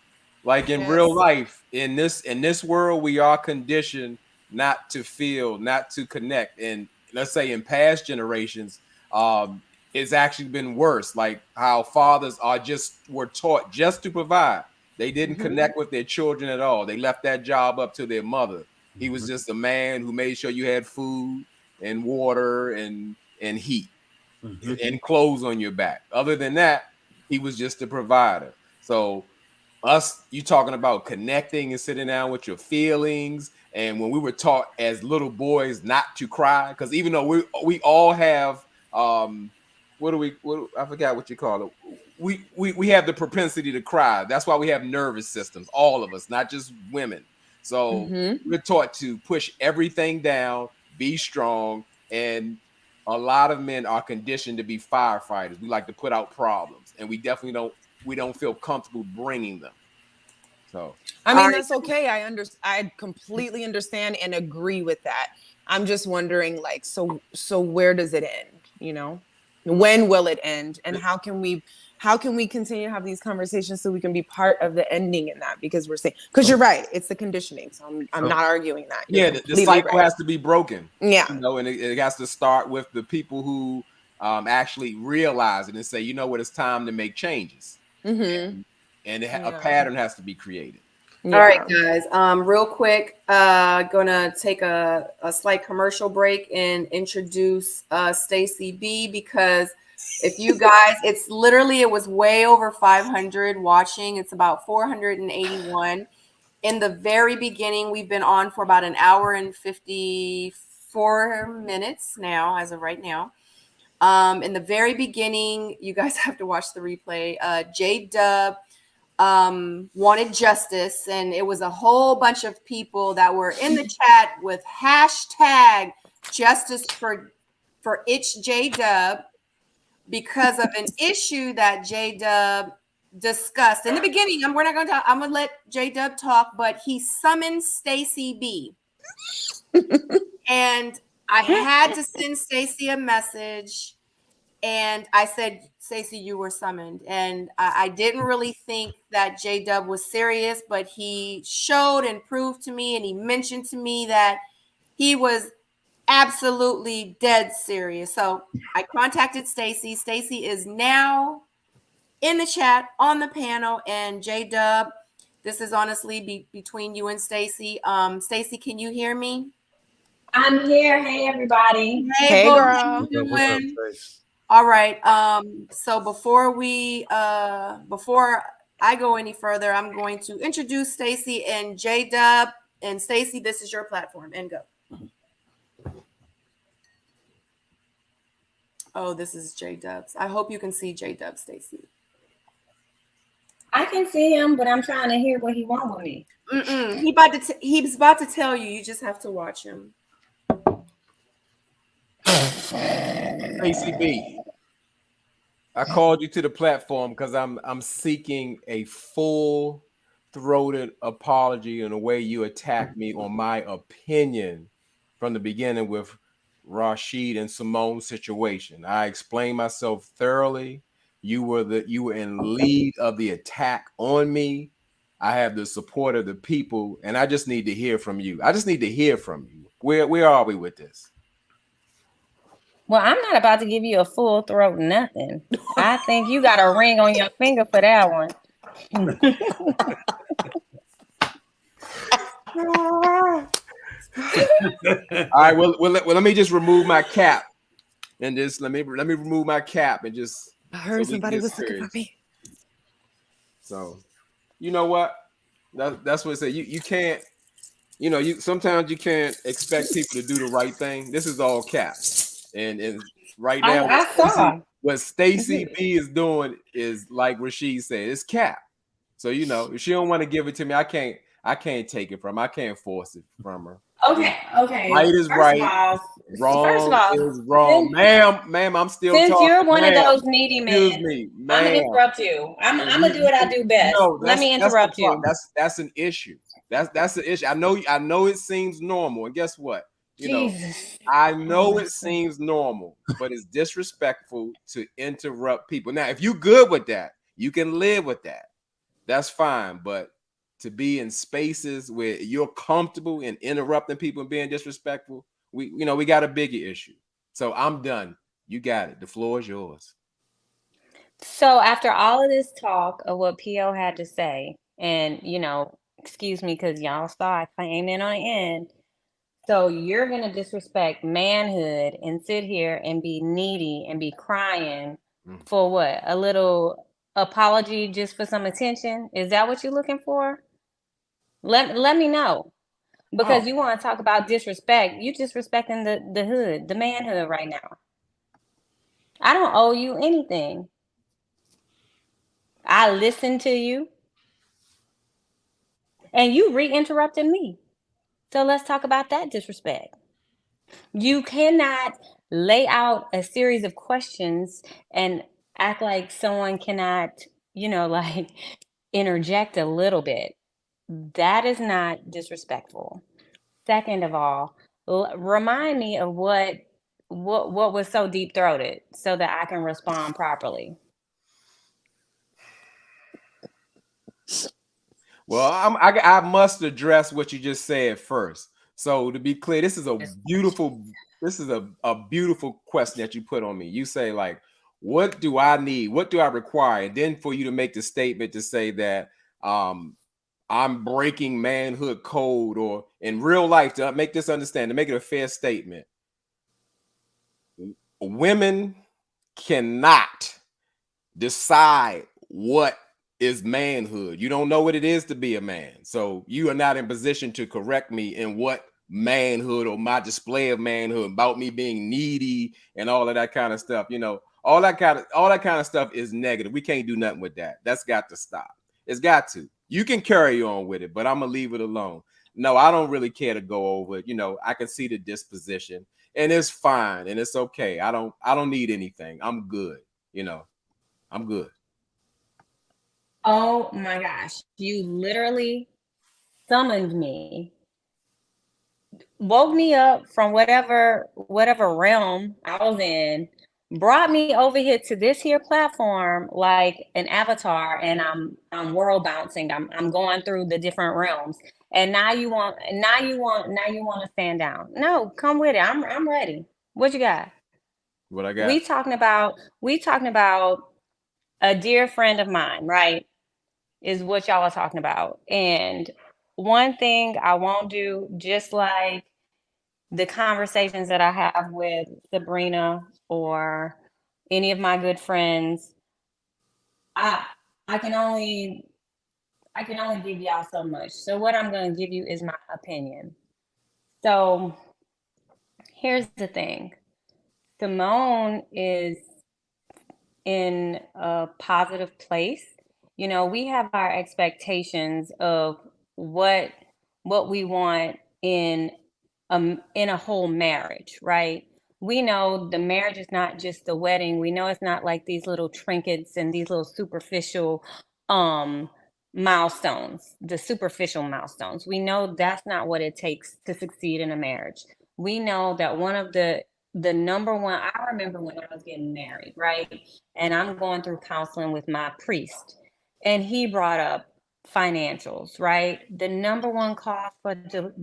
Like in real life, in this world, we are conditioned not to feel, not to connect. And let's say in past generations, it's actually been worse. Like how fathers were taught just to provide. They didn't connect with their children at all. They left that job up to their mother. He was just a man who made sure you had food and water and heat and clothes on your back. Other than that, he was just a provider. So you talking about connecting and sitting down with your feelings. And when we were taught as little boys not to cry, because even though we all have I forgot what you call it. We have the propensity to cry. That's why we have nervous systems, all of us, not just women. So we're taught to push everything down, be strong, and a lot of men are conditioned to be firefighters. We like to put out problems, and we definitely don't feel comfortable bringing them. So I mean, that's okay. I completely understand and agree with that. I'm just wondering, like, so where does it end? When will it end? And how can we continue to have these conversations so we can be part of the ending in that? Because you're right, it's the conditioning. So I'm not arguing that. The cycle has to be broken. Yeah. And it has to start with the people who actually realize it and say, you know what, it's time to make changes. And a pattern has to be created. All right, guys. Real quick, gonna take a slight commercial break and introduce Stacy B, because if you guys, it was way over 500 watching. It's about 481. In the very beginning, we've been on for about an hour and 54 minutes now, as of right now. In the very beginning, you guys have to watch the replay. J-Dub wanted justice, and it was a whole bunch of people that were in the chat with hashtag justice for Itch J Dub because of an issue that J Dub discussed in the beginning. We're not going to talk. I'm going to let J Dub talk, but he summoned Stacy B. And I had to send Stacy a message. And I said, Stacy, you were summoned. And I didn't really think that J Dub was serious, but he showed and proved to me, and he mentioned to me that he was absolutely dead serious. So I contacted Stacy. Stacy is now in the chat on the panel. And J Dub, this is honestly between you and Stacy. Stacy, can you hear me? I'm here. Hey, everybody. Hey, girl. What's up, Trace? All right. So before I go any further, I'm going to introduce Stacy and J Dub. And Stacy, this is your platform. And go. Oh, this is J Dub's. I hope you can see J Dub, Stacy. I can see him, but I'm trying to hear what he wants with me. He's about to tell you. You just have to watch him. Stacy B, I called you to the platform because I'm seeking a full-throated apology on the way you attacked me on my opinion from the beginning with Rashid and Symone situation. I explained myself thoroughly. You were in lead of the attack on me. I have the support of the people, and I just need to hear from you. I just need to hear from you. Where are we with this? Well, I'm not about to give you a full throat nothing. I think you got a ring on your finger for that one. All right. Well, let me just remove my cap, and just let me remove my cap and just. I heard somebody was looking for me. So, you know what? That's what I say. You can't. You know, sometimes you can't expect people to do the right thing. This is all cap. And right now, I saw what Stacy B is doing is like Rasheed said, it's cap. So you know, if she don't want to give it to me, I can't take it from her. I can't force it from her. Okay. Right is right. Wrong is wrong. Ma'am, I'm still talking. Since you're one of those needy men, excuse me, ma'am. I'm gonna interrupt you. I'm gonna do what I do best. No, let me interrupt you. That's an issue. That's the issue. I know it seems normal, and guess what? You know, I know it seems normal, but it's disrespectful to interrupt people. Now, if you're good with that, you can live with that. That's fine. But to be in spaces where you're comfortable in interrupting people and being disrespectful, we got a bigger issue. So I'm done. You got it. The floor is yours. So after all of this talk of what PO had to say, and excuse me, because y'all saw I came in on the end. So you're going to disrespect manhood and sit here and be needy and be crying for what? A little apology just for some attention? Is that what you're looking for? Let me know. Because you want to talk about disrespect. You disrespecting the hood, the manhood right now. I don't owe you anything. I listened to you. And you re-interrupted me. So let's talk about that disrespect. You cannot lay out a series of questions and act like someone cannot, interject a little bit. That is not disrespectful. Second of all, remind me of what was so deep-throated so that I can respond properly. Well, I must address what you just said first. So to be clear, this is a beautiful question that you put on me. You say like, what do I need? What do I require? And then for you to make the statement to say that I'm breaking manhood code, or in real life, to make this understand, to make it a fair statement. Women cannot decide what is manhood. You don't know what it is to be a man. So you are not in position to correct me in what manhood or my display of manhood, about me being needy and all of that kind of stuff. All that kind of stuff is negative. We can't do nothing with that. That's got to stop. It's got to. You can carry on with it, but I'm gonna leave it alone. no, I don't really care to go over it. You know, I can see the disposition, and it's fine, and it's okay. I don't need anything. I'm good. You know, I'm good. Oh my gosh, you literally summoned me, woke me up from whatever realm I was in, brought me over here to this here platform like an avatar, and I'm world bouncing. I'm going through the different realms. And now you want to stand down. No, come with it. I'm ready. What you got? What I got? We talking about a dear friend of mine, right? Is what y'all are talking about. And one thing I won't do, just like the conversations that I have with Sabrina or any of my good friends, I I can only give y'all so much. So what I'm going to give you is my opinion. So here's the thing. Simone is in a positive place. You know, we have our expectations of what we want in a whole marriage, right? We know the marriage is not just the wedding. We know it's not like these little trinkets and these little superficial um milestones, the superficial milestones. We know that's not what it takes to succeed in a marriage. We know that one of the number one, I remember when I was getting married, right? And I'm going through counseling with my priest, and he brought up financials, right? The number one cause for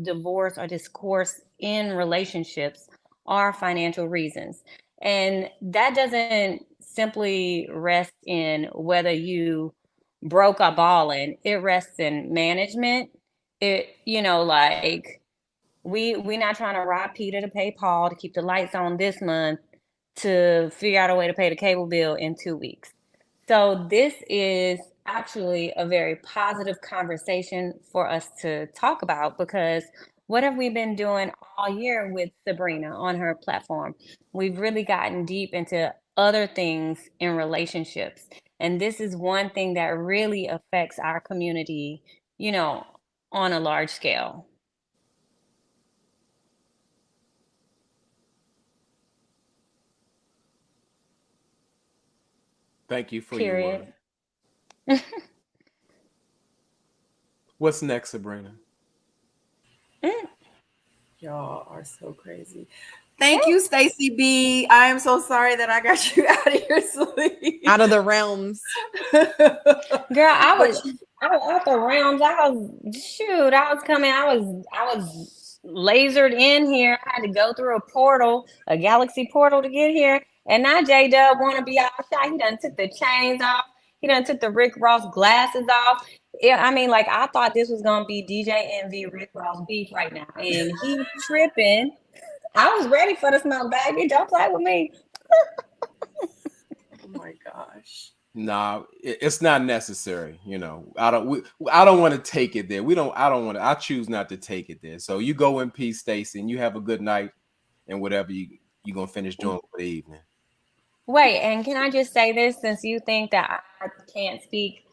divorce or discourse in relationships are financial reasons. And that doesn't simply rest in whether you broke or balling, it rests in management. Like we not trying to rob Peter to pay Paul to keep the lights on this month to figure out a way to pay the cable bill in 2 weeks. So this is actually a very positive conversation for us to talk about, because what have we been doing all year with Sabrina on her platform? We've really gotten deep into other things in relationships. And this is one thing that really affects our community, on a large scale. Thank you for your Period. word. What's next, Sabrina? Y'all are so crazy. Thank you, Stacy B. I am so sorry that I got you out of your sleep. Out of the realms. Girl, I was out the realms. I was lasered in here. I had to go through a portal, a galaxy portal to get here. And now J Dub wanna be all shy. He done took the chains off. He done took the Rick Ross glasses off. Yeah, I mean, like I thought this was gonna be DJ Envy Rick Ross beef right now. And he tripping. I was ready for the smoke, baby. Don't play with me. Oh my gosh. Nah, it's not necessary. You know, I don't want to take it there. I choose not to take it there. So you go in peace, Stacy, and you have a good night and whatever you're going to finish doing for the evening. Wait, and can I just say this, since you think that I can't speak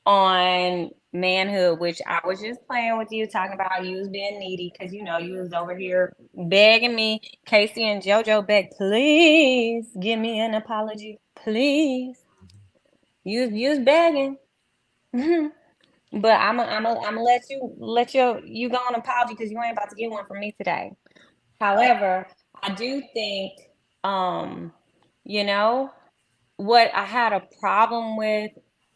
on manhood, which I was just playing with you, talking about you was being needy because you was over here begging me, Casey and JoJo beg, please give me an apology, please. You was begging, but I'm gonna let you go on apology because you ain't about to get one from me today. However, I do think, you know, what I had a problem with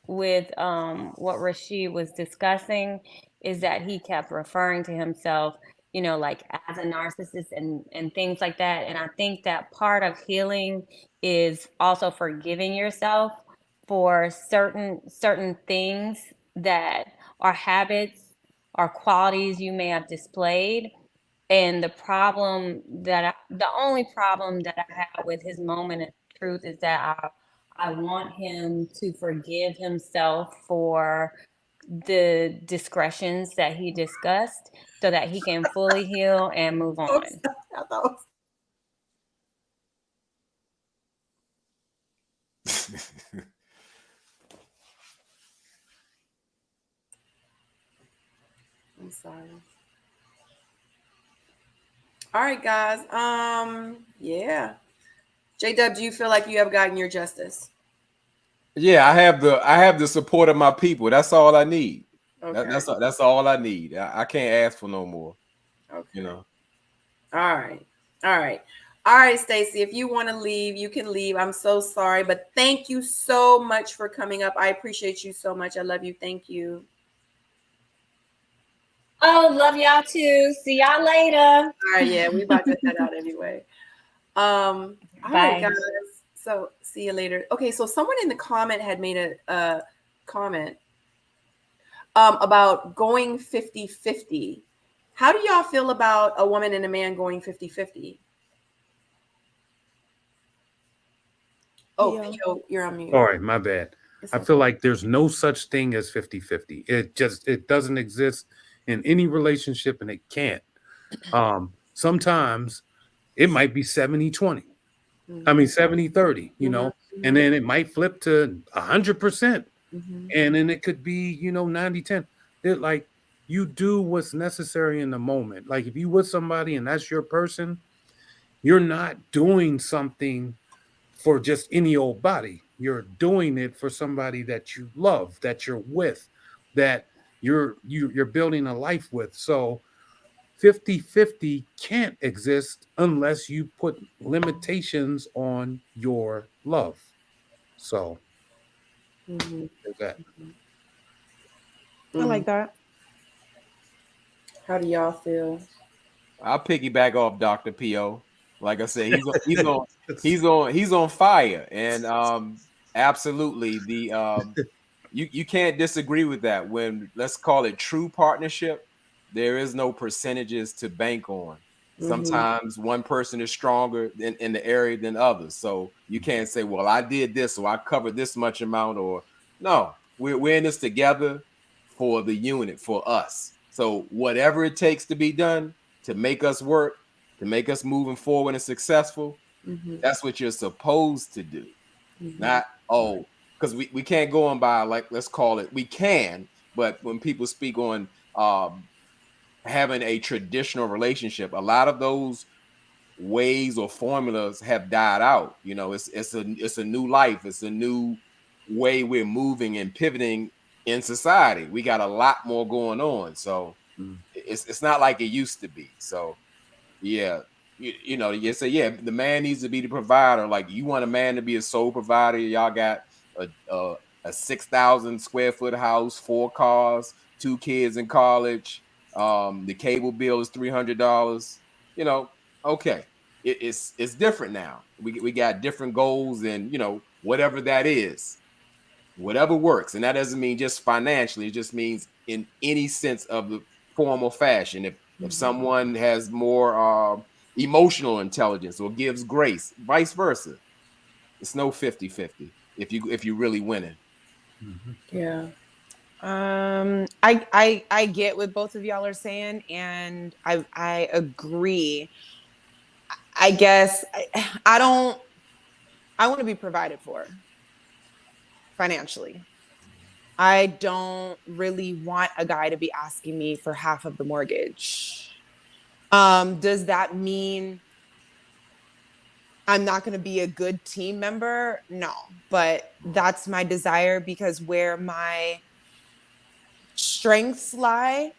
what Rasheed was discussing is that he kept referring to himself, like as a narcissist and things like that. And I think that part of healing is also forgiving yourself for certain things that are habits or qualities you may have displayed. And the only problem that I have with his moment of truth is that I want him to forgive himself for the discretions that he discussed so that he can fully heal and move on. I'm sorry. All right, guys. Yeah. J-Dub, do you feel like you have gotten your justice? Yeah, I have the support of my people. That's all I need. Okay. That's all I need. I can't ask for no more. Okay. You know. All right. All right. All right, Stacy, if you want to leave, you can leave. I'm so sorry, but thank you so much for coming up. I appreciate you so much. I love you. Thank you. Oh, love y'all too. See y'all later. All right, yeah, we about to head out anyway. All right, Bye. guys. So see you later. Okay, so someone in the comment had made a comment about going 50-50. How do y'all feel about a woman and a man going 50-50? Oh, P.O., you're on mute. All right, my bad. It's I okay. feel like there's no such thing as 50-50. It doesn't exist in any relationship, and it can't. Sometimes it might be 70-20. I mean 70-30, you know, and then it might flip to 100%. And then it could be, 90-10. It like you do what's necessary in the moment. Like if you with somebody and that's your person, you're not doing something for just any old body. You're doing it for somebody that you love, that you're with, that you're building a life with. So 50-50 can't exist unless you put limitations on your love. So there's that. I like that. How do y'all feel? I'll piggyback off Dr. P.O. Like I said, he's on fire, and absolutely you can't disagree with that. When let's call it true partnership, there is no percentages to bank on. Sometimes one person is stronger in the area than others, so you can't say, "Well, I did this, so I covered this much amount," or no, we're in this together for the unit, for us. So whatever it takes to be done to make us work, to make us moving forward and successful, that's what you're supposed to do. Not, because we can't go on by, like, let's call it, we can, but when people speak on having a traditional relationship, a lot of those ways or formulas have died out. It's a new life. It's a new way we're moving and pivoting in society. We got a lot more going on. So it's not like it used to be. So yeah, you say, yeah, the man needs to be the provider. Like, you want a man to be a sole provider. Y'all got a 6,000 square foot house, 4 cars, 2 kids in college. The cable bill is $300. Okay, it's different now. We got different goals, and whatever that is, whatever works. And that doesn't mean just financially. It just means in any sense of the formal fashion. If someone has more emotional intelligence or gives grace, vice versa, it's no 50-50 if you really winning. Yeah. I get what both of y'all are saying, and I agree. I guess I want to be provided for financially. I don't really want a guy to be asking me for half of the mortgage. Does that mean I'm not going to be a good team member? No, but that's my desire, because where my strengths lie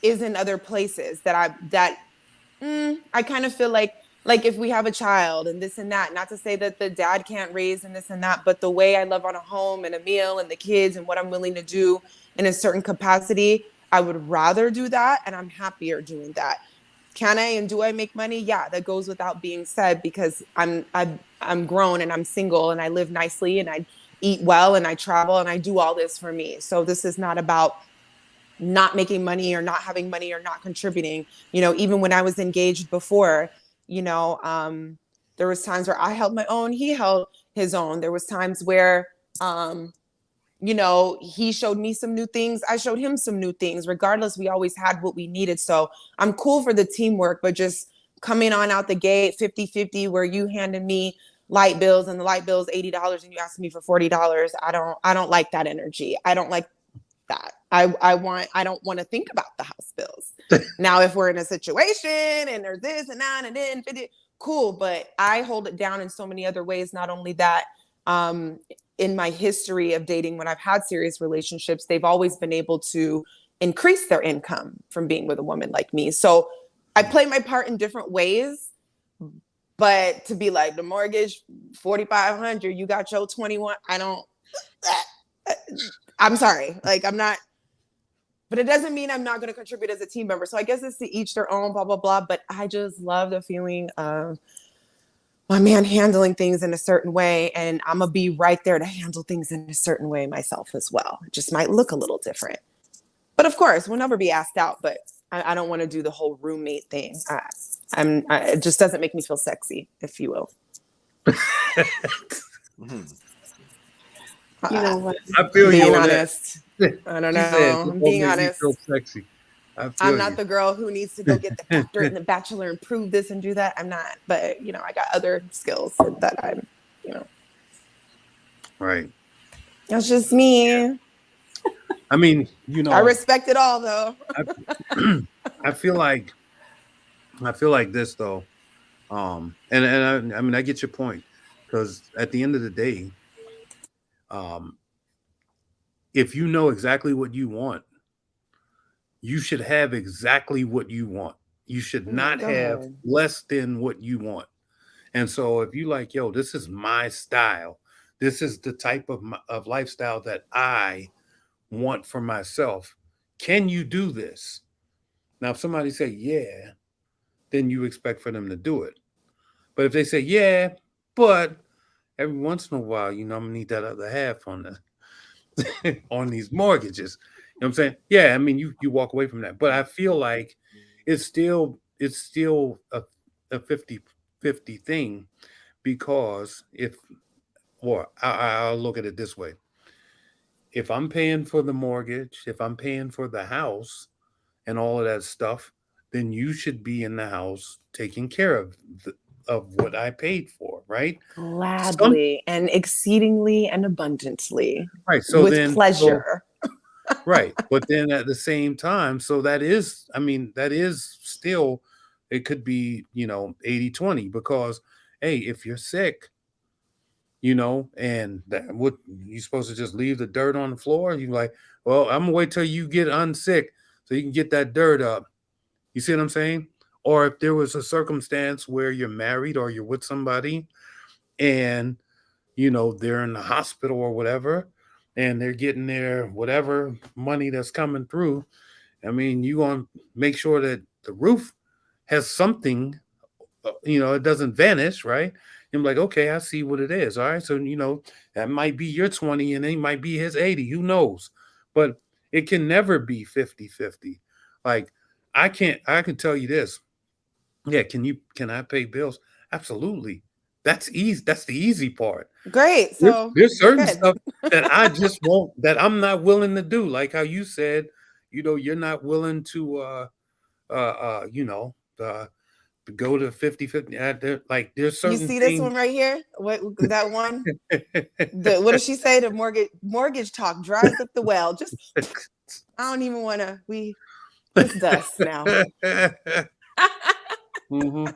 is in other places that I kind of feel like if we have a child and this and that, not to say that the dad can't raise and this and that, but the way I love on a home and a meal and the kids and what I'm willing to do in a certain capacity, I would rather do that, and I'm happier doing that. Can I and do I make money? Yeah, that goes without being said, because I'm grown and I'm single and I live nicely and I eat well and I travel and I do all this for me. So this is not about not making money or not having money or not contributing. Even when I was engaged before, there was times where I held my own, he held his own. There was times where, he showed me some new things, I showed him some new things. Regardless, we always had what we needed. So I'm cool for the teamwork, but just coming on out the gate 50-50, where you handed me light bills and the light bill's $80 and you asked me for $40, I don't like that energy. I don't like that. I don't want to think about the house bills. Now, if we're in a situation and there's this and that and then cool, but I hold it down in so many other ways. Not only that, in my history of dating, when I've had serious relationships, they've always been able to increase their income from being with a woman like me. So I play my part in different ways. But to be like, the mortgage, $4,500, you got your 21, I'm sorry. Like, I'm not, but it doesn't mean I'm not going to contribute as a team member. So I guess it's to each their own, blah, blah, blah. But I just love the feeling of my man handling things in a certain way. And I'm going to be right there to handle things in a certain way myself as well. It just might look a little different. But of course, we'll never be asked out. But I don't want to do the whole roommate thing. It just doesn't make me feel sexy, if you will. You know what? I feel being you. Honest. I don't know. I'm being honest. Sexy. I'm not the girl who needs to go get the doctorate and the bachelor and prove this and do that. I'm not. But I got other skills that I'm. Right. That's just me. I mean, I respect it all, though. I feel like this though, and I mean I get your point, because at the end of the day, if you know exactly what you want, you should have exactly what you want. You should not have less than what you want. And so if you like, yo, this is my style, this is the type of lifestyle that I want for myself, can you do this? Now, if somebody say, yeah, then you expect for them to do it. But if they say, yeah, but every once in a while, I'm gonna need that other half on the on these mortgages. You know what I'm saying? Yeah, I mean, you walk away from that. But I feel like it's still a 50-50 thing, because I'll look at it this way. If I'm paying for the mortgage, if I'm paying for the house and all of that stuff, then you should be in the house taking care of what I paid for, right? Gladly and exceedingly and abundantly. Right. So with pleasure. Right. But then at the same time, so that is still, it could be, 80-20, because, hey, if you're sick, and that, what, you're supposed to just leave the dirt on the floor? You're like, well, I'm gonna wait till you get unsick so you can get that dirt up. You see what I'm saying? Or if there was a circumstance where you're married or you're with somebody and, they're in the hospital or whatever, and they're getting their whatever money that's coming through, I mean, you want to make sure that the roof has something, it doesn't vanish, right? I'm like, okay, I see what it is. All right. So, that might be your 20 and it might be his 80. Who knows? But it can never be 50-50. Like, I can tell you this. Yeah, can I pay bills? Absolutely. That's easy. That's the easy part. Great. So there's certain stuff that I just won't, that I'm not willing to do. Like how you said, you're not willing to go to 50-50. Like there's certain You see things. this one right here? What that one? What does she say? The mortgage talk dries up the well. Just I don't even want to. It's dust now. Mm-hmm.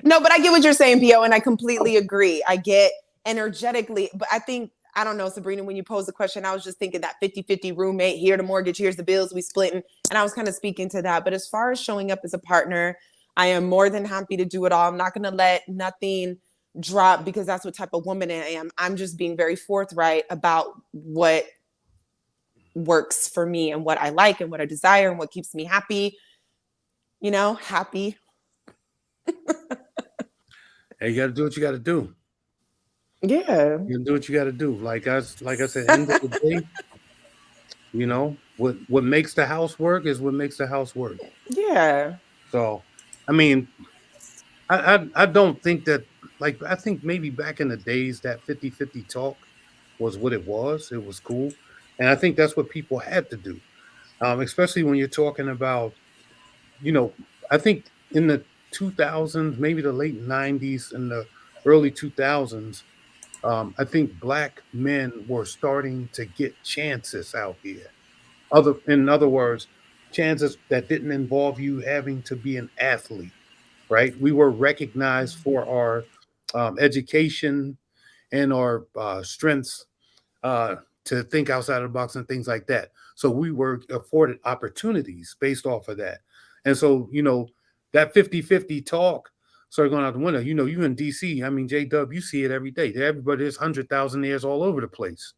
No, but I get what you're saying, P.O., and I completely agree. I get energetically, but I don't know, Sabrina, when you posed the question, I was just thinking that 50-50 roommate, here the mortgage, here's the bills, we splitting. And I was kind of speaking to that. But as far as showing up as a partner, I am more than happy to do it all. I'm not going to let nothing drop, because that's what type of woman I am. I'm just being very forthright about what works for me and what I like and what I desire and what keeps me happy. Happy. Hey, you got to do what you got to do. Yeah. You do what you got to do. Like I said, end of the day, what makes the house work is what makes the house work. Yeah. So, I mean, I don't think that, like, I think maybe back in the days that 50-50 talk was what it was. It was cool. And I think that's what people had to do. Especially when you're talking about, I think in the 2000s, maybe the late 90s and the early 2000s, I think black men were starting to get chances out here. In other words, chances that didn't involve you having to be an athlete, right? We were recognized for our education and our strengths to think outside of the box and things like that. So we were afforded opportunities based off of that. And so, that 50-50 talk started going out the window. You in DC, I mean, J-Dub, you see it every day. Everybody is 100,000 all over the place.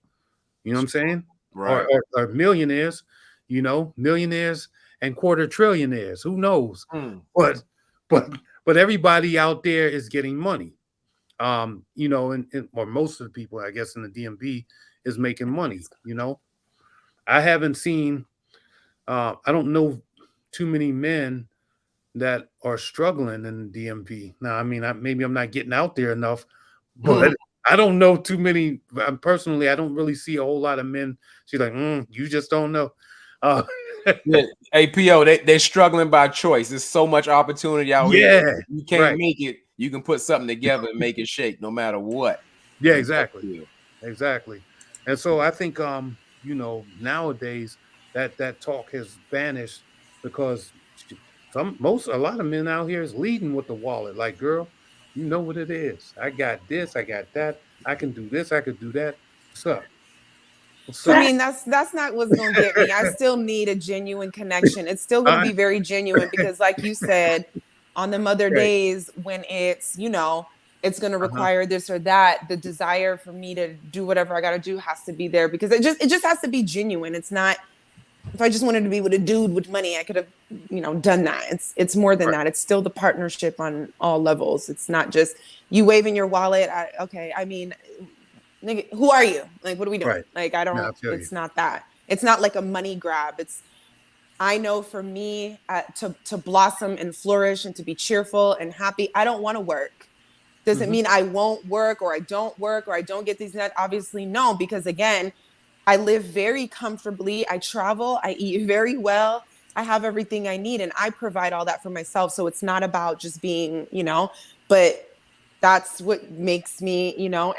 You know what I'm saying? Right. Or millionaires, millionaires and quarter trillionaires. Who knows? But everybody out there is getting money. And or most of the people, I guess, in the DMV is making money. I haven't seen, I don't know too many men that are struggling in the DMV. Now, I mean, maybe I'm not getting out there enough, but I don't know too many. Personally, I don't really see a whole lot of men. She's like, you just don't know. Yeah. APO, they're struggling by choice. There's so much opportunity out here. You can't make it. You can put something together and make it shake no matter what. Yeah, exactly. And so I think nowadays that talk has vanished because a lot of men out here is leading with the wallet. Like, girl, you know what it is. I got this, I got that, I can do this, I could do that. What's up? I mean, that's not what's going to get me. I still need a genuine connection. It's still going to be very genuine because, like you said, on them other days when it's, it's going to require this or that, the desire for me to do whatever I got to do has to be there because it just has to be genuine. It's not, if I just wanted to be with a dude with money, I could have, done that. It's more than that. It's still the partnership on all levels. It's not just you waving your wallet. I mean, nigga, who are you? Like, what are we doing? Like, I don't, it's not that. It's not like a money grab. I know for me to blossom and flourish and to be cheerful and happy, I don't want to work. Does it mean I won't work or I don't work or I don't get these net? Obviously, no, because again, I live very comfortably. I travel, I eat very well. I have everything I need and I provide all that for myself. So it's not about just being, but that's what makes me,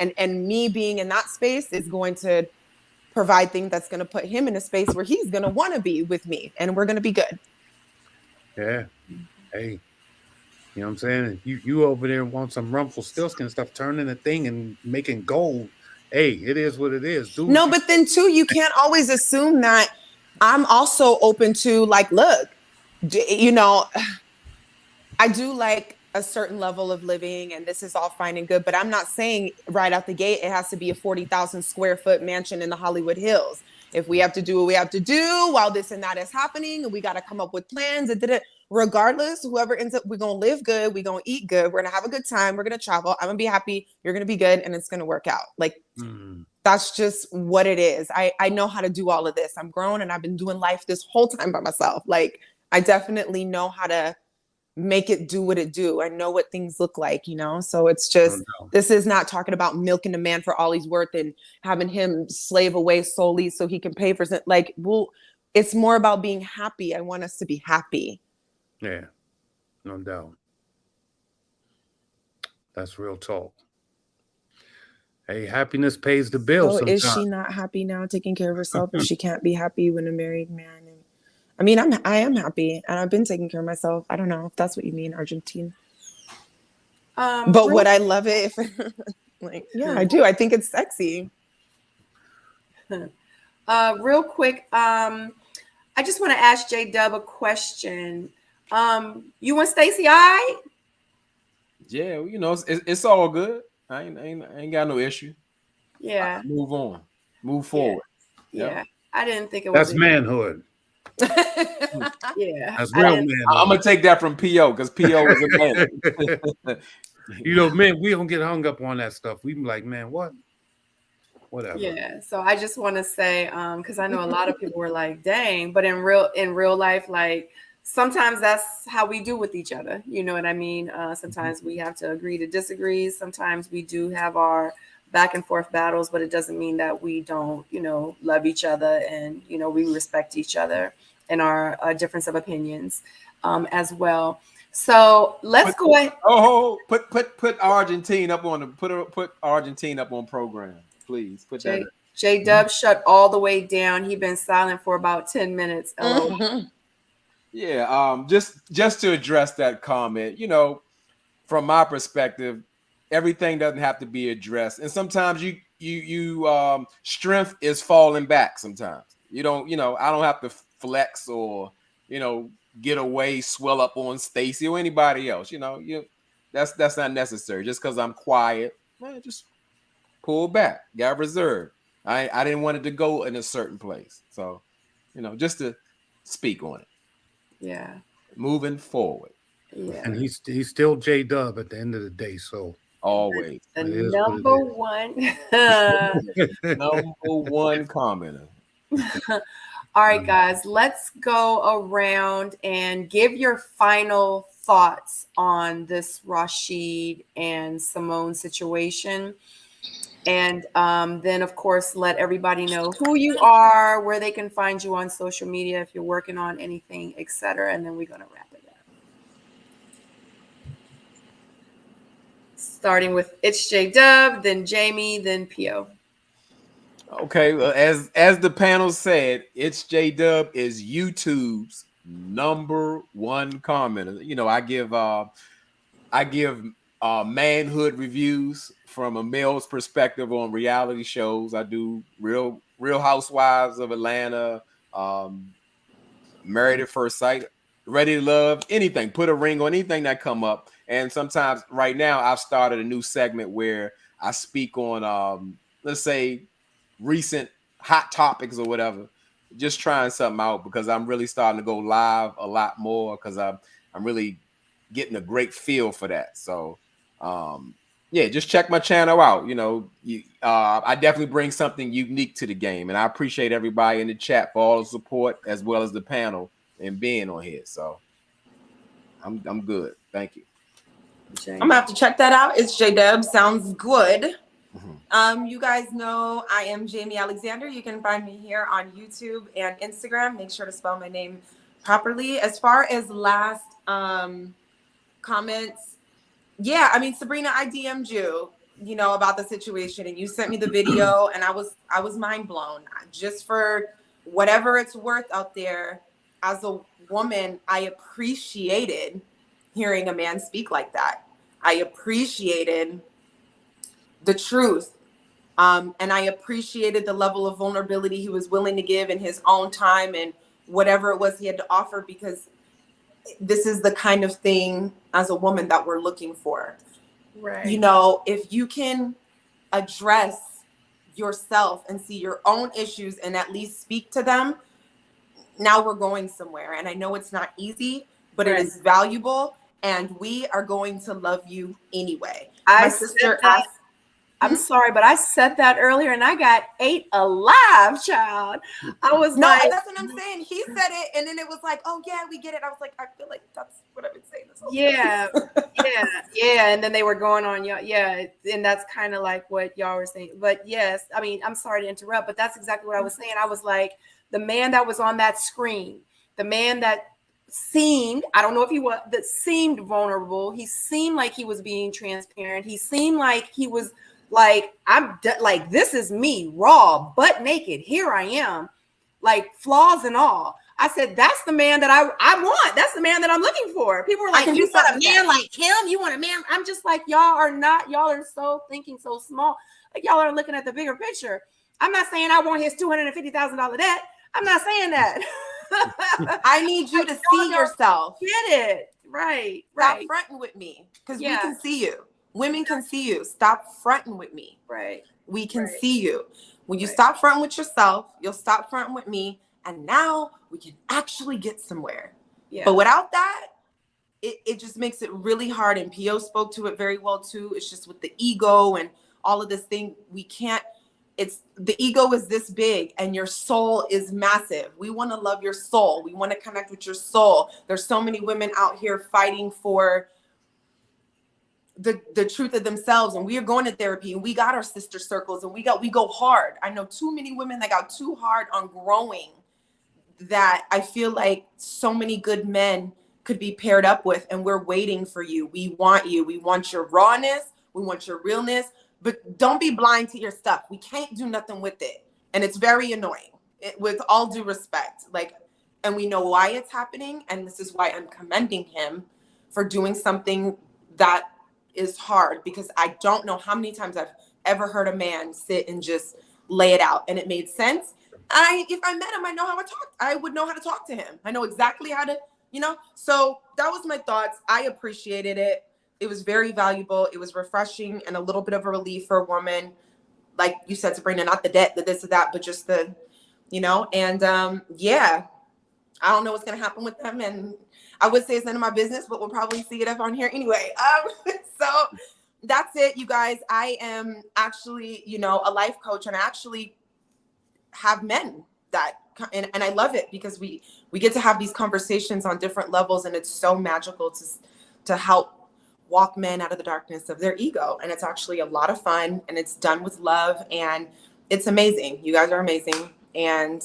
and me being in that space is going to provide things that's going to put him in a space where he's going to want to be with me and we're going to be good. Yeah. Hey, you know what I'm saying? You over there want some Rumpelstiltskin stuff, turning the thing and making gold. Hey, it is what it is, dude. No, but then too, you can't always assume that I'm also open to like, look, I do like a certain level of living and this is all fine and good, but I'm not saying right out the gate, it has to be a 40,000 square foot mansion in the Hollywood Hills. If we have to do what we have to do while this and that is happening and we got to come up with plans and regardless, whoever ends up, we're going to live good. We're going to eat good. We're going to have a good time. We're going to travel. I'm going to be happy. You're going to be good. And it's going to work out. Like, that's just what it is. I know how to do all of this. I'm grown and I've been doing life this whole time by myself. Like, I definitely know how to make it do what it do. I know what things look like, so it's just, this is not talking about milking a man for all he's worth and having him slave away solely so he can pay for something. Like, well, it's more about being happy. I want us to be happy. Yeah, no doubt. That's real talk. Hey, happiness pays the bill. So is she not happy now taking care of herself if she can't be happy when a married man? I mean, I am happy and I've been taking care of myself. I don't know if that's what you mean, Argentine. But would I love it if like, yeah, I do. I think it's sexy. Real quick, I just want to ask J-Dub a question. You and Stacy, all right? Yeah, it's all good. I ain't got no issue. Yeah. Move on. Move forward. Yeah. I didn't think it was. That's manhood. Yeah. That's real manhood. I'm going to take that from PO because PO is a man. Man, we don't get hung up on that stuff. We be like, man, what? Whatever. Yeah. So I just want to say, because I know a lot of people were like, dang, but in real life, like, sometimes that's how we do with each other. You know what I mean? Sometimes we have to agree to disagree. Sometimes we do have our back and forth battles, but it doesn't mean that we don't, love each other and, we respect each other and our difference of opinions as well. So let's go ahead. Put Argentine up on the put Argentine up on program, please. Put that. J Dub shut all the way down. He been silent for about 10 minutes. LOL. Yeah. Just to address that comment, you know, from my perspective, everything doesn't have to be addressed, and sometimes you strength is falling back. Sometimes you don't. You know, I don't have to flex or get away, swell up on Stacy or anybody else. That's not necessary. Just because I'm quiet, man, just pull back, got reserved. I didn't want it to go in a certain place, so just to speak on it. Yeah, moving forward. Yeah, and he's still J Dub at the end of the day. So always the number one, number one commenter. All right, guys, let's go around and give your final thoughts on this Rashid and Symone situation. And then, of course, let everybody know who you are, where they can find you on social media, if you're working on anything, etc. And then we're going to wrap it up. Starting with It's J Dub, then Jamie, then P.O. Okay, well, as the panel said, It's J Dub is YouTube's number one commenter. I give manhood reviews from a male's perspective on reality shows. I do Real Housewives of Atlanta, Married at First Sight, Ready to Love, anything, put a ring on anything that come up. And sometimes right now I've started a new segment where I speak on let's say recent hot topics or whatever, just trying something out because I'm really starting to go live a lot more because I'm really getting a great feel for that. So yeah, just check my channel out. I definitely bring something unique to the game, and I appreciate everybody in the chat for all the support as well as the panel and being on here. So I'm good. Thank you. I'm gonna have to check that out. It's J Dub. Sounds good. You guys know I am Jamie Alexander. You can find me here on YouTube and Instagram. Make sure to spell my name properly. As far as last comments, yeah, I mean, Sabrina, I DM'd you, about the situation, and you sent me the video, and I was mind blown. Just for whatever it's worth out there, as a woman, I appreciated hearing a man speak like that. I appreciated the truth. And I appreciated the level of vulnerability he was willing to give in his own time and whatever it was he had to offer, because this is the kind of thing as a woman that we're looking for. Right. If you can address yourself and see your own issues and at least speak to them, now we're going somewhere. And I know it's not easy, but it is valuable, and we are going to love you anyway. My sister asked, I'm sorry, but I said that earlier and I got ate alive, child. I was like, that's what I'm saying. He said it, and then it was like, oh yeah, we get it. I was like, I feel like that's what I've been saying this whole time. Yeah. And then they were going on, and that's kind of like what y'all were saying. But yes, I mean, I'm sorry to interrupt, but that's exactly what I was saying. I was like, the man that was on that screen, the man that seemed, I don't know if he was, that seemed vulnerable. He seemed like he was being transparent. He seemed like he was like, like, this is me, raw, butt naked. Here I am, like flaws and all. I said, that's the man that I want. That's the man that I'm looking for. People are like, you want a man like him? You want a man? I'm just like, y'all are so thinking so small. Like, y'all are looking at the bigger picture. I'm not saying I want his $250,000 debt. I'm not saying that. I need you to see yourself. Get it. Right. Stop fronting with me, because we can see you. Women can see you. Stop fronting with me. Right. We can see you. When you stop fronting with yourself, you'll stop fronting with me. And now we can actually get somewhere. Yeah. But without that, it just makes it really hard. And P.O. spoke to it very well too. It's just with the ego and all of this thing, we can't, the ego is this big and your soul is massive. We want to love your soul. We want to connect with your soul. There's so many women out here fighting for the truth of themselves, and we are going to therapy, and we got our sister circles, and we go hard. I know too many women that got too hard on growing, that I feel like so many good men could be paired up with, and we're waiting for you. We want you. We want your rawness. We want your realness, but don't be blind to your stuff. We can't do nothing with it. And it's very annoying, with all due respect. Like, and we know why it's happening. And this is why I'm commending him for doing something that is hard, because I don't know how many times I've ever heard a man sit and just lay it out. And it made sense. If I met him, I would know how to talk to him. I know exactly how to, so that was my thoughts. I appreciated it. It was very valuable. It was refreshing and a little bit of a relief for a woman. Like you said, Sabrina, not the debt, the this or that, but just the, and yeah, I don't know what's going to happen with them. And I would say it's none of my business, but we'll probably see it up on here anyway. So that's it, you guys. I am actually, a life coach, and I actually have men that, and I love it because we get to have these conversations on different levels, and it's so magical to help walk men out of the darkness of their ego. And it's actually a lot of fun, and it's done with love, and it's amazing. You guys are amazing. And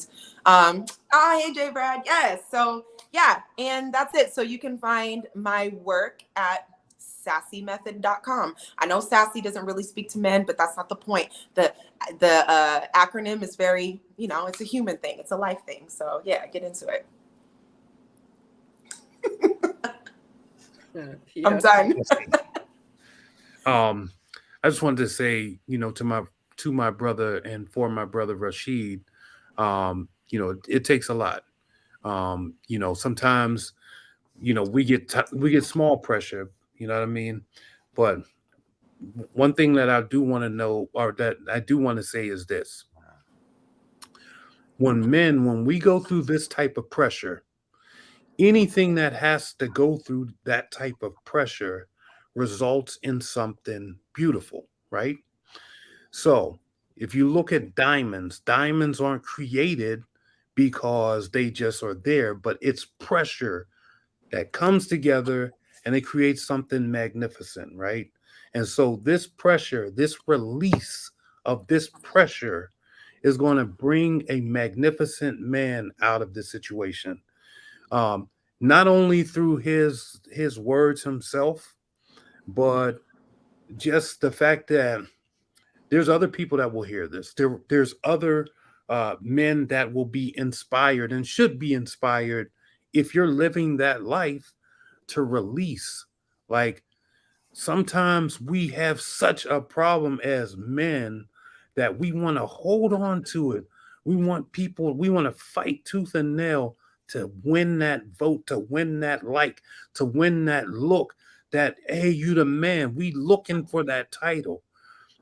hey J Brad, yes. So yeah, and that's it. So you can find my work at sassymethod.com. I know sassy doesn't really speak to men, but that's not the point. The acronym is very, it's a human thing. It's a life thing. So yeah, get into it. Yeah. I'm done. I just wanted to say, to my brother and for my brother Rasheed, it takes a lot. Sometimes, we get small pressure, you know what I mean? But one thing that I do want to know, or that I do want to say, is this: when we go through this type of pressure, anything that has to go through that type of pressure results in something beautiful, right? So if you look at diamonds aren't created because they just are there, but it's pressure that comes together and it creates something magnificent, right? And so this pressure, this release of this pressure is going to bring a magnificent man out of this situation. Not only through his words himself, but just the fact that there's other people that will hear this. There's other men that will be inspired and should be inspired if you're living that life to release. Like, sometimes we have such a problem as men that we want to hold on to it. We want to fight tooth and nail to win that vote, to win that like, to win that look, that, hey, you the man. We looking for that title.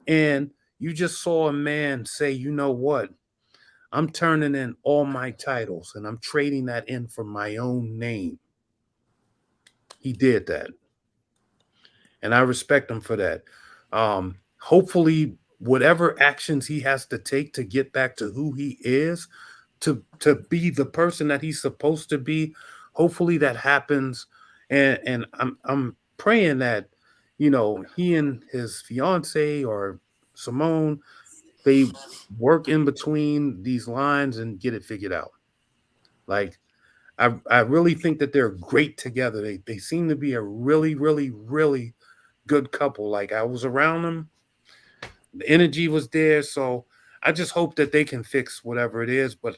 And you just saw a man say, you know what? I'm turning in all my titles and I'm trading that in for my own name. He did that. And I respect him for that. Hopefully, whatever actions he has to take to get back to who he is, to be the person that he's supposed to be, hopefully that happens. And I'm praying that, he and his fiance or Simone, they work in between these lines and get it figured out. Like, I really think that they're great together. They seem to be a really, really, really good couple. Like, I was around them, the energy was there. So I just hope that they can fix whatever it is. But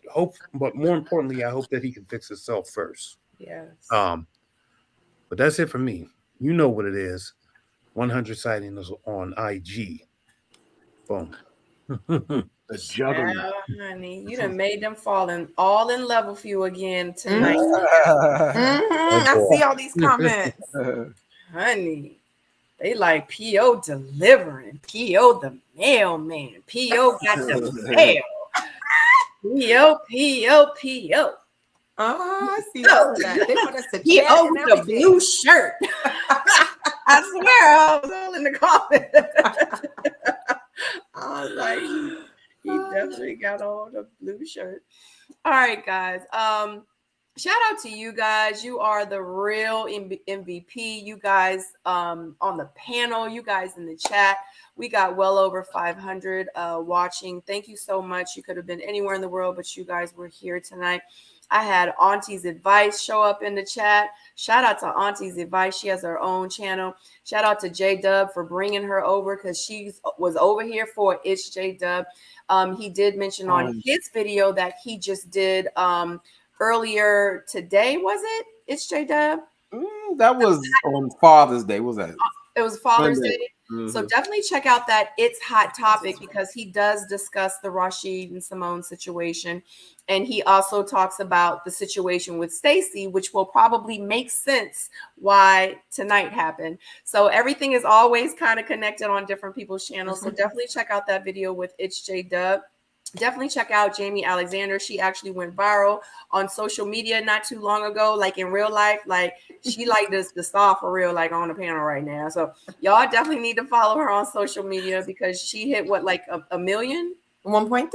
more importantly, I hope that he can fix himself first. Yes. But that's it for me. You know what it is. 100 sightings on IG. Boom. The juggernaut. Well, honey, you done made them all in love with you again tonight. I see all these comments. Honey, they like PO delivering. PO the mailman. PO got the mail. PO. I see all of that. They want us to chat PO and with the everything. blue shirt. I swear I was all in the comments. I was like, he definitely got on the blue shirt. All right, guys. Shout out to you guys. You are the real MVP. You guys on the panel, you guys in the chat. We got well over 500 watching. Thank you so much. You could have been anywhere in the world, but you guys were here tonight. I had Auntie's Advice show up in the chat. Shout out to Auntie's Advice. She has her own channel. Shout out to J Dub for bringing her over because she was over here for It's J Dub. He did mention on his video that he just did earlier today. Was it? It's J Dub. That was on Father's Day. What was that? It was Father's Sunday. Day. So definitely check out that It's Hot Topic because he does discuss the Rashid and Symone situation. And he also talks about the situation with Stacy, which will probably make sense why tonight happened. So everything is always kind of connected on different people's channels. So definitely check out that video with It's J Dub. Definitely check out Jamie Alexander. She actually went viral on social media not too long ago, like in real life. Like she like this the star for real, like on the panel right now. So y'all definitely need to follow her on social media because she hit what, like a million? 1.3.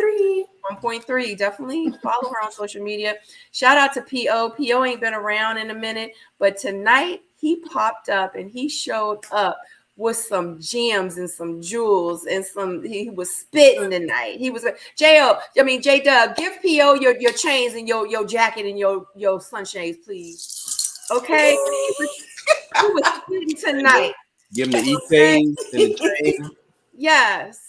1.3. Definitely follow her on social media. Shout out to PO. PO ain't been around in a minute, but tonight he popped up and he showed up with some gems and some jewels and some. He was spitting tonight. He was J Dub. Give PO your chains and your jacket and your sunshades, please. Okay, he was spitting tonight. Give him the E-Chains and the chain. Yes.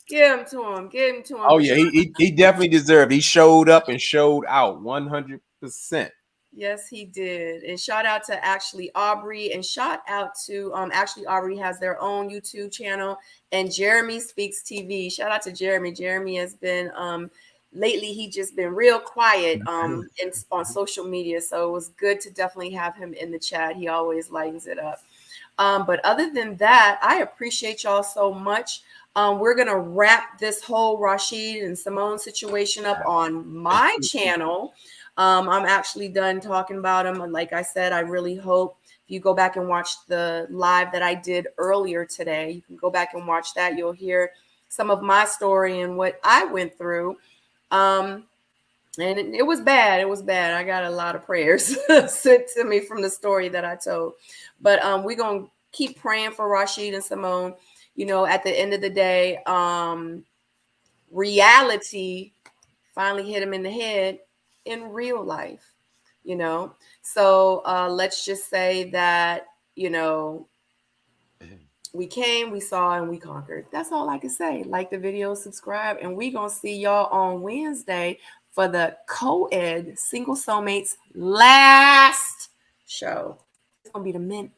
Give him to him. Give him to him. Oh yeah, he definitely deserved. He showed up and showed out 100%. Yes, he did. And shout out to actually Aubrey, and shout out to actually Aubrey has their own YouTube channel, and Jeremy Speaks TV. Shout out to Jeremy. Jeremy has been lately he just been real quiet on social media, so it was good to definitely have him in the chat. He always lightens it up. But other than that, I appreciate y'all so much. We're going to wrap this whole Rasheed and Symone situation up on my channel. I'm actually done talking about them. And like I said, I really hope if you go back and watch the live that I did earlier today, you can go back and watch that. You'll hear some of my story and what I went through. And it was bad. It was bad. I got a lot of prayers sent to me from the story that I told. But we're going to keep praying for Rasheed and Symone. You know, at the end of the day, reality finally hit him in the head in real life, you know. So let's just say that, you know, we came, we saw, and we conquered. That's all I can say. Like the video, subscribe, and we're going to see y'all on Wednesday for the co-ed Single Soulmates last show. It's going to be the men